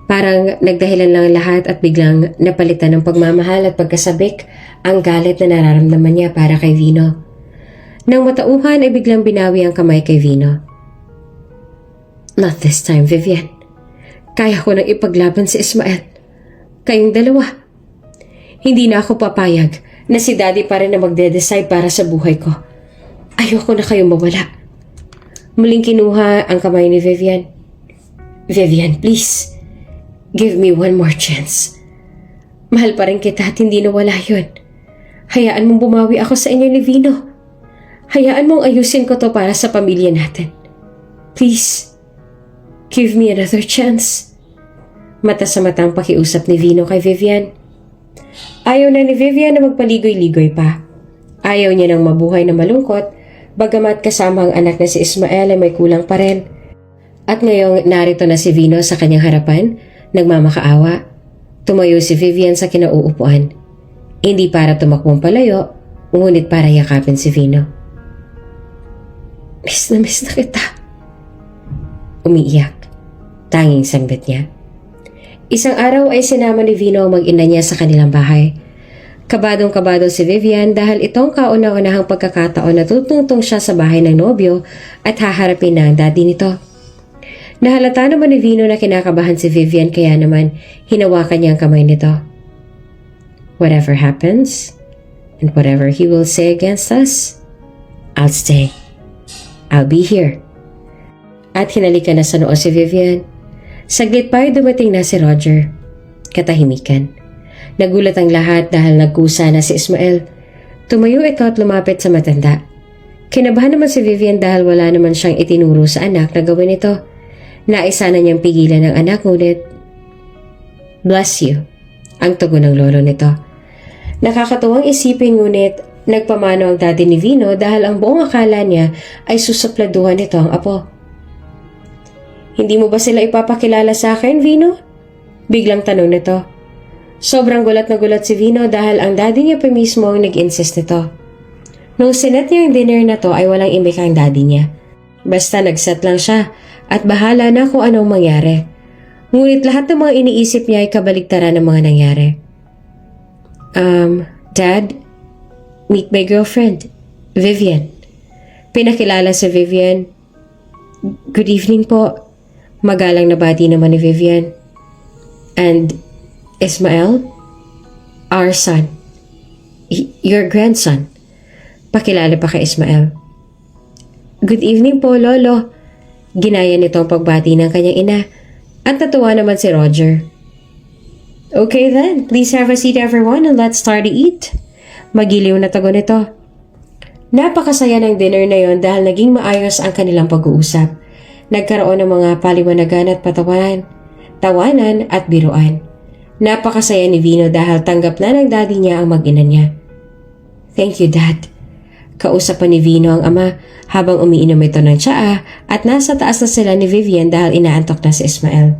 Parang nagdahilan lang lahat at biglang napalitan ng pagmamahal at pagkasabik ang galit na nararamdaman niya para kay Vino. Nang matauhan ay biglang binawi ang kamay kay Vino. Not this time, Vivian. Kaya ko nang ipaglaban si Ismael. Kayong dalawa. Hindi na ako papayag na si Daddy pa rin na magde-decide para sa buhay ko. Ayoko na kayong mawala. Muling kinuha ang kamay ni Vivian. Vivian, please. Give me one more chance. Mahal pa rin kita at hindi nawala yun. Hayaan mong bumawi ako sa inyo ni Vino. Hayaan mong ayusin ko to para sa pamilya natin. Please. Give me another chance. Mata sa matang pakiusap ni Vino kay Vivian. Ayaw na ni Vivian na magpaligoy-ligoy pa. Ayaw niya nang mabuhay na malungkot, bagamat kasama ang anak na si Ismael ay may kulang pa rin. At ngayong narito na si Vino sa kanyang harapan, nagmamakaawa. Tumayo si Vivian sa kinauupuan. Hindi para tumakbong palayo, ngunit para yakapin si Vino. Miss na kita. Umiiyak. Tanging sangbit niya. Isang araw ay sinama ni Vino ang mag-ina niya sa kanilang bahay. Kabadong-kabado si Vivian dahil itong kauna-unahang pagkakataon na tutungtong siya sa bahay ng nobyo at haharapin na ang daddy nito. Nahalata naman ni Vino na kinakabahan si Vivian kaya naman hinawakan niya ang kamay nito. Whatever happens and whatever he will say against us, I'll stay. I'll be here. At hinalikan na sa noo si Vivian. Saglit pa ay dumating na si Roger. Katahimikan. Nagulat ang lahat dahil nagkusa na si Ismael. Tumayo ito at lumapit sa matanda. Kinabahan naman si Vivian dahil wala naman siyang itinuro sa anak na gawin ito. Naisa na niyang pigilan ang anak ngunit, "Bless you," ang tugon ng lolo nito. Nakakatuwang isipin ngunit nagpamano ang daddy ni Vino dahil ang buong akala niya ay susupladuhan nito ang apo. Hindi mo ba sila ipapakilala sa akin, Vino? Biglang tanong nito. Sobrang gulat na gulat si Vino dahil ang daddy niya pa mismo ang nag-insist nito. Nung sinet niya yung dinner na to ay walang imik ang daddy niya. Basta nag-set lang siya at bahala na kung anong mangyari. Ngunit lahat ng mga iniisip niya ay kabaligtaran ng mga nangyari. Dad, meet my girlfriend, Vivian. Pinakilala si Vivian. Good evening po. Magalang na bati naman ni Vivian. And Ismael, our son. Your grandson. Pakilala pa kay Ismael. Good evening po, Lolo. Ginaya nito ang pagbati ng kanyang ina at natuwa naman si Roger. Okay then, please have a seat everyone and let's start to eat. Magiliw na tago nito. Napakasaya ng dinner na yon dahil naging maayos ang kanilang pag-uusap. Nagkaroon ng mga paliwanagan at tawanan at biruan. Napakasaya ni Vino dahil tanggap na ng daddy niya ang mag-ina niya. Thank you, Dad. Kausap pa ni Vino ang ama habang umiinom ito ng tsaa at nasa taas na sila ni Vivian dahil inaantok na si Ismael.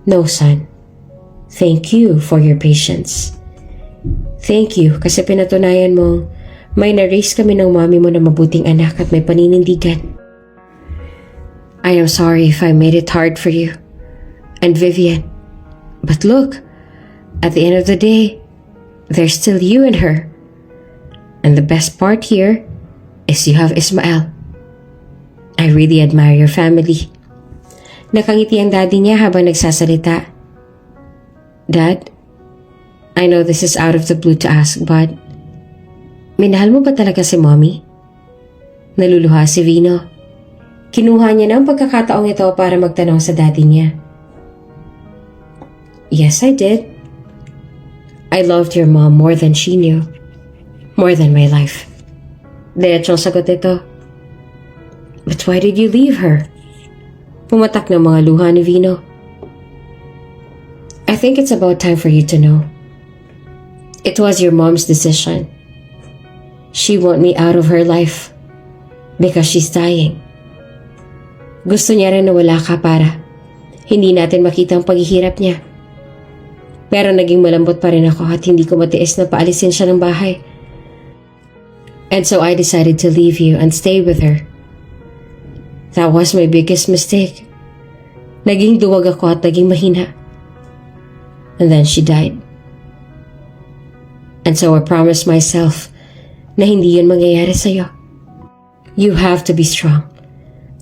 No, son. Thank you for your patience. Thank you kasi pinatunayan mo may na-raise kami ng mami mo na mabuting anak at may paninindigan. I am sorry if I made it hard for you and Vivian. But look, at the end of the day, there's still you and her. And the best part here is you have Ismael. I really admire your family. Nakangiti ang daddy niya habang nagsasalita. Dad, I know this is out of the blue to ask, but minahal mo ba talaga si mommy? Naluluha si Vino. Kinuha niya na ang pagkakataong ito para magtanong sa daddy niya. Yes, I did. I loved your mom more than she knew. More than my life. Diretsong sagot ito. But why did you leave her? Pumatak ng mga luha ni Vino. I think it's about time for you to know. It was your mom's decision. She want me out of her life because she's dying. Gusto niya rin na wala ka para hindi natin makita ang paghihirap niya. Pero naging malambot pa rin ako at hindi ko matiis na paalisin siya ng bahay. And so I decided to leave you and stay with her. That was my biggest mistake. Naging duwag ako at naging mahina. And then she died. And so I promised myself na hindi yun mangyayari sa'yo. You have to be strong.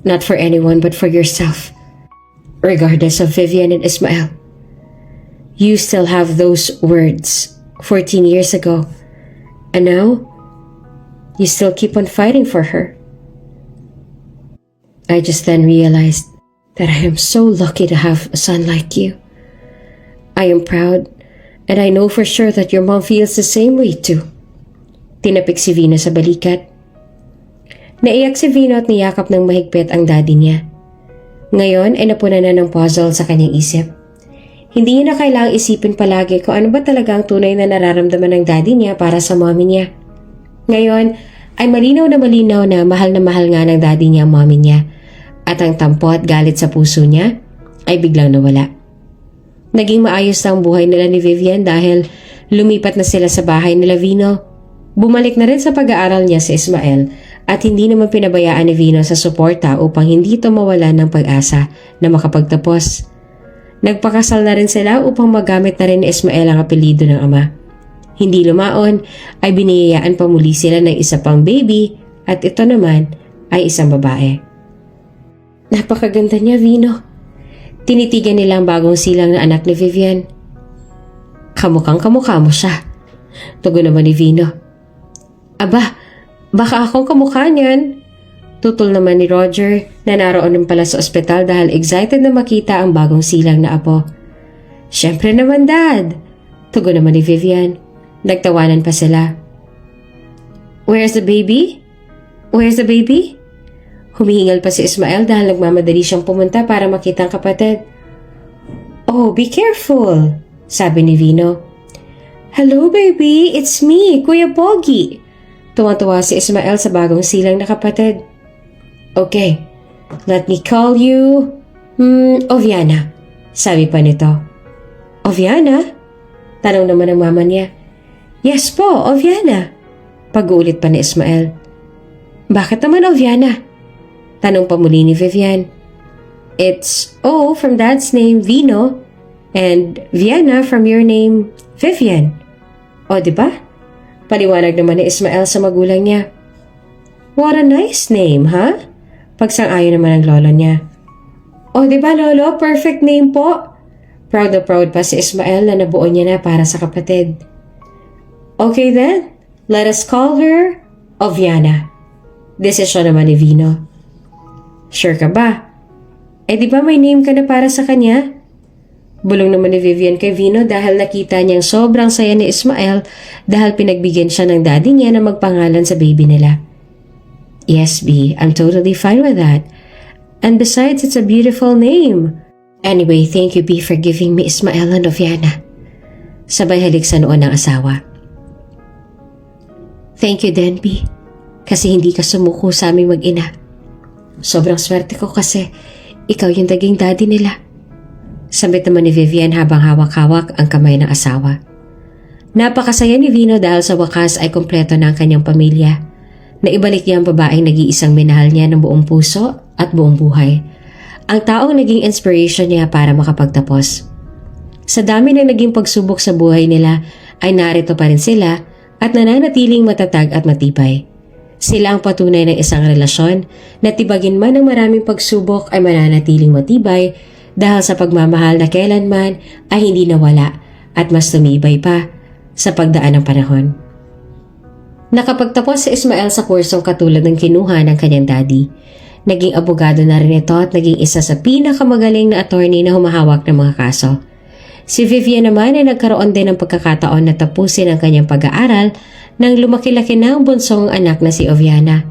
Not for anyone but for yourself. Regardless of Vivian and Ismael. You still have those words 14 years ago. And now, you still keep on fighting for her. I just then realized that I am so lucky to have a son like you. I am proud, and I know for sure that your mom feels the same way too. Tinapik si Vino sa balikat. Naiyak si Vino at niyakap ng mahigpit ang daddy niya. Ngayon ay napunan na ng puzzle sa kanyang isip. Hindi niya na kailangang isipin palagi kung ano ba talaga ang tunay na nararamdaman ng daddy niya para sa mommy niya. Ngayon ay malinaw na mahal nga ng daddy niya ang mommy niya at ang tampo at galit sa puso niya ay biglang nawala. Naging maayos na ang buhay nila ni Vivian dahil lumipat na sila sa bahay nila Vino. Bumalik na rin sa pag-aaral niya si Ismael at hindi naman pinabayaan ni Vino sa suporta upang hindi ito mawala ng pag-asa na makapagtapos. Nagpakasal na rin sila upang magamit na rin ni Ismael ang apelyido ng ama. Hindi lumaon ay biniyayaan pa muli sila ng isa pang baby at ito naman ay isang babae. Napakaganda niya, Vino. Tinitigan nila ang bagong silang na anak ni Vivian. Kamukhang kamukha mo siya. Tugon naman ni Vino. Aba, baka akong kamukha niyan. Tutol naman ni Roger na naroon din pala sa ospital dahil excited na makita ang bagong silang na apo. Siyempre naman, Dad. Tugon naman ni Vivian. Nagtawanan pa sila. Where's the baby? Where's the baby? Humihingal pa si Ismael dahil nagmamadali siyang pumunta para makita ang kapatid. Oh, be careful, sabi ni Vino. Hello, baby. It's me, Kuya Pogi. Tumatawa si Ismael sa bagong silang na kapatid. Okay, let me call you, Oviana, sabi pa nito. Oviana? Tanong naman ng mama niya. Yes po, Oviana. Pag-uulit pa ni Ismael. Bakit naman Oviana? Tanong pa muli ni Vivian. It's O from Dad's name, Vino, and Vienna from your name, Vivian. O, di ba? Paliwanag naman ni Ismael sa magulang niya. What a nice name, ha? Pagsang-ayon naman ng lolo niya. O, di ba, lolo? Perfect name po. Proud na proud pa si Ismael na nabuo niya na para sa kapatid. Okay then, let us call her Oviana. Desisyon naman ni Vino. Sure ka ba? Eh di ba may name ka na para sa kanya? Bulong naman ni Vivian kay Vino dahil nakita niyang sobrang saya ni Ismael dahil pinagbigyan siya ng daddy niya na magpangalan sa baby nila. Yes, B, I'm totally fine with that. And besides, it's a beautiful name. Anyway, thank you, B, for giving me Ismael and Oviana. Sabay halik sa noon ng asawa. Thank you, Dan, B, kasi hindi ka sumuko sa aming mag-ina. Sobrang swerte ko kasi ikaw yung naging daddy nila. Sabit naman ni Vivian habang hawak-hawak ang kamay ng asawa. Napakasaya ni Vino dahil sa wakas ay kompleto na ang kanyang pamilya. Naibalik niya ang babaeng nag-iisang minahal niya ng buong puso at buong buhay. Ang taong naging inspiration niya para makapagtapos. Sa dami ng naging pagsubok sa buhay nila ay narito pa rin sila at nananatiling matatag at matibay. Sila ang patunay ng isang relasyon na tibagin man ng maraming pagsubok ay mananatiling matibay dahil sa pagmamahal na kailanman ay hindi nawala at mas tumibay pa sa pagdaan ng panahon. Nakapagtapos si Ismael sa kursong katulad ng kinuha ng kanyang daddy. Naging abogado na rin ito at naging isa sa pinakamagaling na attorney na humahawak ng mga kaso. Si Vivian naman ay nagkaroon din ng pagkakataon na tapusin ang kanyang pag-aaral nang lumaki-laki na ang bunsong anak na si Oviana.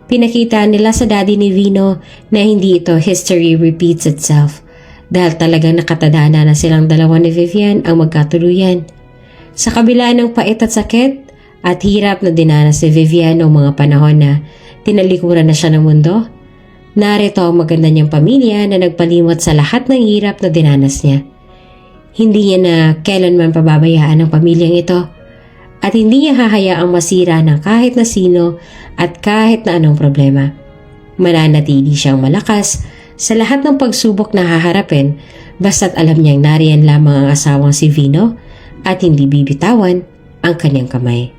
Pinakita nila sa daddy ni Vino na hindi ito history repeats itself dahil talagang nakatadhana na silang dalawa ni Vivian ang magkatuluyan. Sa kabila ng pait at sakit at hirap na dinanas ni Vivian noong mga panahon na tinalikuran na siya ng mundo, narito ang maganda niyang pamilya na nagpalimot sa lahat ng hirap na dinanas niya. Hindi niya na kailanman pababayaan ang pamilyang ito at hindi niya hahayaang masira ng kahit na sino at kahit na anong problema. Mananatili siyang malakas sa lahat ng pagsubok na haharapin basta't alam niyang nariyan lamang ang asawang si Vino at hindi bibitawan ang kanyang kamay.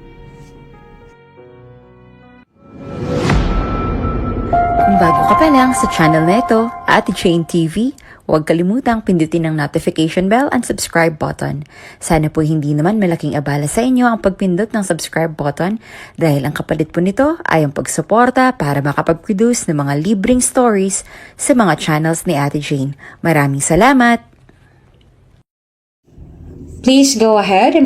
Kung bago ka pa lang sa channel na ito, Ate Jane TV, huwag kalimutang pindutin ang notification bell and subscribe button. Sana po hindi naman malaking abala sa inyo ang pagpindot ng subscribe button dahil ang kapalit po nito ay ang pagsuporta para makapag-produce ng mga libreng stories sa mga channels ni Ate Jane. Maraming salamat! Please go ahead and